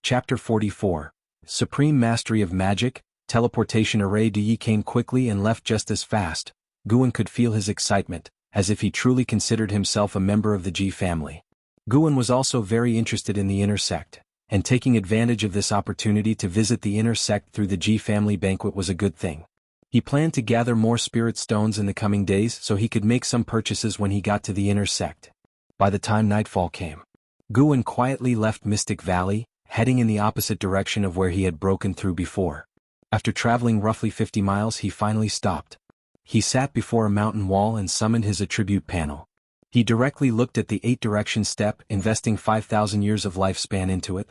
Chapter 44. Supreme Mastery of Magic, Teleportation Array. Di came quickly and left just as fast. Guan could feel his excitement, as if he truly considered himself a member of the Ji family. Guan was also very interested in the inner sect, and taking advantage of this opportunity to visit the inner sect through the Ji family banquet was a good thing. He planned to gather more spirit stones in the coming days so he could make some purchases when he got to the inner sect. By the time nightfall came, Guan quietly left Mystic Valley, heading in the opposite direction of where he had broken through before. After traveling roughly 50 miles he finally stopped. He sat before a mountain wall and summoned his attribute panel. He directly looked at the 8 direction step, investing 5,000 years of lifespan into it.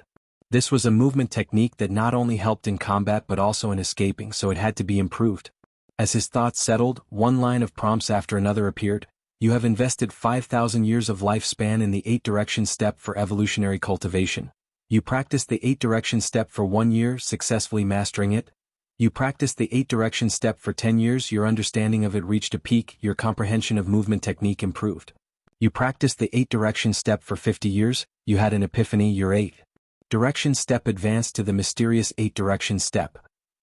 This was a movement technique that not only helped in combat but also in escaping, so it had to be improved. As his thoughts settled, one line of prompts after another appeared. You have invested 5,000 years of lifespan in the 8-direction step for evolutionary cultivation. You practiced the 8-direction step for 1 year, successfully mastering it. You practiced the 8-direction step for 10 years, your understanding of it reached a peak, your comprehension of movement technique improved. You practiced the 8-direction step for 50 years, you had an epiphany, your 8-direction step advanced to the mysterious 8-direction step.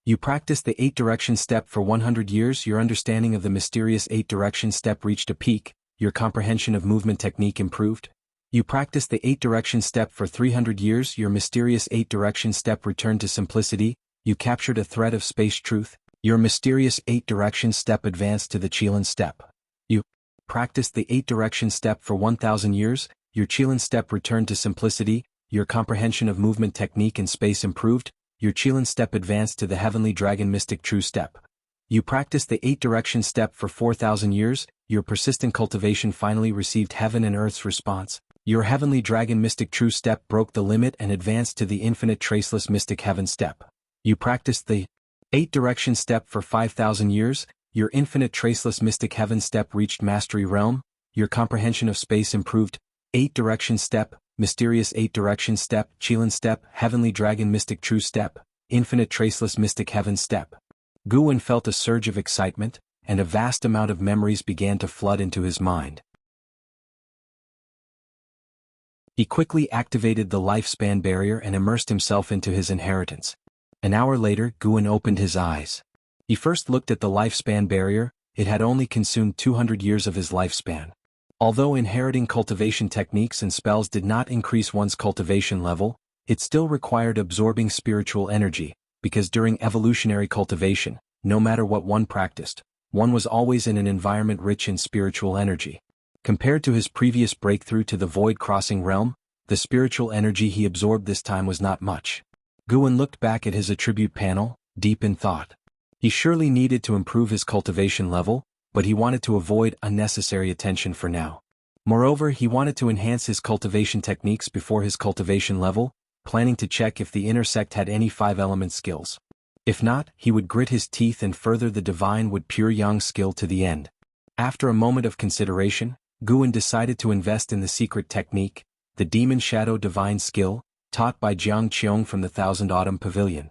You practiced the 8-direction step for 100 years, your understanding of the mysterious 8-direction step reached a peak, your comprehension of movement technique improved. You practiced the 8-direction step for 300 years, your mysterious 8-direction step returned to simplicity, you captured a thread of space truth, your mysterious 8-direction step advanced to the Qilin step. You practiced the 8-direction step for 1,000 years, your Qilin step returned to simplicity, your comprehension of movement technique and space improved, your Qilin step advanced to the heavenly dragon mystic true step. You practiced the 8-direction step for 4,000 years, your persistent cultivation finally received heaven and earth's response. Your heavenly dragon mystic true step broke the limit and advanced to the infinite traceless mystic heaven step. You practiced the 8-direction step for 5,000 years, your infinite traceless mystic heaven step reached mastery realm, your comprehension of space improved. 8-direction step, mysterious 8-direction step, Qilin step, heavenly dragon mystic true step, infinite traceless mystic heaven step. Guwen felt a surge of excitement, and a vast amount of memories began to flood into his mind. He quickly activated the lifespan barrier and immersed himself into his inheritance. An hour later, Guwen opened his eyes. He first looked at the lifespan barrier, it had only consumed 200 years of his lifespan. Although inheriting cultivation techniques and spells did not increase one's cultivation level, it still required absorbing spiritual energy, because during evolutionary cultivation, no matter what one practiced, one was always in an environment rich in spiritual energy. Compared to his previous breakthrough to the void-crossing realm, the spiritual energy he absorbed this time was not much. Guwen looked back at his attribute panel, deep in thought. He surely needed to improve his cultivation level, but he wanted to avoid unnecessary attention for now. Moreover, he wanted to enhance his cultivation techniques before his cultivation level, planning to check if the inner sect had any 5-element skills. If not, he would grit his teeth and further the divine wood pure yang skill to the end. After a moment of consideration, Guwen decided to invest in the secret technique, the Demon Shadow Divine Skill, taught by Jiang Qiong from the Thousand Autumn Pavilion.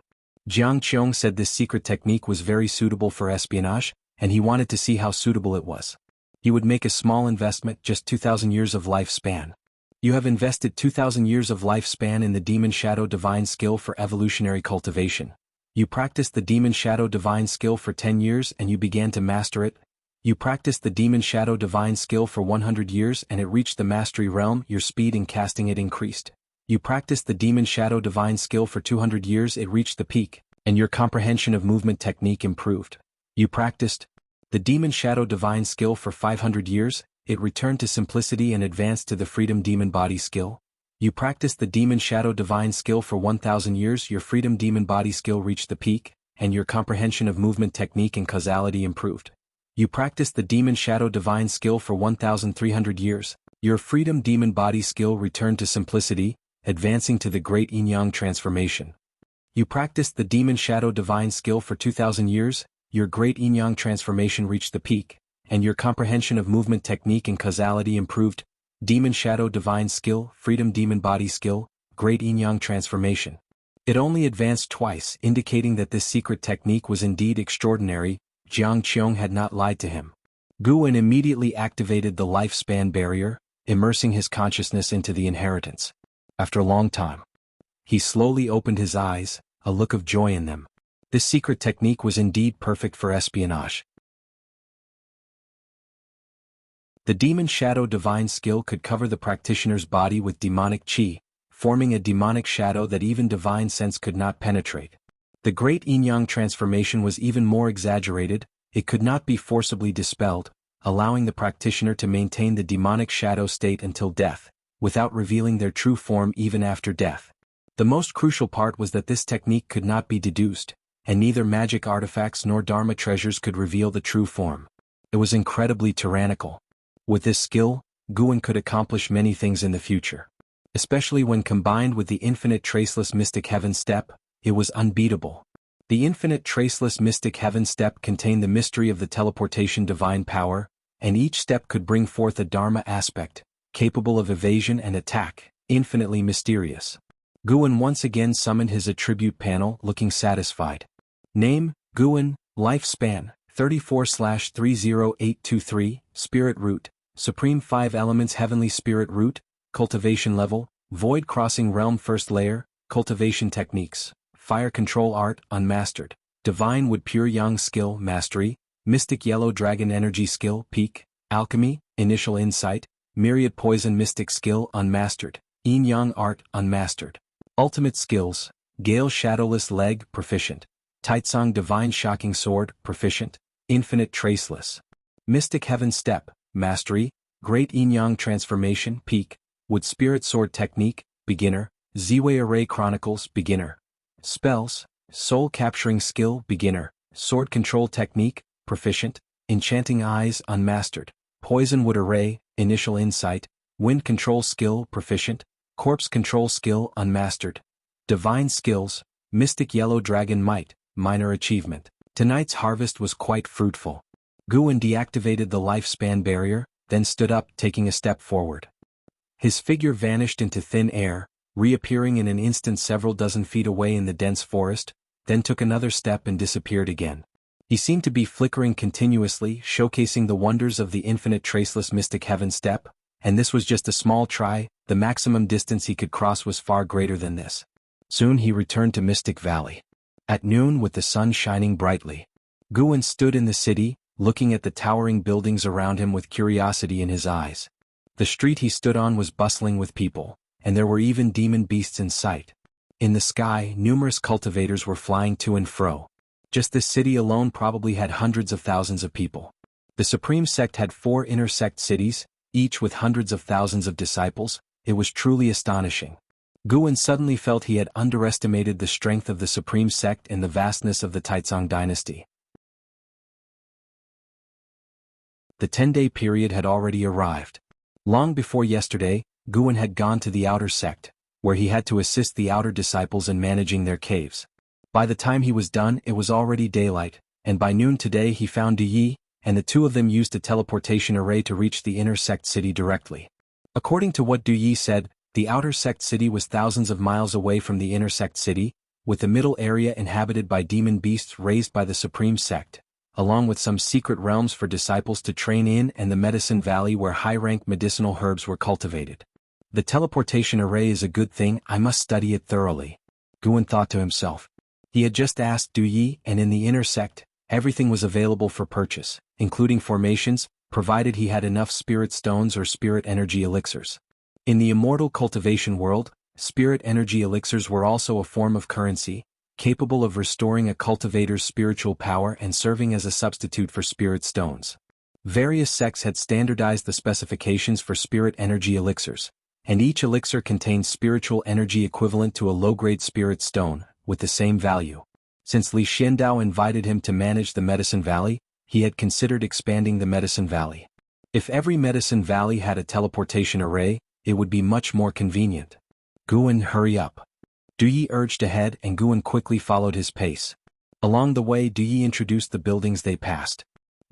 Jiang Qiong said this secret technique was very suitable for espionage, and he wanted to see how suitable it was. He would make a small investment, just 2,000 years of lifespan. You have invested 2,000 years of lifespan in the Demon Shadow Divine Skill for evolutionary cultivation. You practiced the Demon Shadow Divine Skill for 10 years and you began to master it. You practiced the Demon Shadow Divine Skill for 100 years and it reached the mastery realm, your speed in casting it increased. You practiced the Demon Shadow Divine Skill for 200 years, it reached the peak, and your comprehension of movement technique improved. You practiced the Demon Shadow Divine Skill for 500 years, it returned to simplicity and advanced to the Freedom Demon Body Skill. You practiced the Demon Shadow Divine Skill for 1,000 years, your Freedom Demon Body Skill reached the peak, and your comprehension of movement technique and causality improved. You practiced the Demon Shadow Divine Skill for 1,300 years, your Freedom Demon Body Skill returned to simplicity, advancing to the Great Yin-Yang Transformation. You practiced the Demon Shadow Divine Skill for 2,000 years, your Great Yin-Yang Transformation reached the peak, and your comprehension of movement technique and causality improved. Demon Shadow Divine Skill, Freedom Demon Body Skill, Great Yin-Yang Transformation. It only advanced twice, indicating that this secret technique was indeed extraordinary. Jiang Qiong had not lied to him. Guwen immediately activated the lifespan barrier, immersing his consciousness into the inheritance. After a long time, he slowly opened his eyes, a look of joy in them. This secret technique was indeed perfect for espionage. The Demon Shadow Divine Skill could cover the practitioner's body with demonic qi, forming a demonic shadow that even divine sense could not penetrate. The Great Yin-Yang Transformation was even more exaggerated, it could not be forcibly dispelled, allowing the practitioner to maintain the demonic shadow state until death, without revealing their true form even after death. The most crucial part was that this technique could not be deduced, and neither magic artifacts nor Dharma treasures could reveal the true form. It was incredibly tyrannical. With this skill, Guwen could accomplish many things in the future. Especially when combined with the infinite traceless mystic heaven step, it was unbeatable. The infinite traceless mystic heaven step contained the mystery of the teleportation divine power, and each step could bring forth a Dharma aspect, capable of evasion and attack, infinitely mysterious. Guwen once again summoned his attribute panel, looking satisfied. Name, Guwen, lifespan, 34/30823, Spirit Root, Supreme 5 Elements Heavenly Spirit Root, Cultivation Level, Void Crossing Realm First Layer, Cultivation Techniques, Fire Control Art, Unmastered, Divine Wood Pure Yang Skill, Mastery, Mystic Yellow Dragon Energy Skill, Peak, Alchemy, Initial Insight, Myriad Poison Mystic Skill, Unmastered, Yin Yang Art, Unmastered. Ultimate Skills, Gale Shadowless Leg, Proficient, Taitsong Divine Shocking Sword, Proficient, Infinite Traceless. Mystic Heaven Step, Mastery, Great Yin Yang Transformation, Peak, Wood Spirit Sword Technique, Beginner, Ziwei Array Chronicles, Beginner. Spells, Soul Capturing Skill, Beginner, Sword Control Technique, Proficient, Enchanting Eyes, Unmastered, Poison Wood Array, Initial Insight, Wind Control Skill, Proficient, Corpse Control Skill, Unmastered. Divine Skills, Mystic Yellow Dragon Might, Minor Achievement. Tonight's harvest was quite fruitful. Guwen deactivated the lifespan barrier, then stood up, taking a step forward. His figure vanished into thin air, reappearing in an instant several dozen feet away in the dense forest, then took another step and disappeared again. He seemed to be flickering continuously, showcasing the wonders of the infinite traceless mystic heaven step, and this was just a small try. The maximum distance he could cross was far greater than this. Soon he returned to Mystic Valley. At noon, with the sun shining brightly, Guwen stood in the city, looking at the towering buildings around him with curiosity in his eyes. The street he stood on was bustling with people, and there were even demon beasts in sight. In the sky, numerous cultivators were flying to and fro. Just this city alone probably had hundreds of thousands of people. The Supreme Sect had 4 inner sect cities, each with hundreds of thousands of disciples. It was truly astonishing. Guwen suddenly felt he had underestimated the strength of the Supreme Sect and the vastness of the Taitsong dynasty. The 10-day period had already arrived. Long before yesterday, Guwen had gone to the outer sect, where he had to assist the outer disciples in managing their caves. By the time he was done, it was already daylight, and by noon today he found Du Yi, and the two of them used a teleportation array to reach the inner sect city directly. According to what Du Yi said, the outer sect city was thousands of miles away from the inner sect city, with the middle area inhabited by demon beasts raised by the Supreme Sect, along with some secret realms for disciples to train in and the Medicine Valley where high-rank medicinal herbs were cultivated. The teleportation array is a good thing, I must study it thoroughly, Guwen thought to himself. He had just asked Du Yi, and in the inner sect, everything was available for purchase, including formations, provided he had enough spirit stones or spirit energy elixirs. In the immortal cultivation world, spirit energy elixirs were also a form of currency, capable of restoring a cultivator's spiritual power and serving as a substitute for spirit stones. Various sects had standardized the specifications for spirit energy elixirs, and each elixir contained spiritual energy equivalent to a low-grade spirit stone, with the same value. Since Li Xiandao invited him to manage the Medicine Valley, he had considered expanding the Medicine Valley. If every Medicine Valley had a teleportation array, it would be much more convenient. Guwen, hurry up. Du Yi urged ahead, and Guwen quickly followed his pace. Along the way, Du Yi introduced the buildings they passed.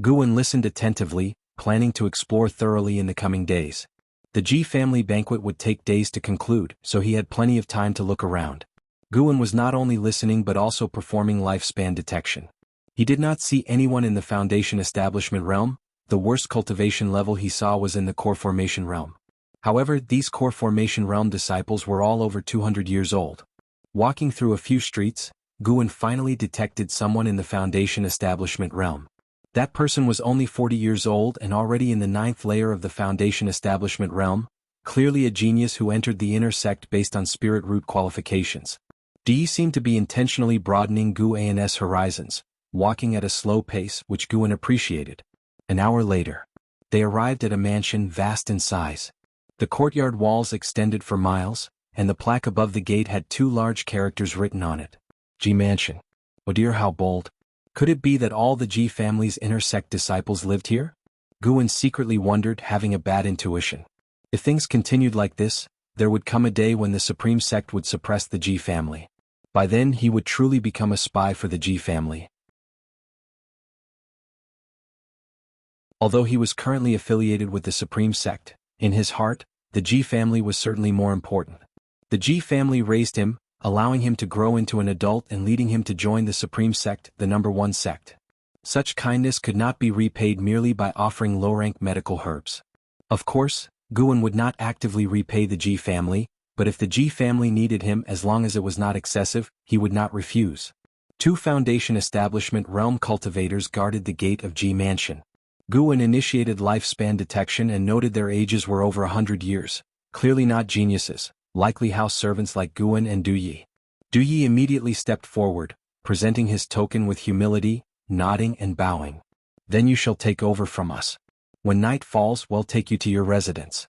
Guwen listened attentively, planning to explore thoroughly in the coming days. The Ji family banquet would take days to conclude, so he had plenty of time to look around. Guwen was not only listening but also performing lifespan detection. He did not see anyone in the Foundation Establishment realm. The worst cultivation level he saw was in the Core Formation realm. However, these Core Formation realm disciples were all over 200 years old. Walking through a few streets, Guwen finally detected someone in the Foundation Establishment realm. That person was only 40 years old and already in the 9th layer of the Foundation Establishment realm, clearly a genius who entered the inner sect based on spirit root qualifications. Du Yi seemed to be intentionally broadening Guwen's horizons, walking at a slow pace which Guwen appreciated. An hour later, they arrived at a mansion vast in size. The courtyard walls extended for miles, and the plaque above the gate had 2 large characters written on it. Ji Mansion. Oh dear, how bold. Could it be that all the Ji family's inner sect disciples lived here? Guwen secretly wondered, having a bad intuition. If things continued like this, there would come a day when the Supreme Sect would suppress the Ji family. By then he would truly become a spy for the Ji family. Although he was currently affiliated with the Supreme Sect, in his heart, the Ji family was certainly more important. The Ji family raised him, allowing him to grow into an adult and leading him to join the Supreme Sect, the #1 sect. Such kindness could not be repaid merely by offering low-rank medical herbs. Of course, Guan would not actively repay the Ji family, but if the Ji family needed him as long as it was not excessive, he would not refuse. 2 Foundation Establishment realm cultivators guarded the gate of Ji Mansion. Guan initiated lifespan detection and noted their ages were over 100 years, clearly not geniuses, likely house servants like Guan and Du Yi. Du Yi immediately stepped forward, presenting his token with humility, nodding and bowing. Then you shall take over from us. When night falls, we'll take you to your residence.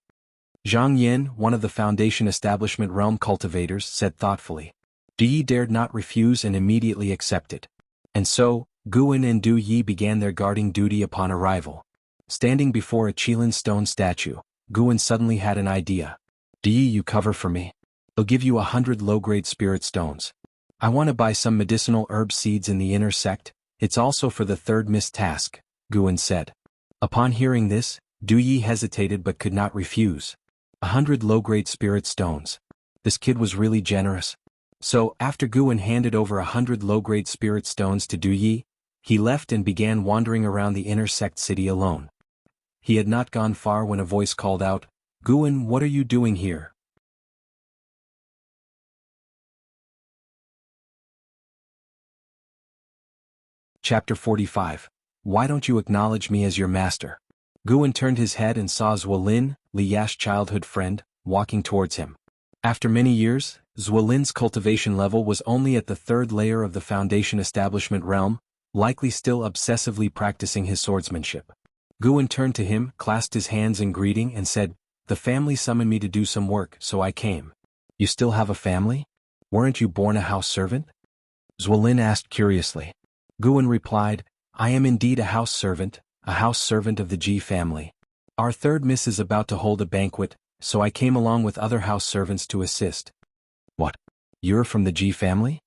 Zhang Yin, one of the Foundation Establishment realm cultivators, said thoughtfully. Du Yi dared not refuse and immediately accepted. And so, Guan and Du Yi began their guarding duty upon arrival. Standing before a Qilin stone statue, Guan suddenly had an idea. Du Yi, you cover for me. I'll give you 100 low-grade spirit stones. I want to buy some medicinal herb seeds in the inner sect. It's also for the 3rd Miss task, Guan said. Upon hearing this, Du Yi hesitated but could not refuse. 100 low-grade spirit stones. This kid was really generous. So, after Guan handed over 100 low-grade spirit stones to Du Yi, he left and began wandering around the inner sect city alone. He had not gone far when a voice called out, Guan, what are you doing here? Chapter 45. Why don't you acknowledge me as your master? Guan turned his head and saw Zuolin, Li Yash's childhood friend, walking towards him. After many years, Zuolin's cultivation level was only at the 3rd layer of the Foundation Establishment realm, likely still obsessively practicing his swordsmanship. Guan turned to him, clasped his hands in greeting and said, The family summoned me to do some work, so I came. You still have a family? Weren't you born a house servant? Zuolin asked curiously. Guan replied, I am indeed a house servant of the Ji family. Our 3rd Miss is about to hold a banquet, so I came along with other house servants to assist. What? You're from the Ji family?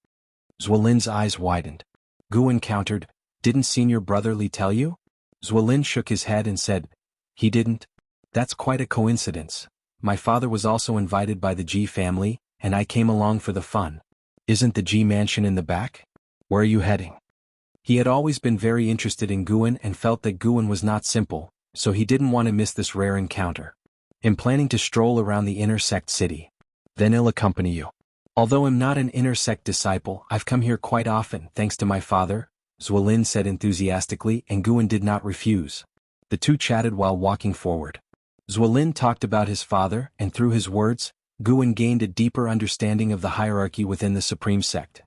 Zuolin's eyes widened. Guan countered, Didn't senior brother Li tell you? Zuolin shook his head and said, He didn't. That's quite a coincidence. My father was also invited by the Ji family, and I came along for the fun. Isn't the Ji mansion in the back? Where are you heading? He had always been very interested in Guan and felt that Guan was not simple, so he didn't want to miss this rare encounter. I'm planning to stroll around the inner sect city. Then I'll accompany you. Although I'm not an inner sect disciple, I've come here quite often thanks to my father, Zuolin said enthusiastically, and Guan did not refuse. The two chatted while walking forward. Zuolin talked about his father, and through his words, Guan gained a deeper understanding of the hierarchy within the Supreme Sect.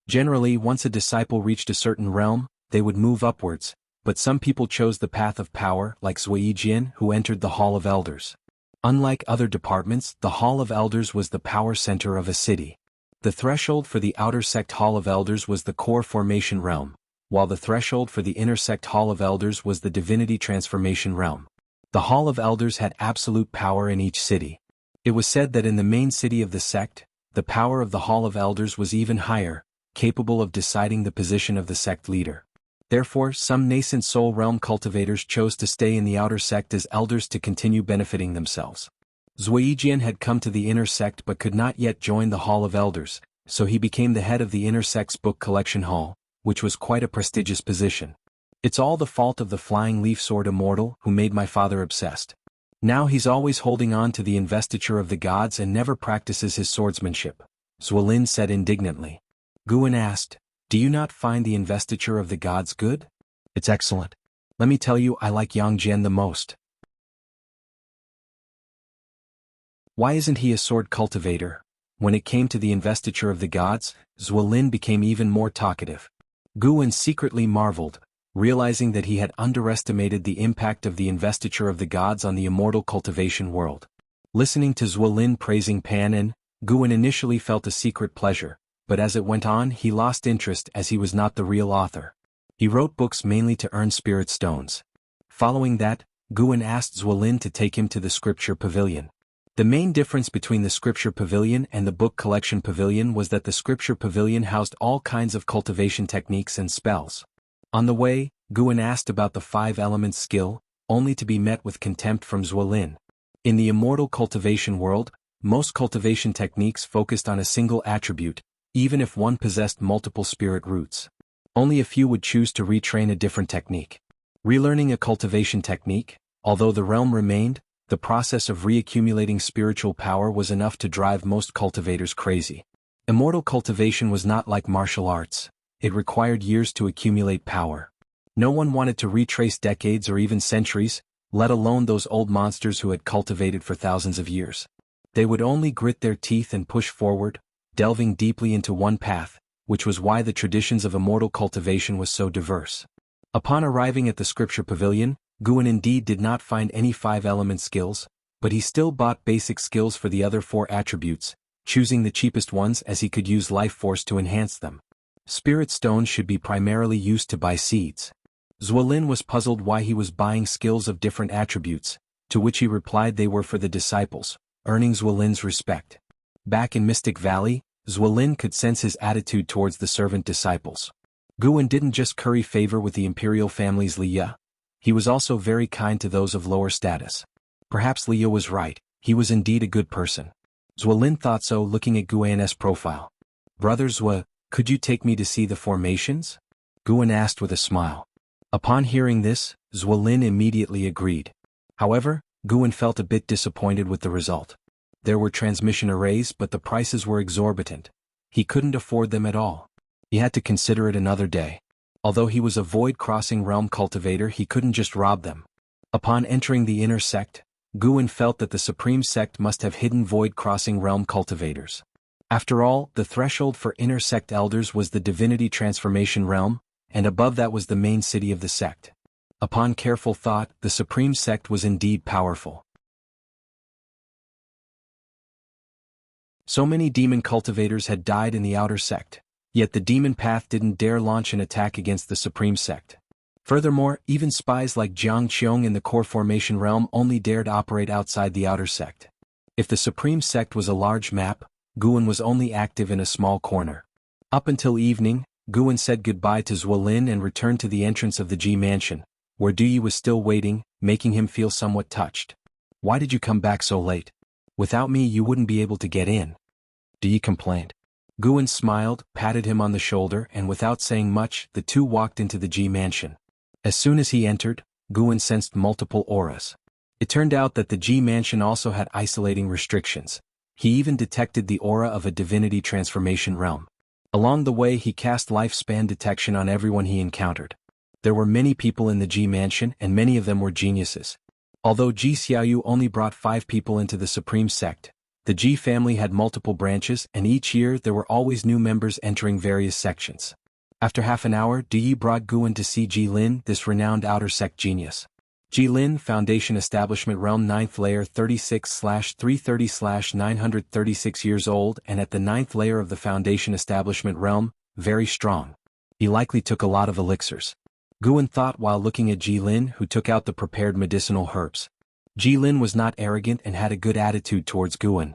Generally, once a disciple reached a certain realm, they would move upwards, but some people chose the path of power, like Ziwei, who entered the Hall of Elders. Unlike other departments, the Hall of Elders was the power center of a city. The threshold for the outer sect Hall of Elders was the core formation realm, while the threshold for the inner sect Hall of Elders was the divinity transformation realm. The Hall of Elders had absolute power in each city. It was said that in the main city of the sect, the power of the Hall of Elders was even higher, capable of deciding the position of the sect leader. Therefore, some nascent soul realm cultivators chose to stay in the outer sect as elders to continue benefiting themselves. Ziwei had come to the inner sect but could not yet join the Hall of Elders, so he became the head of the inner sect's book collection hall, which was quite a prestigious position. It's all the fault of the flying leaf sword Immortal who made my father obsessed. Now he's always holding on to the investiture of the gods and never practices his swordsmanship, Zuolin said indignantly. Guan asked, Do you not find the investiture of the gods good? It's excellent. Let me tell you, I like Yang Jian the most. Why isn't he a sword cultivator? When it came to the investiture of the gods, Zuolin became even more talkative. Guan secretly marveled, realizing that he had underestimated the impact of the investiture of the gods on the immortal cultivation world. Listening to Zuolin praising Panin, Guan initially felt a secret pleasure, but as it went on he lost interest as he was not the real author. He wrote books mainly to earn spirit stones. Following that, Guan asked Zuolin to take him to the scripture pavilion. The main difference between the scripture pavilion and the book collection pavilion was that the scripture pavilion housed all kinds of cultivation techniques and spells. On the way, Guan asked about the 5 elements skill, only to be met with contempt from Ziwei. In the immortal cultivation world, most cultivation techniques focused on a single attribute, even if one possessed multiple spirit roots. Only a few would choose to retrain a different technique. Relearning a cultivation technique, although the realm remained, the process of reaccumulating spiritual power was enough to drive most cultivators crazy. Immortal cultivation was not like martial arts. It required years to accumulate power. No one wanted to retrace decades or even centuries, let alone those old monsters who had cultivated for thousands of years. They would only grit their teeth and push forward, delving deeply into one path, which was why the traditions of immortal cultivation was so diverse. Upon arriving at the scripture pavilion, Guan indeed did not find any 5-element skills, but he still bought basic skills for the other 4 attributes, choosing the cheapest ones as he could use life force to enhance them. Spirit stones should be primarily used to buy seeds. Ziwei was puzzled why he was buying skills of different attributes, to which he replied they were for the disciples, earning Ziwei's respect. Back in Mystic Valley, Ziwei could sense his attitude towards the servant disciples. Guan didn't just curry favor with the imperial families Liya. He was also very kind to those of lower status. Perhaps Liya was right, he was indeed a good person. Ziwei thought so looking at Guan's profile. Brother Ziwei, could you take me to see the formations? Guan asked with a smile. Upon hearing this, Ziwei immediately agreed. However, Guan felt a bit disappointed with the result. There were transmission arrays but the prices were exorbitant. He couldn't afford them at all. He had to consider it another day. Although he was a void-crossing realm cultivator, he couldn't just rob them. Upon entering the inner sect, Guan felt that the supreme sect must have hidden void-crossing realm cultivators. After all, the threshold for inner sect elders was the Divinity transformation realm, and above that was the main city of the sect. Upon careful thought, the supreme sect was indeed powerful. So many demon cultivators had died in the outer sect, yet the demon path didn't dare launch an attack against the supreme sect. Furthermore, even spies like Jiang Qiong in the core formation realm only dared operate outside the outer sect. If the supreme sect was a large map, Guan was only active in a small corner. Up until evening, Guan said goodbye to Ziwei and returned to the entrance of the Ji mansion, where Duyi was still waiting, making him feel somewhat touched. Why did you come back so late? Without me you wouldn't be able to get in. Duyi complained. Guan smiled, patted him on the shoulder and without saying much, the two walked into the Ji mansion. As soon as he entered, Guan sensed multiple auras. It turned out that the Ji mansion also had isolating restrictions. He even detected the aura of a divinity transformation realm. Along the way he cast lifespan detection on everyone he encountered. There were many people in the Ji mansion and many of them were geniuses. Although Ji Xiaoyu only brought 5 people into the Supreme Sect, the Ji family had multiple branches and each year there were always new members entering various sections. After half an hour, Duyi brought Guan to see Ji Lin, this renowned outer sect genius. Ji Lin, Foundation Establishment Realm 9th Layer 36/330/936 years old and at the 9th layer of the Foundation Establishment Realm, very strong. He likely took a lot of elixirs. Guan thought while looking at Ji Lin, who took out the prepared medicinal herbs. Ji Lin was not arrogant and had a good attitude towards Guan.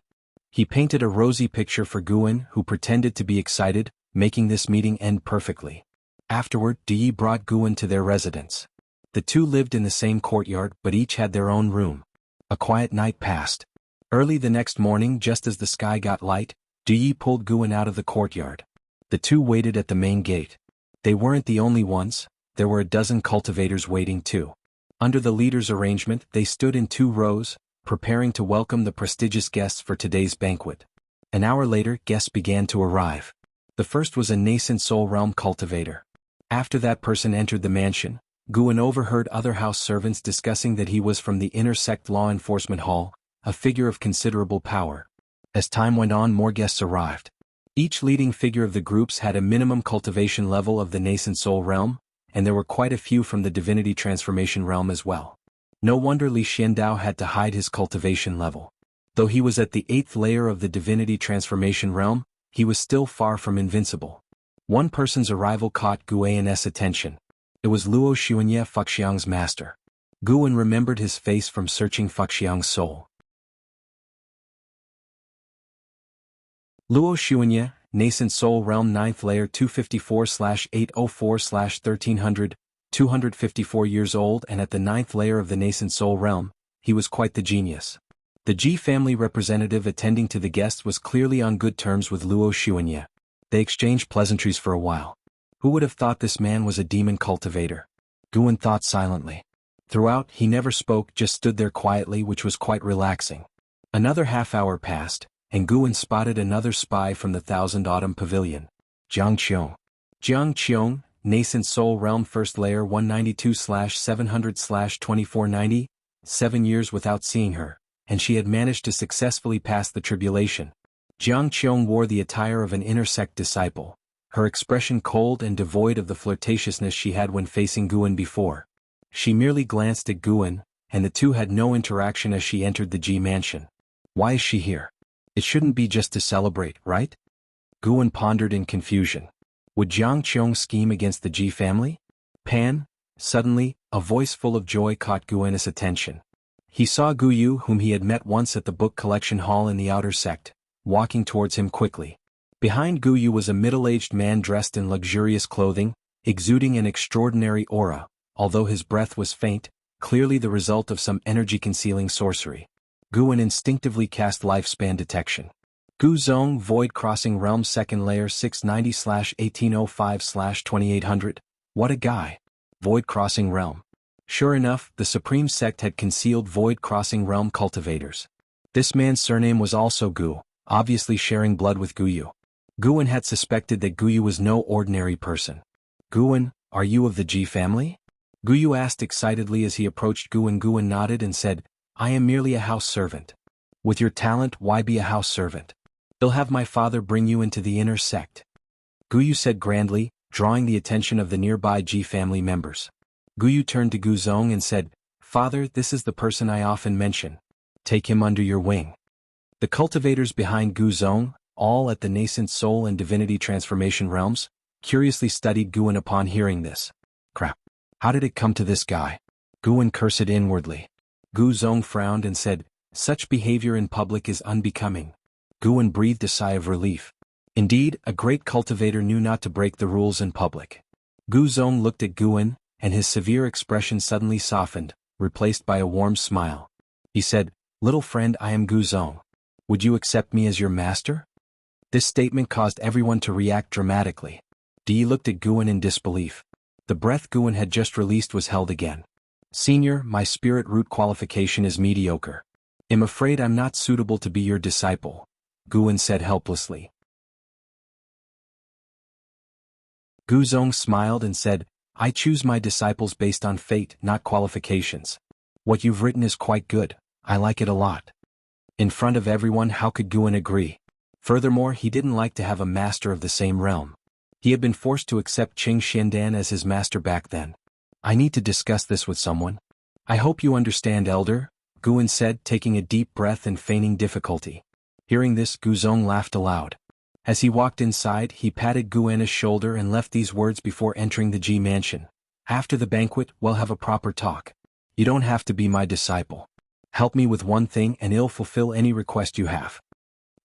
He painted a rosy picture for Guan, who pretended to be excited, making this meeting end perfectly. Afterward, Duyi brought Guan to their residence. The two lived in the same courtyard but each had their own room. A quiet night passed. Early the next morning, just as the sky got light, Duyi pulled Guan out of the courtyard. The two waited at the main gate. They weren't the only ones, there were a dozen cultivators waiting too. Under the leader's arrangement, they stood in 2 rows, preparing to welcome the prestigious guests for today's banquet. An hour later, guests began to arrive. The first was a nascent soul realm cultivator. After that person entered the mansion, Guan overheard other house servants discussing that he was from the Inner Sect Law Enforcement Hall, a figure of considerable power. As time went on, more guests arrived. Each leading figure of the groups had a minimum cultivation level of the nascent soul realm, and there were quite a few from the divinity transformation realm as well. No wonder Li Xiandao had to hide his cultivation level. Though he was at the 8th layer of the divinity transformation realm, he was still far from invincible. One person's arrival caught Guan's attention. It was Luo Xuanye, Fuxiang's master. Guan remembered his face from searching Fuxiang's soul. Luo Xuanye, Nascent Soul Realm 9th Layer 254/804/1300, 254 years old and at the 9th layer of the Nascent Soul realm, he was quite the genius. The Ji family representative attending to the guests was clearly on good terms with Luo Xuanye. They exchanged pleasantries for a while. Who would have thought this man was a demon cultivator? Guan thought silently. Throughout, he never spoke, just stood there quietly, which was quite relaxing. Another half-hour passed, and Guan spotted another spy from the Thousand Autumn Pavilion. Jiang Qiong. Jiang Qiong, Nascent Soul Realm First Layer 192/700/2490, 7 years without seeing her, and she had managed to successfully pass the tribulation. Jiang Qiong wore the attire of an inner sect disciple, her expression cold and devoid of the flirtatiousness she had when facing Guan before. She merely glanced at Guan, and the two had no interaction as she entered the Ji mansion. Why is she here? It shouldn't be just to celebrate, right? Guan pondered in confusion. Would Jiang Qiong scheme against the Ji family? Pan? Suddenly, a voice full of joy caught Guan's attention. He saw Gu Yu, whom he had met once at the book collection hall in the outer sect, walking towards him quickly. Behind Gu Yu was a middle-aged man dressed in luxurious clothing, exuding an extraordinary aura, although his breath was faint, clearly the result of some energy-concealing sorcery. Guan instinctively cast lifespan detection. Gu Zong Void Crossing Realm 2nd Layer 690/1805/2800. What a guy. Void Crossing Realm. Sure enough, the Supreme Sect had concealed Void Crossing Realm cultivators. This man's surname was also Gu, obviously sharing blood with Gu Yu. Guan had suspected that Gu Yu was no ordinary person. Guan, are you of the Ji family? Gu Yu asked excitedly as he approached Guan. Guan nodded and said, I am merely a house servant. With your talent, why be a house servant? I'll have my father bring you into the inner sect. Gu Yu said grandly, drawing the attention of the nearby Ji family members. Gu Yu turned to Gu Zong and said, Father, this is the person I often mention. Take him under your wing. The cultivators behind Gu Zong, all at the Nascent Soul and Divinity transformation realms, curiously studied Guan upon hearing this. Crap. How did it come to this guy? Guan cursed inwardly. Gu Zong frowned and said, Such behavior in public is unbecoming. Guan breathed a sigh of relief. Indeed, a great cultivator knew not to break the rules in public. Gu Zong looked at Guan, and his severe expression suddenly softened, replaced by a warm smile. He said, Little friend, I am Gu Zong. Would you accept me as your master? This statement caused everyone to react dramatically. Di looked at Guan in disbelief. The breath Guan had just released was held again. Senior, my spirit root qualification is mediocre. I'm afraid I'm not suitable to be your disciple, Guan said helplessly. Gu Zong smiled and said, I choose my disciples based on fate, not qualifications. What you've written is quite good, I like it a lot. In front of everyone, how could Guan agree? Furthermore, he didn't like to have a master of the same realm. He had been forced to accept Qing Xiandan as his master back then. I need to discuss this with someone. I hope you understand, Elder, Guan said, taking a deep breath and feigning difficulty. Hearing this, Gu Zong laughed aloud. As he walked inside, he patted Guan's shoulder and left these words before entering the Ji mansion. After the banquet, we'll have a proper talk. You don't have to be my disciple. Help me with one thing and I'll fulfill any request you have.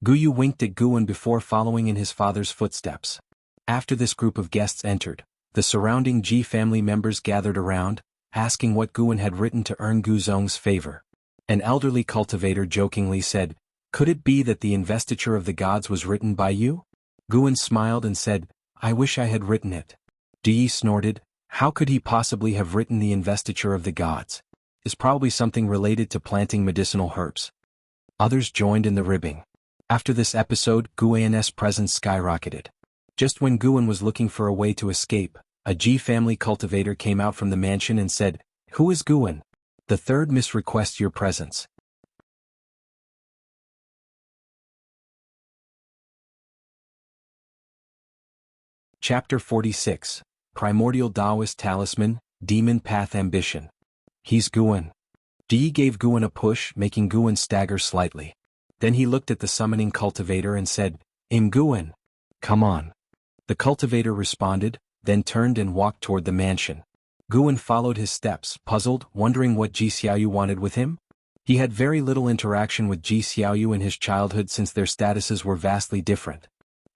Gu Yu winked at Guan before following in his father's footsteps. After this group of guests entered, the surrounding Ji family members gathered around, asking what Guan had written to earn Gu Zong's favor. An elderly cultivator jokingly said, Could it be that the investiture of the gods was written by you? Guan smiled and said, I wish I had written it. Di snorted, How could he possibly have written the investiture of the gods? It's probably something related to planting medicinal herbs. Others joined in the ribbing. After this episode, Guan's presence skyrocketed. Just when Guan was looking for a way to escape, a Ji family cultivator came out from the mansion and said, Who is Guan? The third miss requests your presence. Chapter 46. Primordial Daoist Talisman, Demon Path Ambition. He's Guan. Di gave Guan a push, making Guan stagger slightly. Then he looked at the summoning cultivator and said, Guan. Come on. The cultivator responded, then turned and walked toward the mansion. Guan followed his steps, puzzled, wondering what Ji Xiaoyu wanted with him. He had very little interaction with Ji Xiaoyu in his childhood since their statuses were vastly different.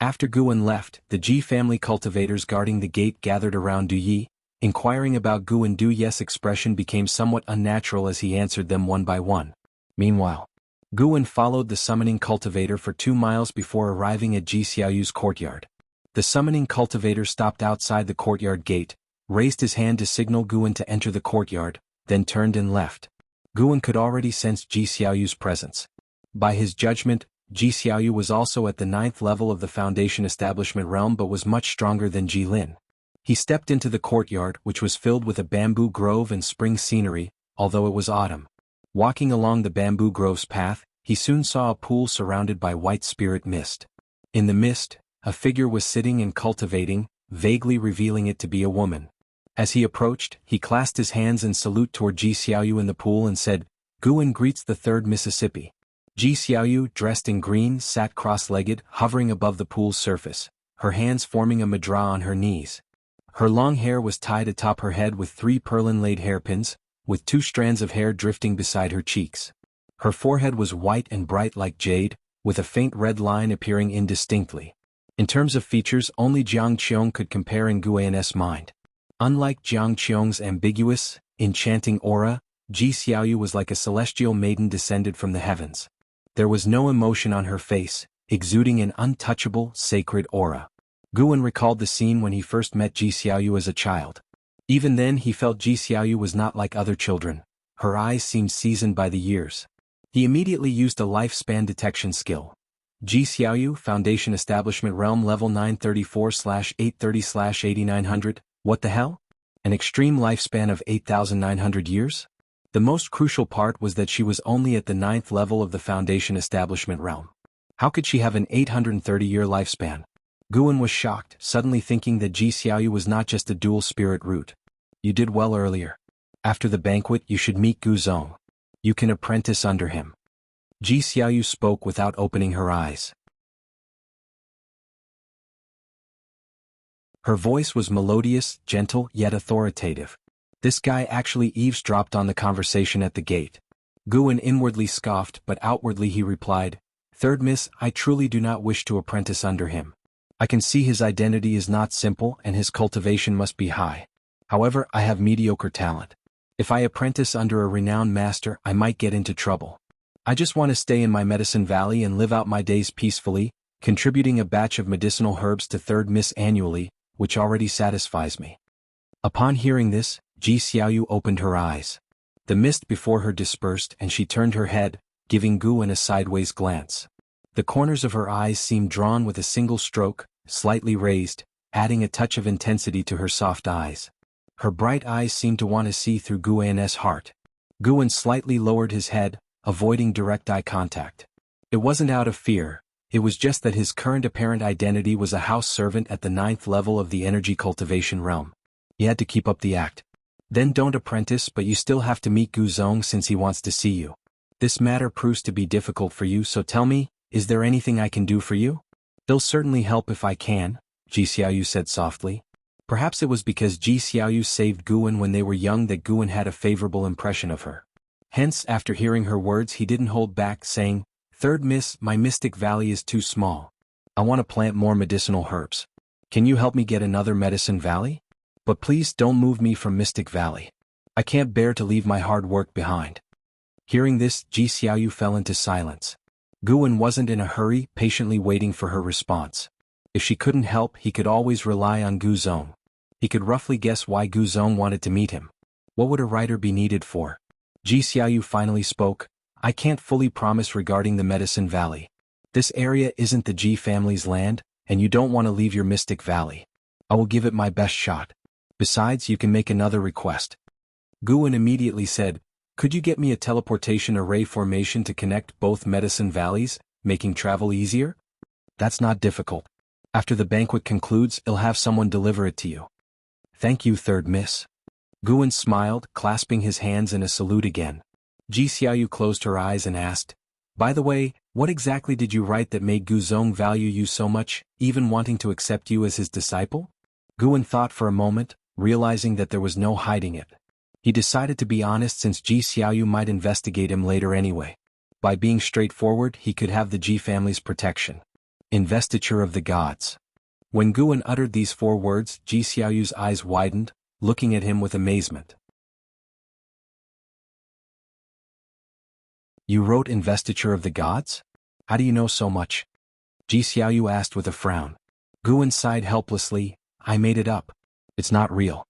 After Guan left, the Ji family cultivators guarding the gate gathered around Du Yi, Inquiring about Gu and Du Ye's expression became somewhat unnatural as he answered them one by one. Meanwhile, Guan followed the summoning cultivator for 2 miles before arriving at Ji Xiaoyu's courtyard. The summoning cultivator stopped outside the courtyard gate, raised his hand to signal Guan to enter the courtyard, then turned and left. Guan could already sense Ji Xiaoyu's presence. By his judgment, Ji Xiaoyu was also at the 9th level of the Foundation Establishment realm but was much stronger than Ji Lin. He stepped into the courtyard, which was filled with a bamboo grove and spring scenery, although it was autumn. Walking along the bamboo grove's path, he soon saw a pool surrounded by white spirit mist. In the mist, a figure was sitting and cultivating, vaguely revealing it to be a woman. As he approached, he clasped his hands in salute toward Ji Xiaoyu in the pool and said, "Guan greets the 3rd Mississippi." Ji Xiaoyu, dressed in green, sat cross-legged, hovering above the pool's surface, her hands forming a mudra on her knees. Her long hair was tied atop her head with 3 pearl-inlaid hairpins, with 2 strands of hair drifting beside her cheeks. Her forehead was white and bright like jade, with a faint red line appearing indistinctly. In terms of features, only Jiang Qiong could compare in Guan's mind. Unlike Jiang Qiong's ambiguous, enchanting aura, Ji Xiaoyu was like a celestial maiden descended from the heavens. There was no emotion on her face, exuding an untouchable, sacred aura. Guan recalled the scene when he first met Ji Xiaoyu as a child. Even then he felt Ji Xiaoyu was not like other children. Her eyes seemed seasoned by the years. He immediately used a lifespan detection skill. Ji Xiaoyu, Foundation Establishment Realm Level 934/830/8900, what the hell? An extreme lifespan of 8,900 years? The most crucial part was that she was only at the 9th level of the Foundation Establishment Realm. How could she have an 830-year lifespan? Guan was shocked, suddenly thinking that Ji Xiaoyu was not just a dual spirit root. You did well earlier. After the banquet you should meet Gu Zong. You can apprentice under him. Ji Xiaoyu spoke without opening her eyes. Her voice was melodious, gentle, yet authoritative. This guy actually eavesdropped on the conversation at the gate. Guan inwardly scoffed, but outwardly he replied, "3rd Miss, I truly do not wish to apprentice under him. I can see his identity is not simple and his cultivation must be high. However, I have mediocre talent. If I apprentice under a renowned master, I might get into trouble. I just want to stay in my medicine valley and live out my days peacefully, contributing a batch of medicinal herbs to 3rd Miss annually, which already satisfies me." Upon hearing this, Ji Xiaoyu opened her eyes. The mist before her dispersed and she turned her head, giving Guan a sideways glance. The corners of her eyes seemed drawn with a single stroke, slightly raised, adding a touch of intensity to her soft eyes. Her bright eyes seemed to want to see through Guan's heart. Guan slightly lowered his head, avoiding direct eye contact. It wasn't out of fear, it was just that his current apparent identity was a house servant at the 9th level of the energy cultivation realm. He had to keep up the act. Then don't apprentice, but you still have to meet Gu Zong since he wants to see you. This matter proves to be difficult for you, so tell me, is there anything I can do for you? They'll certainly help if I can, Ji Xiaoyu said softly. Perhaps it was because Ji Xiaoyu saved Guan when they were young that Guan had a favorable impression of her. Hence, after hearing her words he didn't hold back, saying, "3rd Miss, my mystic valley is too small. I want to plant more medicinal herbs. Can you help me get another medicine valley? But please don't move me from Mystic Valley. I can't bear to leave my hard work behind." Hearing this, Ji Xiaoyu fell into silence. Guan wasn't in a hurry, patiently waiting for her response. If she couldn't help, he could always rely on Gu Zong. He could roughly guess why Gu Zong wanted to meet him. What would a writer be needed for? Ji Xiaoyu finally spoke, "I can't fully promise regarding the Medicine Valley. This area isn't the Ji family's land, and you don't want to leave your Mystic Valley. I will give it my best shot. Besides, you can make another request." Guan immediately said, "Could you get me a teleportation array formation to connect both medicine valleys, making travel easier?" "That's not difficult. After the banquet concludes, I'll have someone deliver it to you." "Thank you, 3rd Miss." Guan smiled, clasping his hands in a salute again. Ji Xiaoyu closed her eyes and asked, "By the way, what exactly did you write that made Gu Zong value you so much, even wanting to accept you as his disciple?" Guan thought for a moment, realizing that there was no hiding it. He decided to be honest since Ji Xiaoyu might investigate him later anyway. By being straightforward, he could have the Ji family's protection. Investiture of the gods. When Guan uttered these 4 words, Ji Xiaoyu's eyes widened, looking at him with amazement. You wrote Investiture of the Gods? How do you know so much? Ji Xiaoyu asked with a frown. Guan sighed helplessly, I made it up. It's not real.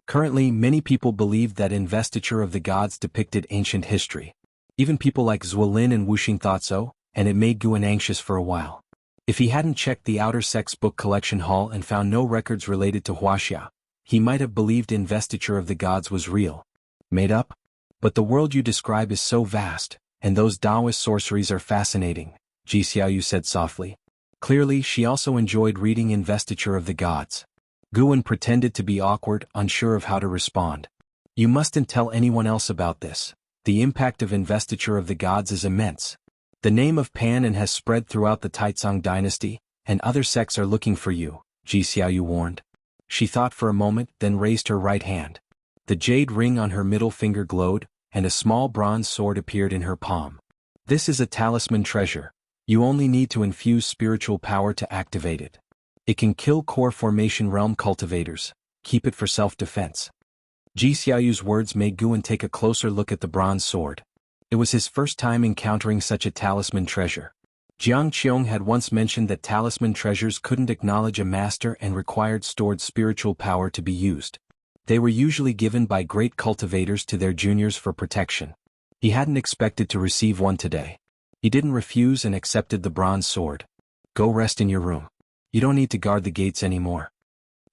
Currently, many people believed that Investiture of the Gods depicted ancient history. Even people like Zuolin and Wuxing thought so, and it made Guan anxious for a while. If he hadn't checked the Outer Sect's book collection hall and found no records related to Huaxia, he might have believed Investiture of the Gods was real. Made up? But the world you describe is so vast, and those Daoist sorceries are fascinating, Ji Xiaoyu said softly. Clearly, she also enjoyed reading Investiture of the Gods. Guan pretended to be awkward, unsure of how to respond. You mustn't tell anyone else about this. The impact of Investiture of the Gods is immense. The name of Pan has spread throughout the Taizong dynasty, and other sects are looking for you, Ji Xiaoyu warned. She thought for a moment, then raised her right hand. The jade ring on her middle finger glowed, and a small bronze sword appeared in her palm. This is a talisman treasure. You only need to infuse spiritual power to activate it. It can kill core formation realm cultivators. Keep it for self-defense. Ji Xiaoyu's words made Guan take a closer look at the bronze sword. It was his first time encountering such a talisman treasure. Jiang Qiong had once mentioned that talisman treasures couldn't acknowledge a master and required stored spiritual power to be used. They were usually given by great cultivators to their juniors for protection. He hadn't expected to receive one today. He didn't refuse and accepted the bronze sword. Go rest in your room. You don't need to guard the gates anymore.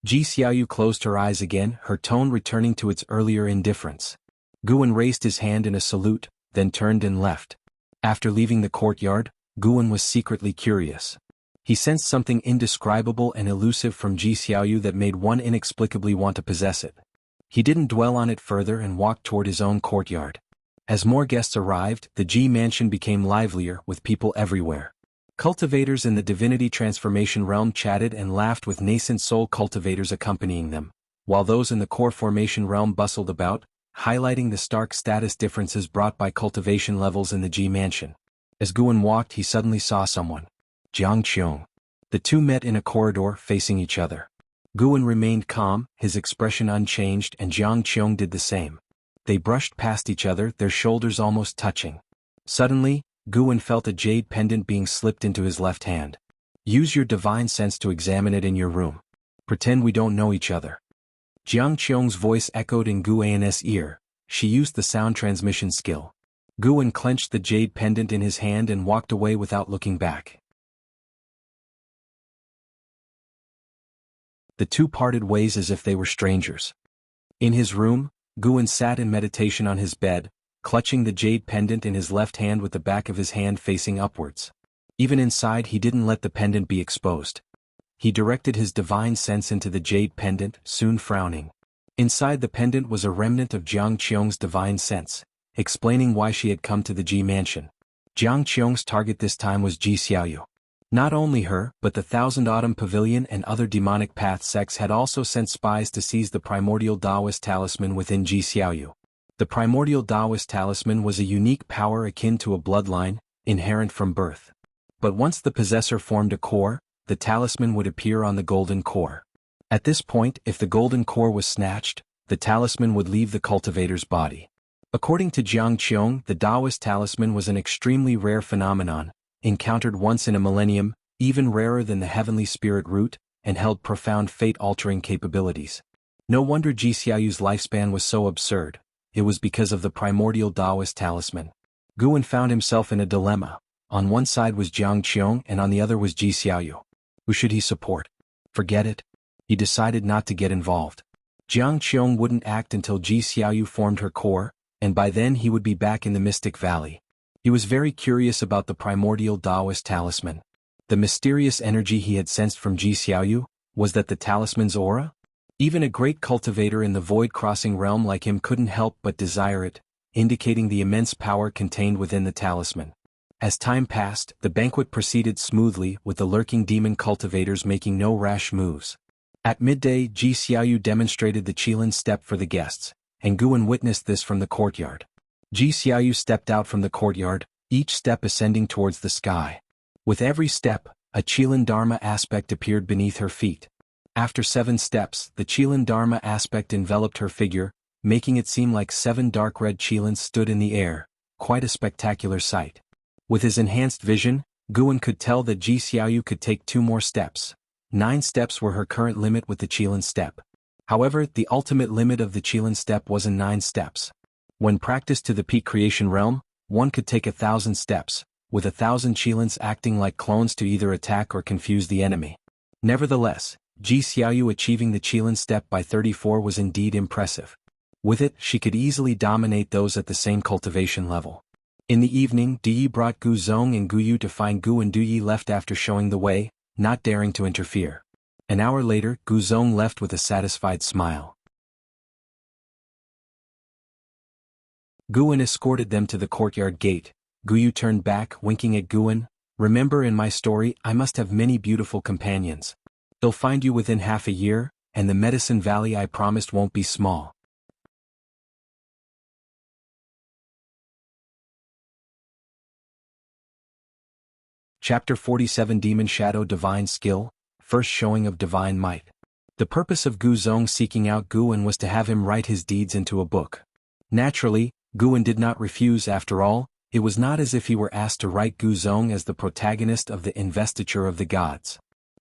Ji Xiaoyu closed her eyes again, her tone returning to its earlier indifference. Guan raised his hand in a salute, then turned and left. After leaving the courtyard, Guan was secretly curious. He sensed something indescribable and elusive from Ji Xiaoyu that made one inexplicably want to possess it. He didn't dwell on it further and walked toward his own courtyard. As more guests arrived, the Ji mansion became livelier, with people everywhere. Cultivators in the Divinity transformation realm chatted and laughed with nascent soul cultivators accompanying them, while those in the core formation realm bustled about, highlighting the stark status differences brought by cultivation levels in the Ji mansion. As Guan walked, he suddenly saw someone. Jiang Qiong. The two met in a corridor, facing each other. Guan remained calm, his expression unchanged, and Jiang Qiong did the same. They brushed past each other, their shoulders almost touching. Suddenly, Guan felt a jade pendant being slipped into his left hand. Use your divine sense to examine it in your room. Pretend we don't know each other. Jiang Qiong's voice echoed in Guan's ear. She used the sound transmission skill. Guan clenched the jade pendant in his hand and walked away without looking back. The two parted ways as if they were strangers. In his room, Guan sat in meditation on his bed, clutching the jade pendant in his left hand with the back of his hand facing upwards. Even inside, he didn't let the pendant be exposed. He directed his divine sense into the jade pendant, soon frowning. Inside the pendant was a remnant of Jiang Qiong's divine sense, explaining why she had come to the Ji mansion. Jiang Qiong's target this time was Ji Xiaoyu. Not only her, but the Thousand Autumn Pavilion and other demonic path sects had also sent spies to seize the primordial Daoist talisman within Ji Xiaoyu. The primordial Daoist talisman was a unique power akin to a bloodline, inherent from birth. But once the possessor formed a core, the talisman would appear on the golden core. At this point, if the golden core was snatched, the talisman would leave the cultivator's body. According to Jiang Qiong, the Daoist talisman was an extremely rare phenomenon, encountered once in a millennium, even rarer than the heavenly spirit root, and held profound fate-altering capabilities. No wonder Ji Xiaoyu's lifespan was so absurd. It was because of the primordial Daoist talisman. Guan found himself in a dilemma. On one side was Jiang Qiong and on the other was Ji Xiaoyu. Who should he support? Forget it. He decided not to get involved. Jiang Qiong wouldn't act until Ji Xiaoyu formed her core, and by then he would be back in the Mystic Valley. He was very curious about the primordial Daoist talisman. The mysterious energy he had sensed from Ji Xiaoyu, was that the talisman's aura? Even a great cultivator in the void-crossing realm like him couldn't help but desire it, indicating the immense power contained within the talisman. As time passed, the banquet proceeded smoothly, with the lurking demon cultivators making no rash moves. At midday, Ji Xiaoyu demonstrated the Qilin step for the guests, and Guan witnessed this from the courtyard. Ji Xiaoyu stepped out from the courtyard, each step ascending towards the sky. With every step, a Qilin Dharma aspect appeared beneath her feet. After 7 steps, the Qilin Dharma aspect enveloped her figure, making it seem like 7 dark red Qilins stood in the air, quite a spectacular sight. With his enhanced vision, Guan could tell that Ji Xiaoyu could take 2 more steps. 9 steps were her current limit with the Qilin step. However, the ultimate limit of the Qilin step was in 9 steps. When practiced to the peak creation realm, one could take 1,000 steps, with 1,000 Qilins acting like clones to either attack or confuse the enemy. Nevertheless, Ji Xiaoyu achieving the Qilin step by 34 was indeed impressive. With it, she could easily dominate those at the same cultivation level. In the evening, Du Yi brought Gu Zong and Gu Yu to find Gu, and Du Yi left after showing the way, not daring to interfere. An hour later, Gu Zong left with a satisfied smile. Guan escorted them to the courtyard gate. Gu Yu turned back, winking at Guan. Remember, in my story, I must have many beautiful companions. They'll find you within half a year, and the Medicine Valley I promised won't be small. Chapter 47 Demon Shadow Divine Skill, First Showing of Divine Might. The purpose of Gu Zong seeking out Guan was to have him write his deeds into a book. Naturally, Guan did not refuse. After all, it was not as if he were asked to write Gu Zong as the protagonist of the Investiture of the Gods.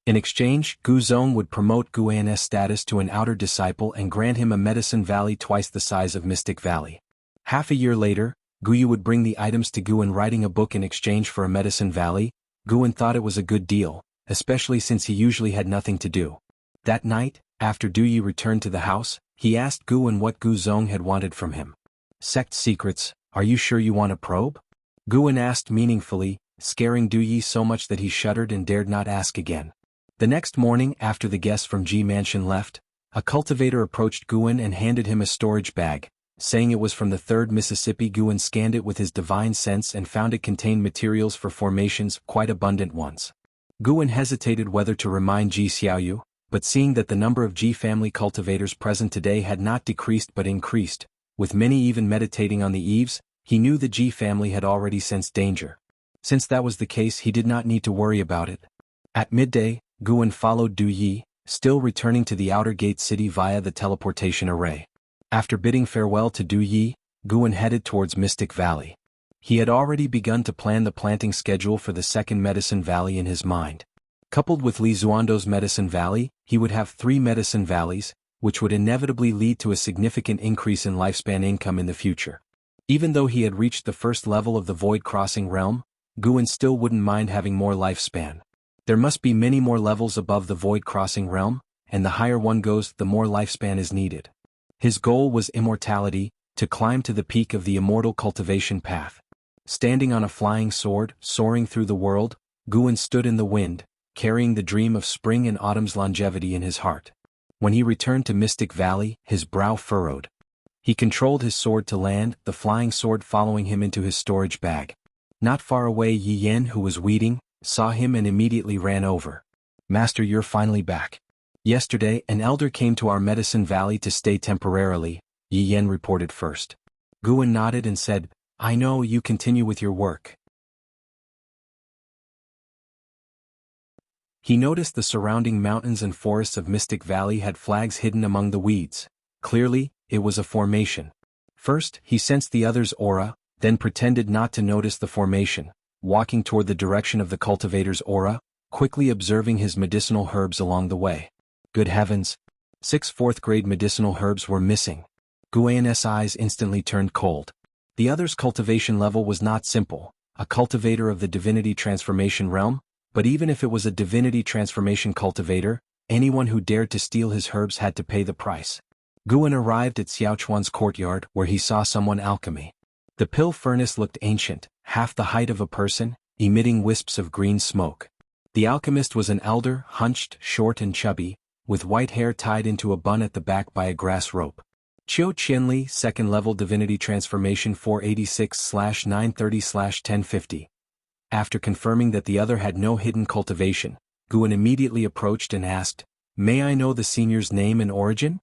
In exchange, Gu Zong would promote Guan's status to an outer disciple and grant him a Medicine Valley twice the size of Mystic Valley. Half a year later, Gu Yu would bring the items to Guan, writing a book in exchange for a Medicine Valley. Guan thought it was a good deal, especially since he usually had nothing to do. That night, after Du Yi returned to the house, he asked Guan what Gu Zong had wanted from him. Sect secrets, are you sure you want to probe? Guan asked meaningfully, scaring Du Yi so much that he shuddered and dared not ask again. The next morning, after the guests from Ji Mansion left, a cultivator approached Guan and handed him a storage bag, saying it was from the 3rd Mississippi. Guan scanned it with his divine sense and found it contained materials for formations, quite abundant ones. Guan hesitated whether to remind Ji Xiaoyu, but seeing that the number of Ji family cultivators present today had not decreased but increased, with many even meditating on the eaves, he knew the Ji family had already sensed danger. Since that was the case, he did not need to worry about it. At midday, Guan followed Du Yi, still returning to the outer gate city via the teleportation array. After bidding farewell to Du Yi, Guan headed towards Mystic Valley. He had already begun to plan the planting schedule for the 2nd Medicine Valley in his mind. Coupled with Li Xuando's Medicine Valley, he would have 3 Medicine Valleys, which would inevitably lead to a significant increase in lifespan income in the future. Even though he had reached the first level of the Void Crossing realm, Guan still wouldn't mind having more lifespan. There must be many more levels above the Void Crossing realm, and the higher one goes, the more lifespan is needed. His goal was immortality, to climb to the peak of the immortal cultivation path. Standing on a flying sword, soaring through the world, Guan stood in the wind, carrying the dream of spring and autumn's longevity in his heart. When he returned to Mystic Valley, his brow furrowed. He controlled his sword to land, the flying sword following him into his storage bag. Not far away, Yi Yan, who was weeding, saw him and immediately ran over. Master, you're finally back. Yesterday, an elder came to our Medicine Valley to stay temporarily, Yi Yan reported first. Guan nodded and said, I know. You continue with your work. He noticed the surrounding mountains and forests of Mystic Valley had flags hidden among the weeds. Clearly, it was a formation. First, he sensed the other's aura, then pretended not to notice the formation, walking toward the direction of the cultivator's aura, quickly observing his medicinal herbs along the way. Good heavens! 6 4th-grade medicinal herbs were missing. Guan's eyes instantly turned cold. The other's cultivation level was not simple, a cultivator of the Divinity transformation realm, but even if it was a Divinity transformation cultivator, anyone who dared to steal his herbs had to pay the price. Guan arrived at Xiaochuan's courtyard, where he saw someone alchemy. The pill furnace looked ancient, half the height of a person, emitting wisps of green smoke. The alchemist was an elder, hunched, short and chubby, with white hair tied into a bun at the back by a grass rope. Qiu Qianli, 2nd level Divinity Transformation 486/930/1050. After confirming that the other had no hidden cultivation, Guan immediately approached and asked, May I know the senior's name and origin?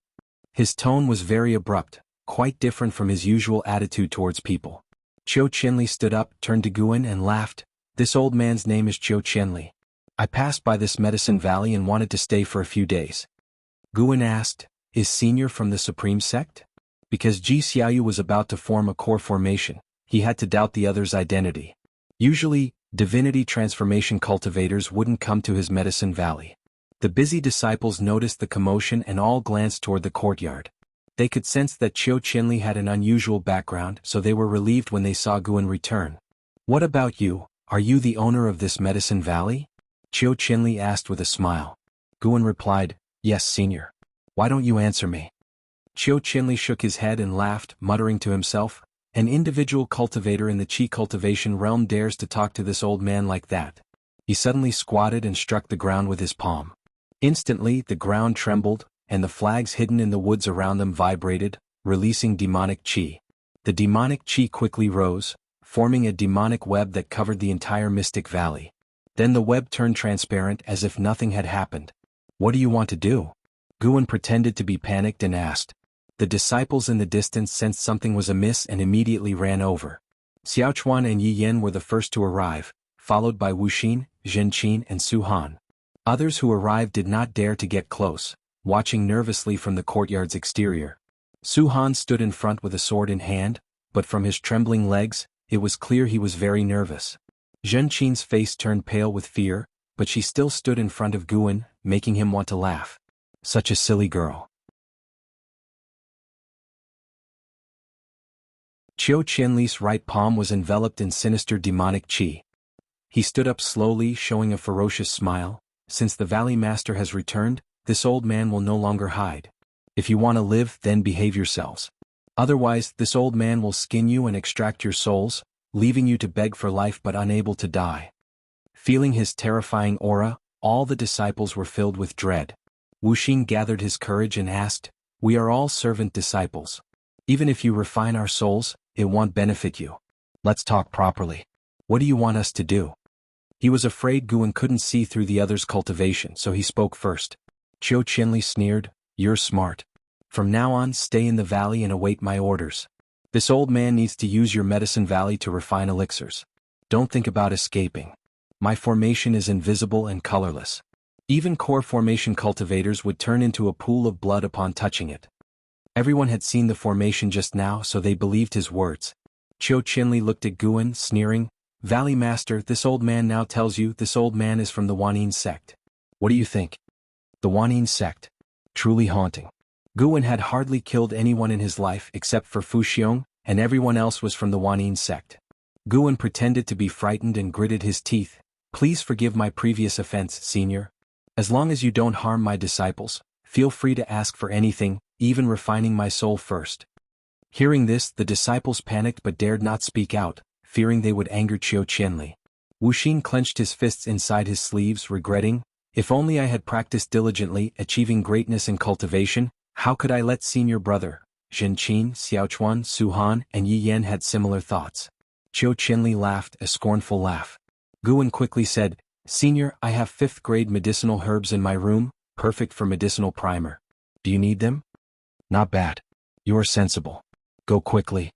His tone was very abrupt, quite different from his usual attitude towards people. Qiu Qianli stood up, turned to Guan and laughed. This old man's name is Qiu Qianli. I passed by this Medicine Valley and wanted to stay for a few days. Guan asked, is Senior from the Supreme Sect? Because Ji Xiaoyu was about to form a core formation, he had to doubt the other's identity. Usually, Divinity transformation cultivators wouldn't come to his Medicine Valley. The busy disciples noticed the commotion and all glanced toward the courtyard. They could sense that Qiu Qianli had an unusual background, so they were relieved when they saw Guan return. What about you? Are you the owner of this Medicine Valley? Qiu Qianli asked with a smile. Guan replied, yes, Senior. Why don't you answer me? Qiu Qianli shook his head and laughed, muttering to himself, an individual cultivator in the Qi cultivation realm dares to talk to this old man like that. He suddenly squatted and struck the ground with his palm. Instantly, the ground trembled, and the flags hidden in the woods around them vibrated, releasing demonic Qi. The demonic Qi quickly rose, forming a demonic web that covered the entire Mystic Valley. Then the web turned transparent as if nothing had happened. What do you want to do? Guan pretended to be panicked and asked. The disciples in the distance sensed something was amiss and immediately ran over. Xiaochuan and Yi Yan were the first to arrive, followed by Wuxin, Zhenqin and Su Han. Others who arrived did not dare to get close, watching nervously from the courtyard's exterior. Su Han stood in front with a sword in hand, but from his trembling legs, it was clear he was very nervous. Zhenqin's face turned pale with fear, but she still stood in front of Guan, making him want to laugh. Such a silly girl. Qiu Qianli's right palm was enveloped in sinister demonic qi. He stood up slowly, showing a ferocious smile. Since the Valley Master has returned, this old man will no longer hide. If you want to live, then behave yourselves. Otherwise, this old man will skin you and extract your souls, leaving you to beg for life but unable to die. Feeling his terrifying aura, all the disciples were filled with dread. Wuxin gathered his courage and asked, we are all servant disciples. Even if you refine our souls, it won't benefit you. Let's talk properly. What do you want us to do? He was afraid Guan couldn't see through the other's cultivation, so he spoke first. Qiu Qianli sneered, you're smart. From now on, stay in the valley and await my orders. This old man needs to use your Medicine Valley to refine elixirs. Don't think about escaping. My formation is invisible and colorless. Even core formation cultivators would turn into a pool of blood upon touching it. Everyone had seen the formation just now, so they believed his words. Qiu Qianli looked at Guan, sneering, Valley Master, this old man now tells you this old man is from the Wanyin Sect. What do you think? The Wanyin Sect. Truly haunting. Guan had hardly killed anyone in his life except for Fu Xiong, and everyone else was from the Wanyin Sect. Guan pretended to be frightened and gritted his teeth. Please forgive my previous offense, Senior. As long as you don't harm my disciples, feel free to ask for anything, even refining my soul first. Hearing this, the disciples panicked but dared not speak out, fearing they would anger Qiu Qianli. Wuxin clenched his fists inside his sleeves, regretting, if only I had practiced diligently, achieving greatness in cultivation, how could I let Senior Brother? Zhenqin, Xiaochuan, Su Han, and Yi Yan had similar thoughts. Qiu Qianli laughed, a scornful laugh. Guan quickly said, Senior, I have 5th grade medicinal herbs in my room, perfect for medicinal primer. Do you need them? Not bad. You are sensible. Go quickly.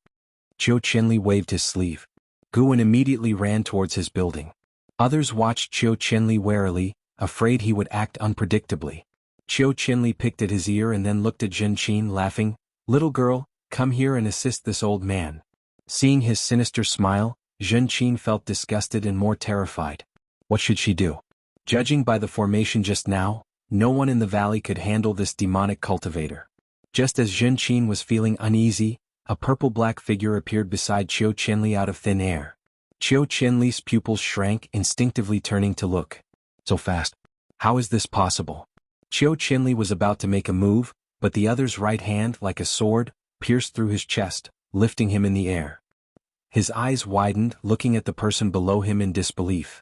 Qiu Qianli waved his sleeve. Guan immediately ran towards his building. Others watched Qiu Qianli warily, afraid he would act unpredictably. Qiu Qianli picked at his ear and then looked at Zhenqin, laughing, Little girl, come here and assist this old man. Seeing his sinister smile, Zhenqin felt disgusted and more terrified. What should she do? Judging by the formation just now, no one in the valley could handle this demonic cultivator. Just as Zhenqin was feeling uneasy, a purple-black figure appeared beside Qiu Qianli out of thin air. Qiu Qianli's pupils shrank, instinctively turning to look. So fast. How is this possible? Qiu Qianli was about to make a move, but the other's right hand, like a sword, pierced through his chest, lifting him in the air. His eyes widened, looking at the person below him in disbelief.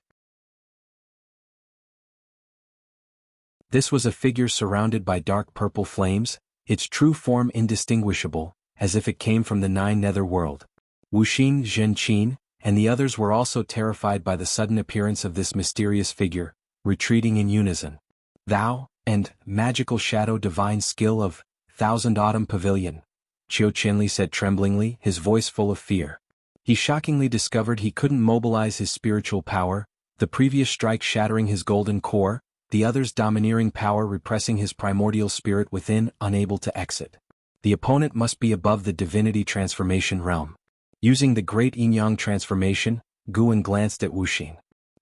This was a figure surrounded by dark purple flames, its true form indistinguishable, as if it came from the 9 nether world. Wuxin, Zhenqin, and the others were also terrified by the sudden appearance of this mysterious figure, retreating in unison. Thou, and magical shadow divine skill of 1000 Autumn Pavilion, Qiu Qianli said tremblingly, his voice full of fear. He shockingly discovered he couldn't mobilize his spiritual power, the previous strike shattering his golden core, the other's domineering power repressing his primordial spirit within, unable to exit. The opponent must be above the Divinity transformation realm. Using the Great Yin-Yang transformation, Guan glanced at Wuxin.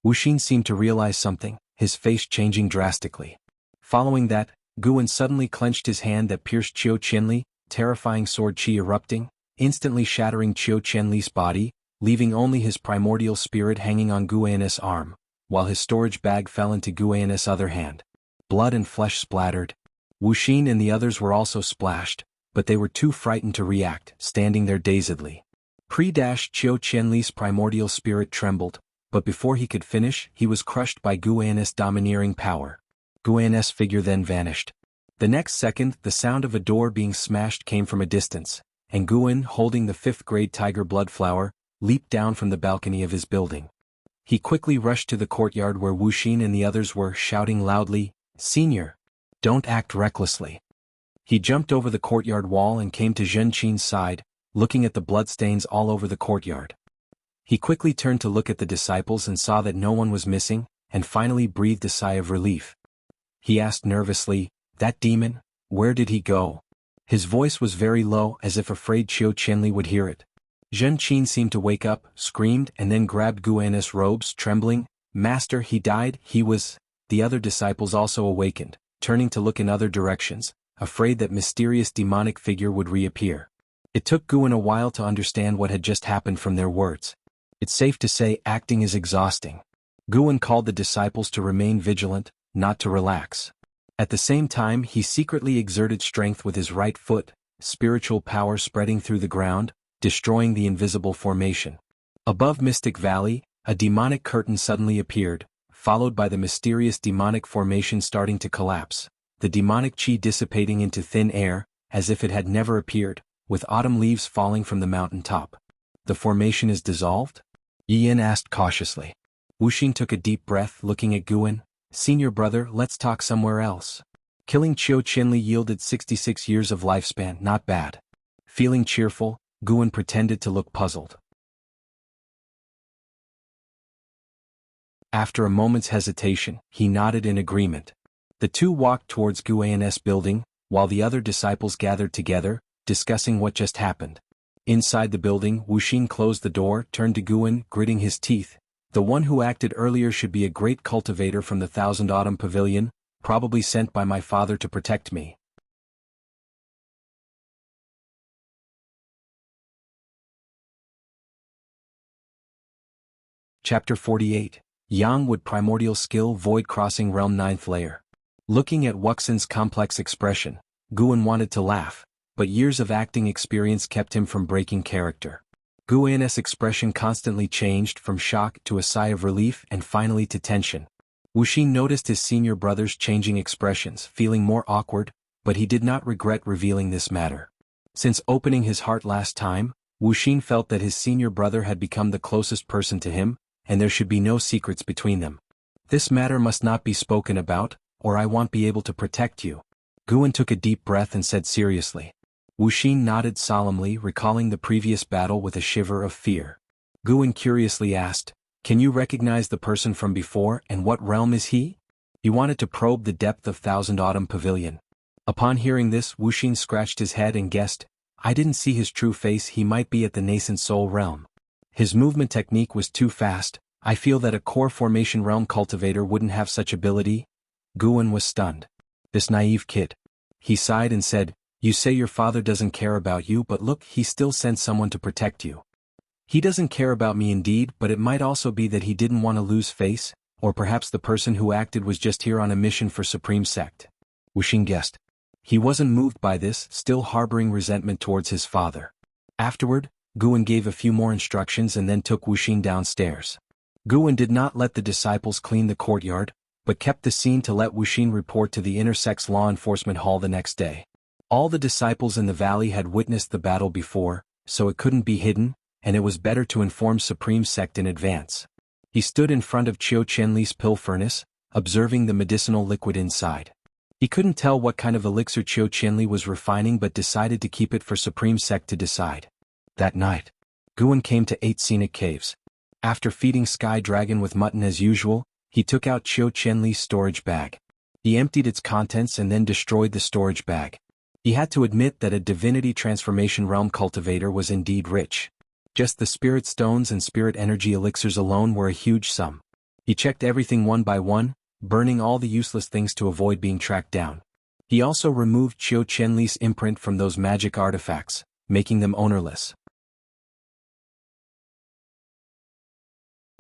Wuxin seemed to realize something, his face changing drastically. Following that, Guan suddenly clenched his hand that pierced Qiu Qianli, terrifying sword chi erupting, instantly shattering Qiu Qianli's body, leaving only his primordial spirit hanging on Guan's arm, while his storage bag fell into Guan's other hand. Blood and flesh splattered. Wuxin and the others were also splashed, but they were too frightened to react, standing there dazedly. Qiu Qianli's primordial spirit trembled, but before he could finish, he was crushed by Guan's domineering power. Guan's figure then vanished. The next second, the sound of a door being smashed came from a distance, and Guan, holding the 5th-grade tiger blood flower, leaped down from the balcony of his building. He quickly rushed to the courtyard where Wuxin and the others were, shouting loudly, "Senior! Don't act recklessly." He jumped over the courtyard wall and came to Zhenqin's side, looking at the bloodstains all over the courtyard. He quickly turned to look at the disciples and saw that no one was missing, and finally breathed a sigh of relief. He asked nervously, "That demon, where did he go?" His voice was very low, as if afraid Qiu Qianli would hear it. Zhenqin seemed to wake up, screamed, and then grabbed Guan's robes, trembling. "Master, he died, he was—" The other disciples also awakened, turning to look in other directions, afraid that mysterious demonic figure would reappear. It took Guan a while to understand what had just happened from their words. It's safe to say acting is exhausting. Guan called the disciples to remain vigilant, not to relax. At the same time, he secretly exerted strength with his right foot, spiritual power spreading through the ground, destroying the invisible formation. Above Mystic Valley, a demonic curtain suddenly appeared, followed by the mysterious demonic formation starting to collapse, the demonic chi dissipating into thin air, as if it had never appeared, with autumn leaves falling from the mountain top. "The formation is dissolved?" Yin asked cautiously. Wuxin took a deep breath, looking at Guan. "Senior brother, let's talk somewhere else." Killing Qiu Qianli yielded 66 years of lifespan, not bad. Feeling cheerful, Guan pretended to look puzzled. After a moment's hesitation, he nodded in agreement. The two walked towards Guan's building, while the other disciples gathered together, discussing what just happened. Inside the building, Wuxin closed the door, turned to Guan, gritting his teeth. "The one who acted earlier should be a great cultivator from the Thousand Autumn Pavilion, probably sent by my father to protect me." Chapter 48. Yang Wood Primordial Skill Void Crossing Realm 9th Layer. Looking at Wuxin's complex expression, Guan wanted to laugh, but years of acting experience kept him from breaking character. Guan's expression constantly changed from shock to a sigh of relief and finally to tension. Wuxin noticed his senior brother's changing expressions, feeling more awkward, but he did not regret revealing this matter. Since opening his heart last time, Wuxin felt that his senior brother had become the closest person to him, and there should be no secrets between them. "This matter must not be spoken about, or I won't be able to protect you." Guan took a deep breath and said seriously. Wuxin nodded solemnly, recalling the previous battle with a shiver of fear. Guan curiously asked, "Can you recognize the person from before, and what realm is he?" He wanted to probe the depth of Thousand Autumn Pavilion. Upon hearing this, Wuxin scratched his head and guessed, "I didn't see his true face, he might be at the Nascent Soul realm. His movement technique was too fast, I feel that a core formation realm cultivator wouldn't have such ability." Guan was stunned. This naive kid. He sighed and said, "You say your father doesn't care about you, but look, he still sent someone to protect you." "He doesn't care about me indeed, but it might also be that he didn't want to lose face, or perhaps the person who acted was just here on a mission for Supreme Sect." Wuxin guessed. He wasn't moved by this, still harboring resentment towards his father. Afterward, Guan gave a few more instructions and then took Wuxin downstairs. Guan did not let the disciples clean the courtyard, but kept the scene to let Wuxin report to the Inner Sect's law enforcement hall the next day. All the disciples in the valley had witnessed the battle before, so it couldn't be hidden, and it was better to inform Supreme Sect in advance. He stood in front of Qiu Qianli's pill furnace, observing the medicinal liquid inside. He couldn't tell what kind of elixir Qiu Qianli was refining but decided to keep it for Supreme Sect to decide. That night, Guan came to 8 scenic caves. After feeding Sky Dragon with mutton as usual, He took out Qiu Qianli's storage bag. He emptied its contents and then destroyed the storage bag. He had to admit that a Divinity Transformation Realm cultivator was indeed rich. Just the spirit stones and spirit energy elixirs alone were a huge sum. He checked everything one by one, burning all the useless things to avoid being tracked down. He also removed Qiu Qianli's imprint from those magic artifacts, making them ownerless.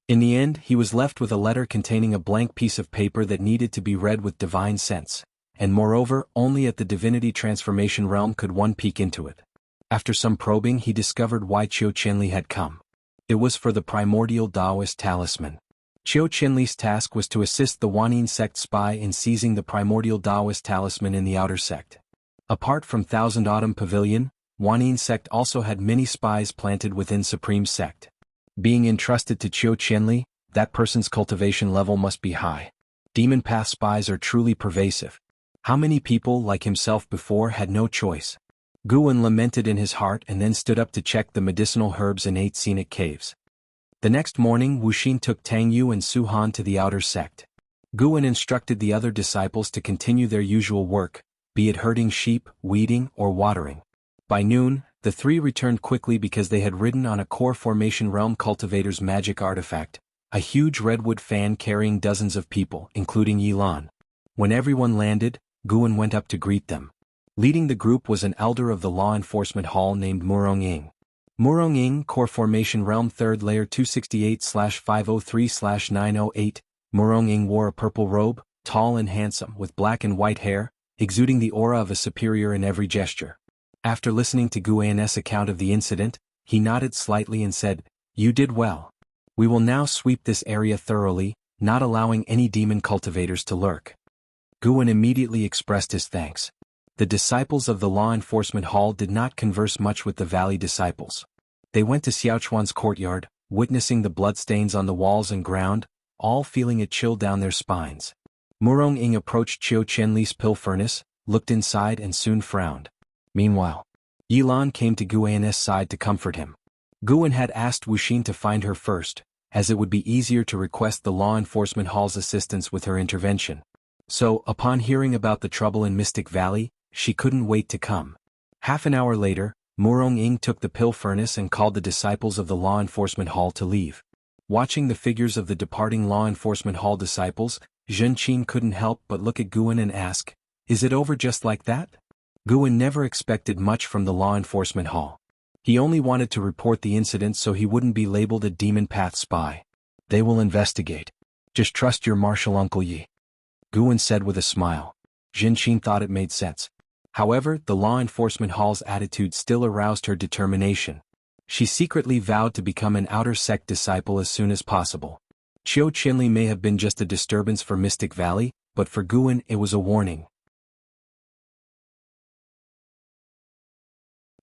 In the end, he was left with a letter containing a blank piece of paper that needed to be read with divine sense, and moreover, only at the Divinity Transformation Realm could one peek into it. After some probing, he discovered why Qiu Qianli had come. It was for the Primordial Daoist Talisman. Qiu Qianli's task was to assist the Wanyin Sect spy in seizing the Primordial Daoist Talisman in the Outer Sect. Apart from Thousand Autumn Pavilion, Wanyin Sect also had many spies planted within Supreme Sect. Being entrusted to Qiu Qianli, that person's cultivation level must be high. Demon Path spies are truly pervasive. How many people like himself before had no choice? Guwen lamented in his heart and then stood up to check the medicinal herbs in 8 scenic caves. The next morning Wuxin took Tang Yu and Su Han to the Outer Sect. Guwen instructed the other disciples to continue their usual work, be it herding sheep, weeding, or watering. By noon, the three returned quickly because they had ridden on a Core Formation Realm cultivator's magic artifact, a huge redwood fan carrying dozens of people, including Yilan. When everyone landed, Guwen went up to greet them. Leading the group was an elder of the law enforcement hall named Murong Ying. Murong Ying, Core Formation Realm 3rd Layer 268/503/908, Murong Ying wore a purple robe, tall and handsome with black and white hair, exuding the aura of a superior in every gesture. After listening to Guwen's account of the incident, he nodded slightly and said, "You did well. We will now sweep this area thoroughly, not allowing any demon cultivators to lurk." Guwen immediately expressed his thanks. The disciples of the law enforcement hall did not converse much with the valley disciples. They went to Xiaochuan's courtyard, witnessing the bloodstains on the walls and ground, all feeling a chill down their spines. Murong Ying approached Qiu Qianli's pill furnace, looked inside and soon frowned. Meanwhile, Yilan came to Guwen's side to comfort him. Guwen had asked Wuxin to find her first, as it would be easier to request the law enforcement hall's assistance with her intervention. So, upon hearing about the trouble in Mystic Valley, she couldn't wait to come. Half an hour later, Murong Ying took the pill furnace and called the disciples of the law enforcement hall to leave. Watching the figures of the departing law enforcement hall disciples, Zhen Qin couldn't help but look at Guwen and ask, "Is it over just like that?" Guwen never expected much from the law enforcement hall. He only wanted to report the incident so he wouldn't be labeled a demon path spy. "They will investigate. Just trust your martial Uncle Yi," Guwen said with a smile. Zhen Qin thought it made sense. However, the law enforcement hall's attitude still aroused her determination. She secretly vowed to become an Outer Sect disciple as soon as possible. Qiu Qianli may have been just a disturbance for Mystic Valley, but for Guwen it was a warning.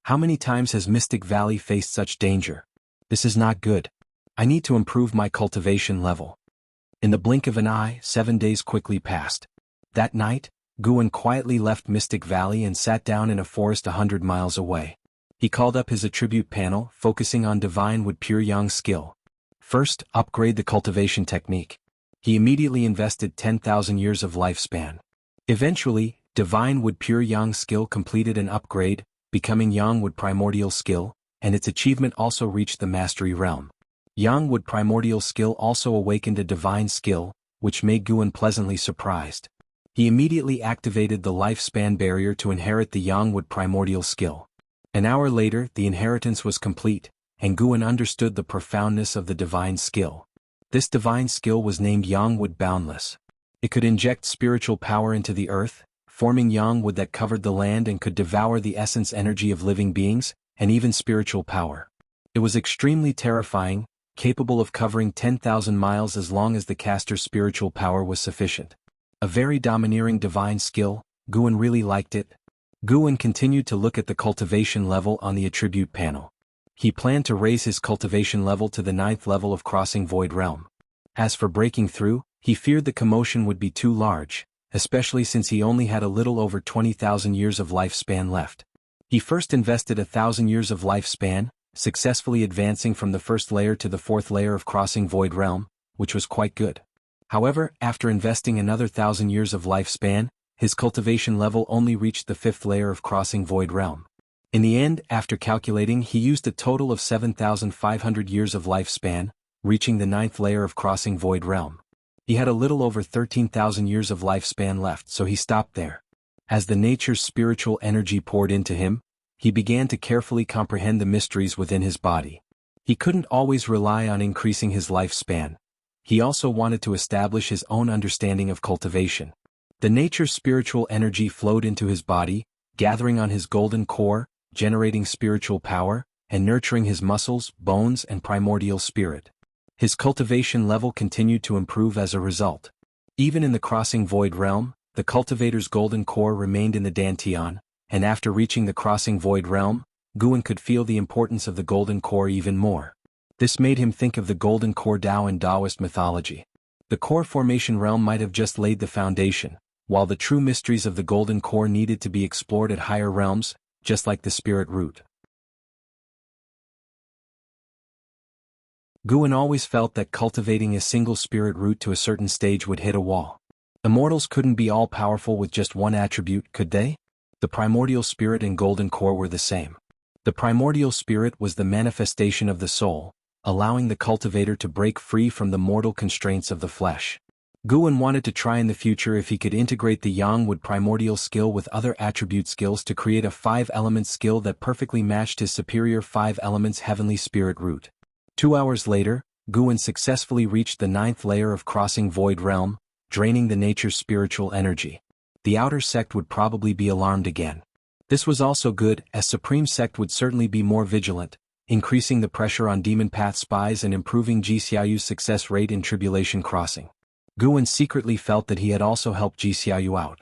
How many times has Mystic Valley faced such danger? This is not good. I need to improve my cultivation level. In the blink of an eye, 7 days quickly passed. That night, Guwen quietly left Mystic Valley and sat down in a forest 100 miles away. He called up his attribute panel, focusing on Divine Wood Pure Yang skill. First, upgrade the cultivation technique. He immediately invested 10,000 years of lifespan. Eventually, Divine Wood Pure Yang skill completed an upgrade, becoming Yang Wood Primordial skill, and its achievement also reached the Mastery realm. Yang Wood Primordial skill also awakened a Divine skill, which made Guwen pleasantly surprised. He immediately activated the lifespan barrier to inherit the Yang Wood Primordial skill. An hour later, the inheritance was complete, and Guwen understood the profoundness of the divine skill. This divine skill was named Yang Wood Boundless. It could inject spiritual power into the earth, forming Yang Wood that covered the land and could devour the essence energy of living beings, and even spiritual power. It was extremely terrifying, capable of covering 10,000 miles as long as the caster's spiritual power was sufficient. A very domineering divine skill, Guwen really liked it. Guwen continued to look at the cultivation level on the attribute panel. He planned to raise his cultivation level to the 9th level of crossing Void Realm. As for breaking through, he feared the commotion would be too large, especially since he only had a little over 20,000 years of lifespan left. He first invested 1,000 years of lifespan, successfully advancing from the 1st layer to the 4th layer of crossing Void Realm, which was quite good. However, after investing another 1,000 years of lifespan, his cultivation level only reached the 5th layer of Crossing Void Realm. In the end, after calculating, he used a total of 7,500 years of lifespan, reaching the 9th layer of Crossing Void Realm. He had a little over 13,000 years of lifespan left, so he stopped there. As the nature's spiritual energy poured into him, he began to carefully comprehend the mysteries within his body. He couldn't always rely on increasing his lifespan. He also wanted to establish his own understanding of cultivation. The nature's spiritual energy flowed into his body, gathering on his golden core, generating spiritual power, and nurturing his muscles, bones, and primordial spirit. His cultivation level continued to improve as a result. Even in the Crossing Void Realm, the cultivator's golden core remained in the Dantian, and after reaching the Crossing Void Realm, Guan could feel the importance of the golden core even more. This made him think of the golden core Dao in Daoist mythology. The core formation realm might have just laid the foundation, while the true mysteries of the golden core needed to be explored at higher realms, just like the spirit root. Guan always felt that cultivating a single spirit root to a certain stage would hit a wall. Immortals couldn't be all-powerful with just one attribute, could they? The primordial spirit and golden core were the same. The primordial spirit was the manifestation of the soul, allowing the cultivator to break free from the mortal constraints of the flesh. Guan wanted to try in the future if he could integrate the Yang-Wood primordial skill with other attribute skills to create a 5-element skill that perfectly matched his superior 5 elements heavenly spirit root. 2 hours later, Guan successfully reached the 9th layer of Crossing Void Realm, draining the nature's spiritual energy. The outer sect would probably be alarmed again. This was also good, as Supreme Sect would certainly be more vigilant, increasing the pressure on Demon Path spies and improving Ji Xiaoyu's success rate in Tribulation Crossing. Guan secretly felt that he had also helped Ji Xiaoyu out.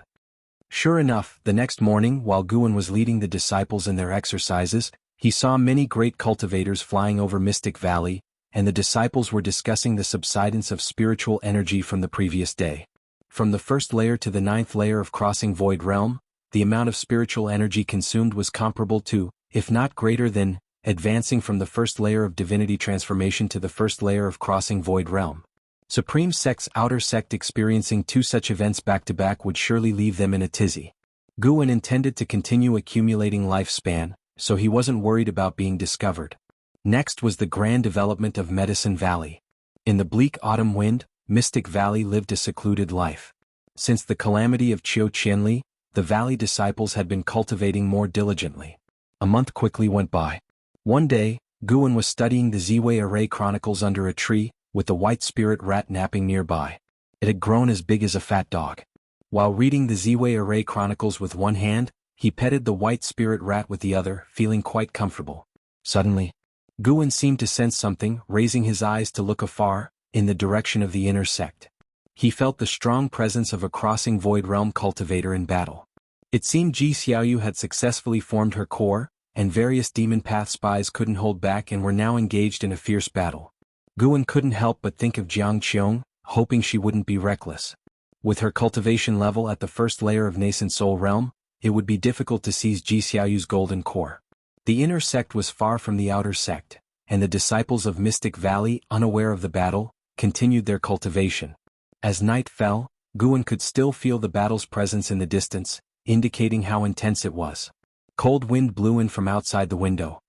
Sure enough, the next morning, while Guan was leading the disciples in their exercises, he saw many great cultivators flying over Mystic Valley, and the disciples were discussing the subsidence of spiritual energy from the previous day. From the 1st layer to the 9th layer of Crossing Void Realm, the amount of spiritual energy consumed was comparable to, if not greater than, advancing from the 1st layer of Divinity transformation to the 1st layer of Crossing Void Realm. Supreme Sect's outer sect experiencing 2 such events back-to-back would surely leave them in a tizzy. Guan intended to continue accumulating lifespan, so he wasn't worried about being discovered. Next was the grand development of Medicine Valley. In the bleak autumn wind, Mystic Valley lived a secluded life. Since the calamity of Qiu Qianli, the valley disciples had been cultivating more diligently. A month quickly went by. One day, Guan was studying the Ziwei Chronicles under a tree, with the white spirit rat napping nearby. It had grown as big as a fat dog. While reading the Ziwei Chronicles with one hand, he petted the white spirit rat with the other, feeling quite comfortable. Suddenly, Guan seemed to sense something, raising his eyes to look afar, in the direction of the inner sect. He felt the strong presence of a Crossing Void Realm cultivator in battle. It seemed Ji Xiaoyu had successfully formed her core, and various Demon Path spies couldn't hold back and were now engaged in a fierce battle. Guan couldn't help but think of Jiang Qiong, hoping she wouldn't be reckless. With her cultivation level at the 1st layer of Nascent Soul Realm, it would be difficult to seize Ji Xiaoyu's golden core. The inner sect was far from the outer sect, and the disciples of Mystic Valley, unaware of the battle, continued their cultivation. As night fell, Guan could still feel the battle's presence in the distance, indicating how intense it was. Cold wind blew in from outside the window.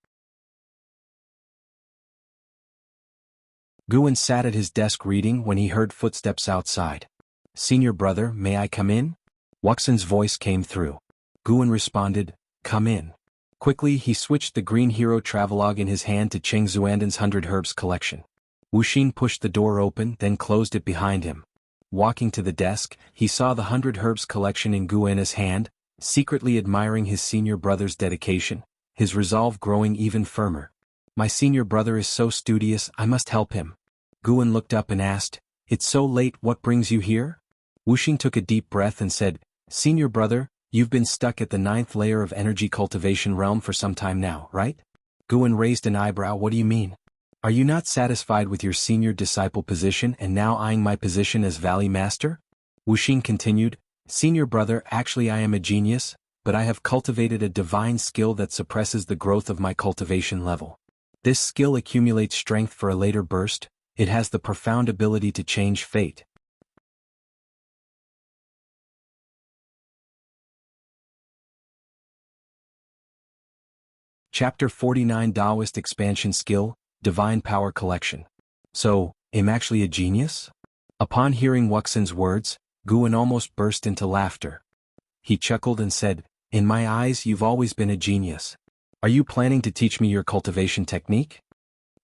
Guan sat at his desk reading when he heard footsteps outside. "Senior brother, may I come in?" Wuxian's voice came through. Guan responded, "Come in." Quickly he switched the Green Hero travelogue in his hand to Cheng Zuanden's 100 Herbs collection. Wuxin pushed the door open, then closed it behind him. Walking to the desk, he saw the 100 Herbs collection in Guan's hand, secretly admiring his senior brother's dedication, his resolve growing even firmer. "My senior brother is so studious, I must help him." Guan looked up and asked, "It's so late, what brings you here?" Wuxin took a deep breath and said, "Senior brother, you've been stuck at the 9th layer of energy cultivation realm for some time now, right?" Guan raised an eyebrow. "What do you mean? Are you not satisfied with your senior disciple position and now eyeing my position as Valley Master?" Wuxin continued, "Senior brother, actually I am a genius, but I have cultivated a divine skill that suppresses the growth of my cultivation level. This skill accumulates strength for a later burst, it has the profound ability to change fate. Chapter 49 Daoist Expansion Skill, Divine Power Collection. So, I'm actually a genius? Upon hearing Wuxian's words, Guan almost burst into laughter. He chuckled and said, "In my eyes you've always been a genius. Are you planning to teach me your cultivation technique?"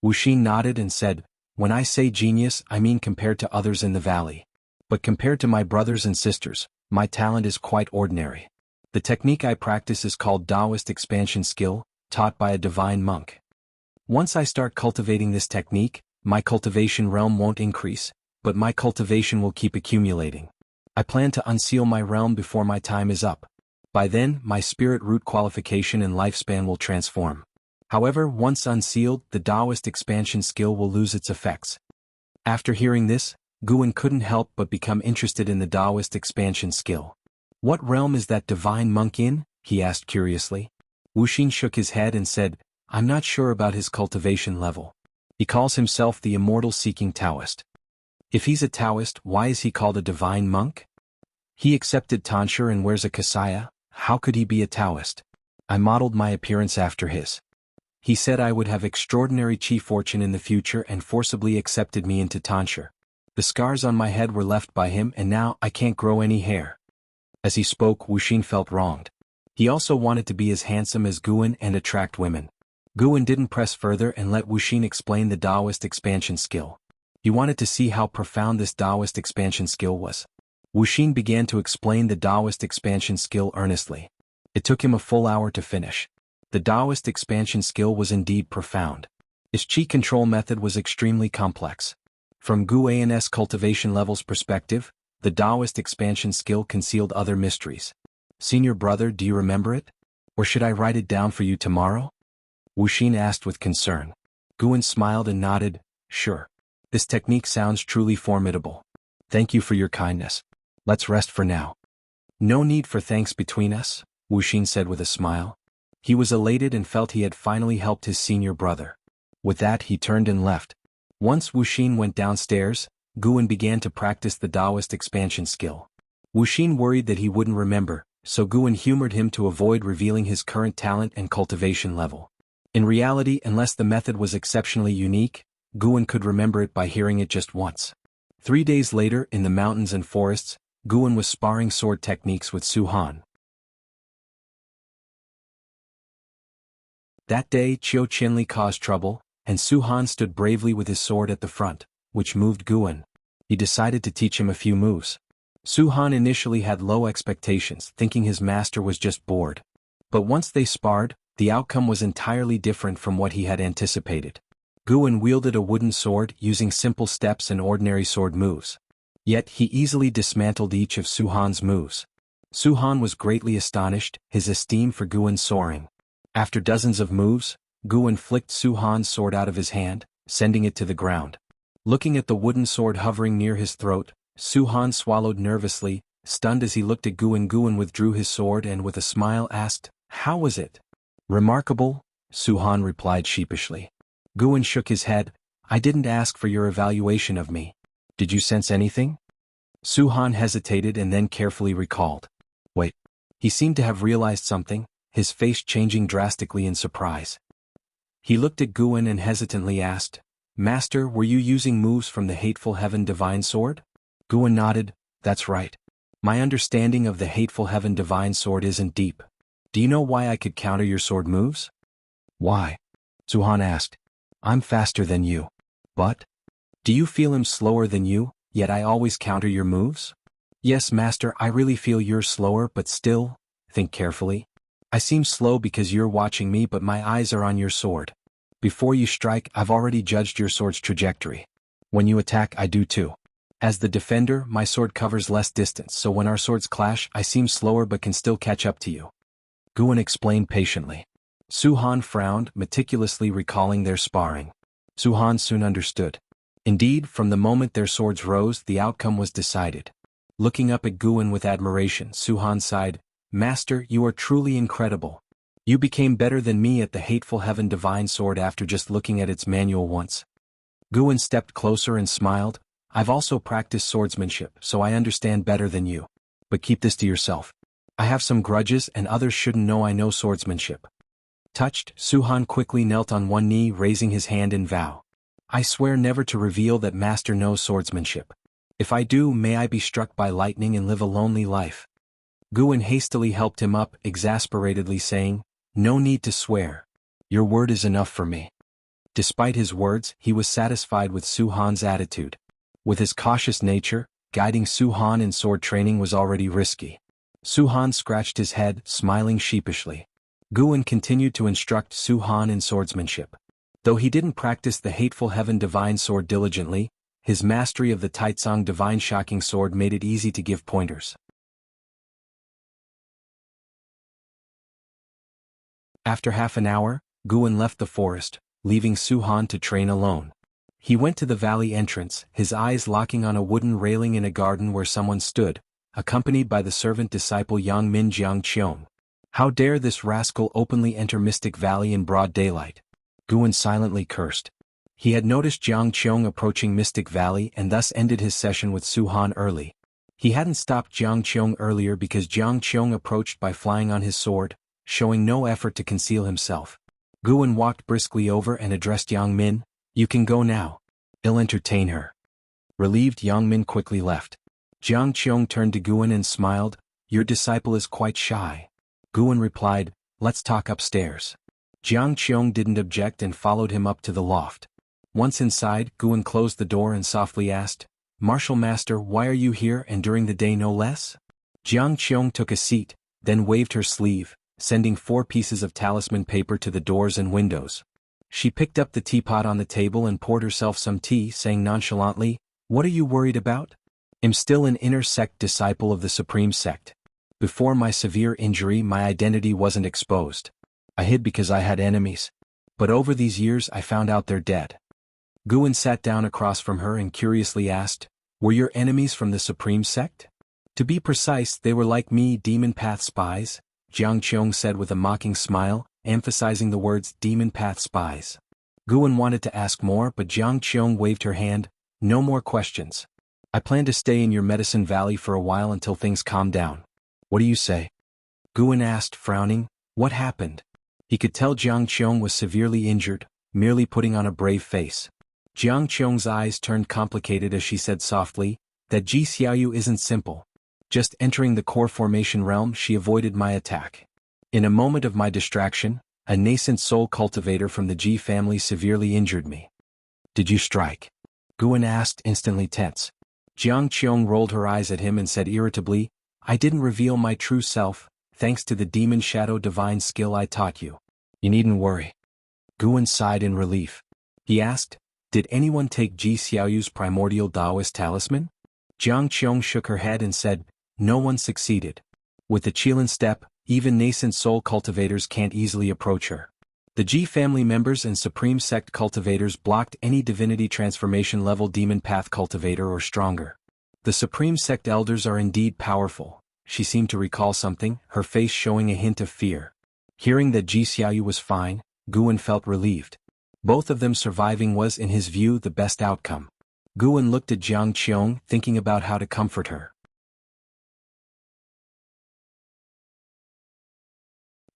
Wuxia nodded and said, "When I say genius I mean compared to others in the valley. But compared to my brothers and sisters, my talent is quite ordinary. The technique I practice is called Daoist Expansion Skill, taught by a divine monk. Once I start cultivating this technique, my cultivation realm won't increase, but my cultivation will keep accumulating. I plan to unseal my realm before my time is up. By then, my spirit root qualification and lifespan will transform. However, once unsealed, the Daoist expansion skill will lose its effects." After hearing this, Guan couldn't help but become interested in the Daoist expansion skill. "What realm is that divine monk in?" he asked curiously. Wuxia shook his head and said, "I'm not sure about his cultivation level. He calls himself the Immortal seeking Taoist. If he's a Taoist, why is he called a divine monk? He accepted tonsure and wears a kasaya, how could he be a Taoist? I modeled my appearance after his. He said I would have extraordinary chi fortune in the future and forcibly accepted me into tonsure. The scars on my head were left by him and now I can't grow any hair." As he spoke, Wuxia felt wronged. He also wanted to be as handsome as Guan and attract women. Guan didn't press further and let Wuxia explain the Daoist expansion skill. He wanted to see how profound this Daoist expansion skill was. Wuxia began to explain the Daoist expansion skill earnestly. It took him a full hour to finish. The Daoist expansion skill was indeed profound. His chi control method was extremely complex. From Guan's cultivation levels perspective, the Daoist expansion skill concealed other mysteries. "Senior brother, do you remember it? Or should I write it down for you tomorrow?" Wuxia asked with concern. Guan smiled and nodded, "Sure. This technique sounds truly formidable. Thank you for your kindness. Let's rest for now." "No need for thanks between us," Wuxia said with a smile. He was elated and felt he had finally helped his senior brother. With that he turned and left. Once Wuxia went downstairs, Guan began to practice the Daoist expansion skill. Wuxia worried that he wouldn't remember, so Guan humored him to avoid revealing his current talent and cultivation level. In reality, unless the method was exceptionally unique, Guan could remember it by hearing it just once. 3 days later, in the mountains and forests, Guan was sparring sword techniques with Su Han. That day, Qiu Qinli caused trouble, and Su Han stood bravely with his sword at the front, which moved Guan. He decided to teach him a few moves. Su Han initially had low expectations, thinking his master was just bored. But once they sparred, the outcome was entirely different from what he had anticipated. Guan wielded a wooden sword using simple steps and ordinary sword moves. Yet he easily dismantled each of Su Han's moves. Su Han was greatly astonished, his esteem for Guan soaring. After dozens of moves, Guan flicked Su Han's sword out of his hand, sending it to the ground. Looking at the wooden sword hovering near his throat, Su Han swallowed nervously, stunned as he looked at Guan. Guan withdrew his sword and with a smile asked, "How was it?" "Remarkable," Su Han replied sheepishly. Guan shook his head, "I didn't ask for your evaluation of me. Did you sense anything?" Su Han hesitated and then carefully recalled. Wait. He seemed to have realized something, his face changing drastically in surprise. He looked at Guan and hesitantly asked, "Master, were you using moves from the Hateful Heaven Divine Sword?" Guan nodded, "That's right. My understanding of the Hateful Heaven Divine Sword isn't deep. Do you know why I could counter your sword moves?" "Why?" Su Han asked. "I'm faster than you. But? Do you feel I'm slower than you, yet I always counter your moves?" "Yes, Master, I really feel you're slower, but still, think carefully. I seem slow because you're watching me, but my eyes are on your sword. Before you strike, I've already judged your sword's trajectory. When you attack, I do too. As the defender, my sword covers less distance, so when our swords clash, I seem slower but can still catch up to you." Guan explained patiently. Su Han frowned, meticulously recalling their sparring. Su Han soon understood. Indeed, from the moment their swords rose, the outcome was decided. Looking up at Guan with admiration, Su Han sighed, "Master, you are truly incredible. You became better than me at the Hateful Heaven Divine Sword after just looking at its manual once." Guan stepped closer and smiled, "I've also practiced swordsmanship, so I understand better than you. But keep this to yourself. I have some grudges and others shouldn't know I know swordsmanship." Touched, Su-han quickly knelt on one knee, raising his hand in vow. I swear never to reveal that master knows swordsmanship. If I do, may I be struck by lightning and live a lonely life. Guin hastily helped him up, exasperatedly saying, No need to swear. Your word is enough for me. Despite his words, he was satisfied with Su-han's attitude. With his cautious nature, guiding Su-han in sword training was already risky. Su-han scratched his head, smiling sheepishly. Guin continued to instruct Su-han in swordsmanship. Though he didn't practice the Hateful Heaven Divine Sword diligently, his mastery of the Taitsong Divine Shocking Sword made it easy to give pointers. After half an hour, Guin left the forest, leaving Su-han to train alone. He went to the valley entrance, his eyes locking on a wooden railing in a garden where someone stood, accompanied by the servant disciple Yang Min Jiang Qiong. How dare this rascal openly enter Mystic Valley in broad daylight? Guin silently cursed. He had noticed Jiang Qiong approaching Mystic Valley and thus ended his session with Su-han early. He hadn't stopped Jiang Qiong earlier because Jiang Qiong approached by flying on his sword, showing no effort to conceal himself. Guin walked briskly over and addressed Yang Min. You can go now. I'll entertain her. Relieved, Yang Min quickly left. Jiang Qiong turned to Guin and smiled. Your disciple is quite shy. Guin replied, Let's talk upstairs. Jiang Qiong didn't object and followed him up to the loft. Once inside, Guin closed the door and softly asked, Martial Master, why are you here and during the day no less? Jiang Qiong took a seat, then waved her sleeve, sending 4 pieces of talisman paper to the doors and windows. She picked up the teapot on the table and poured herself some tea, saying nonchalantly, What are you worried about? I'm still an inner sect disciple of the Supreme Sect. Before my severe injury, my identity wasn't exposed. I hid because I had enemies. But over these years I found out they're dead. Guin sat down across from her and curiously asked, Were your enemies from the Supreme Sect? To be precise, they were like me, Demon Path spies, Jiang Qiong said with a mocking smile, emphasizing the words Demon Path spies. Guin wanted to ask more, but Jiang Qiong waved her hand, No more questions. I plan to stay in your Medicine Valley for a while until things calm down. What do you say? Guin asked, frowning. What happened? He could tell Jiang Qiong was severely injured, merely putting on a brave face. Jiang Qiong's eyes turned complicated as she said softly, That Ji Xiaoyu isn't simple. Just entering the core formation realm, she avoided my attack. In a moment of my distraction, a nascent soul cultivator from the Ji family severely injured me. Did you strike? Guin asked, instantly tense. Jiang Qiong rolled her eyes at him and said irritably, I didn't reveal my true self, thanks to the demon shadow divine skill I taught you. You needn't worry. Guin sighed in relief. He asked, Did anyone take Ji Xiaoyu's primordial Daoist talisman? Jiang Qiong shook her head and said, No one succeeded. With the Qilin step, even nascent soul cultivators can't easily approach her. The Ji family members and Supreme Sect cultivators blocked any Divinity transformation level demon path cultivator or stronger. The Supreme Sect elders are indeed powerful. She seemed to recall something, her face showing a hint of fear. Hearing that Ji Xiaoyu was fine, Guin felt relieved. Both of them surviving was, in his view, the best outcome. Guin looked at Jiang Qiong, thinking about how to comfort her.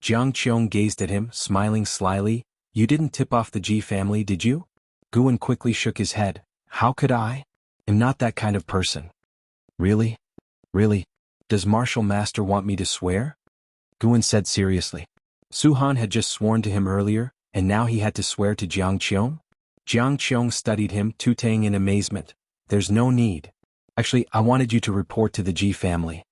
Jiang Qiong gazed at him, smiling slyly. You didn't tip off the Ji family, did you? Guin quickly shook his head. How could I? I'm not that kind of person. Really? Really? Does Martial Master want me to swear? Guin said seriously. Su-han had just sworn to him earlier, and now he had to swear to Jiang Qiong? Jiang Qiong studied him, tutaying in amazement. There's no need. Actually, I wanted you to report to the Ji family.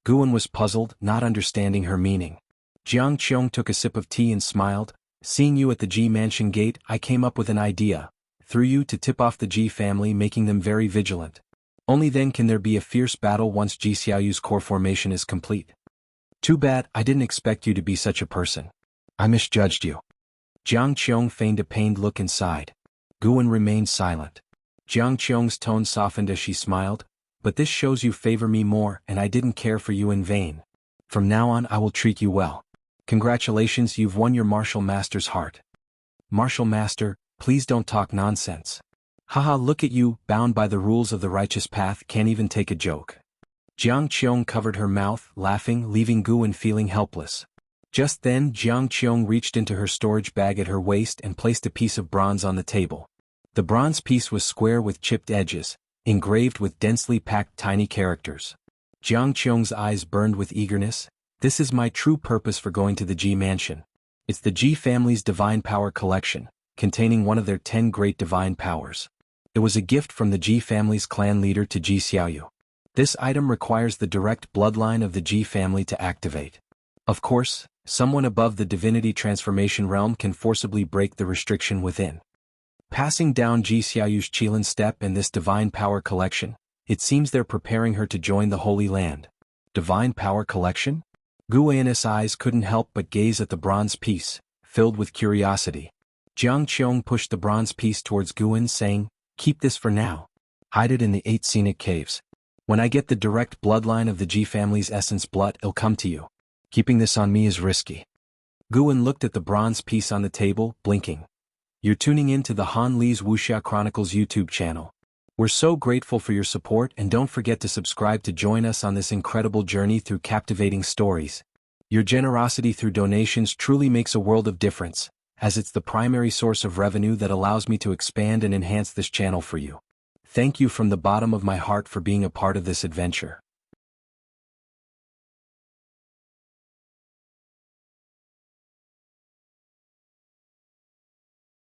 Guin was puzzled, not understanding her meaning. Jiang Qiong took a sip of tea and smiled. Seeing you at the Ji mansion gate, I came up with an idea. Through you to tip off the Ji family, making them very vigilant. Only then can there be a fierce battle once Ji Xiaoyu's core formation is complete. Too bad, I didn't expect you to be such a person. I misjudged you. Jiang Qiong feigned a pained look and sighed. Guin remained silent. Jiang Qiong's tone softened as she smiled. But this shows you favor me more, and I didn't care for you in vain. From now on I will treat you well. Congratulations, you've won your Martial Master's heart. Martial Master, please don't talk nonsense. Haha, look at you, bound by the rules of the righteous path, can't even take a joke. Jiang Qiong covered her mouth, laughing, leaving Guin feeling helpless. Just then Jiang Qiong reached into her storage bag at her waist and placed a piece of bronze on the table. The bronze piece was square with chipped edges, engraved with densely packed tiny characters. Jiang Qiong's eyes burned with eagerness. This is my true purpose for going to the Ji Mansion. It's the Ji family's divine power collection, containing one of their 10 great divine powers. It was a gift from the Ji family's clan leader to Ji Xiaoyu. This item requires the direct bloodline of the Ji family to activate. Of course, someone above the Divinity transformation realm can forcibly break the restriction within. Passing down Ji Xiaoyu's Qilin step in this divine power collection, it seems they're preparing her to join the Holy Land. Divine power collection? Gu Wei's eyes couldn't help but gaze at the bronze piece, filled with curiosity. Jiang Qiong pushed the bronze piece towards Guan, saying, "Keep this for now. Hide it in the 8 scenic caves. When I get the direct bloodline of the Ji family's essence blood, it'll come to you. Keeping this on me is risky." Guan looked at the bronze piece on the table, blinking. You're tuning in to the Han Li's Wuxia Chronicles YouTube channel. We're so grateful for your support, and don't forget to subscribe to join us on this incredible journey through captivating stories. Your generosity through donations truly makes a world of difference, as it's the primary source of revenue that allows me to expand and enhance this channel for you. Thank you from the bottom of my heart for being a part of this adventure.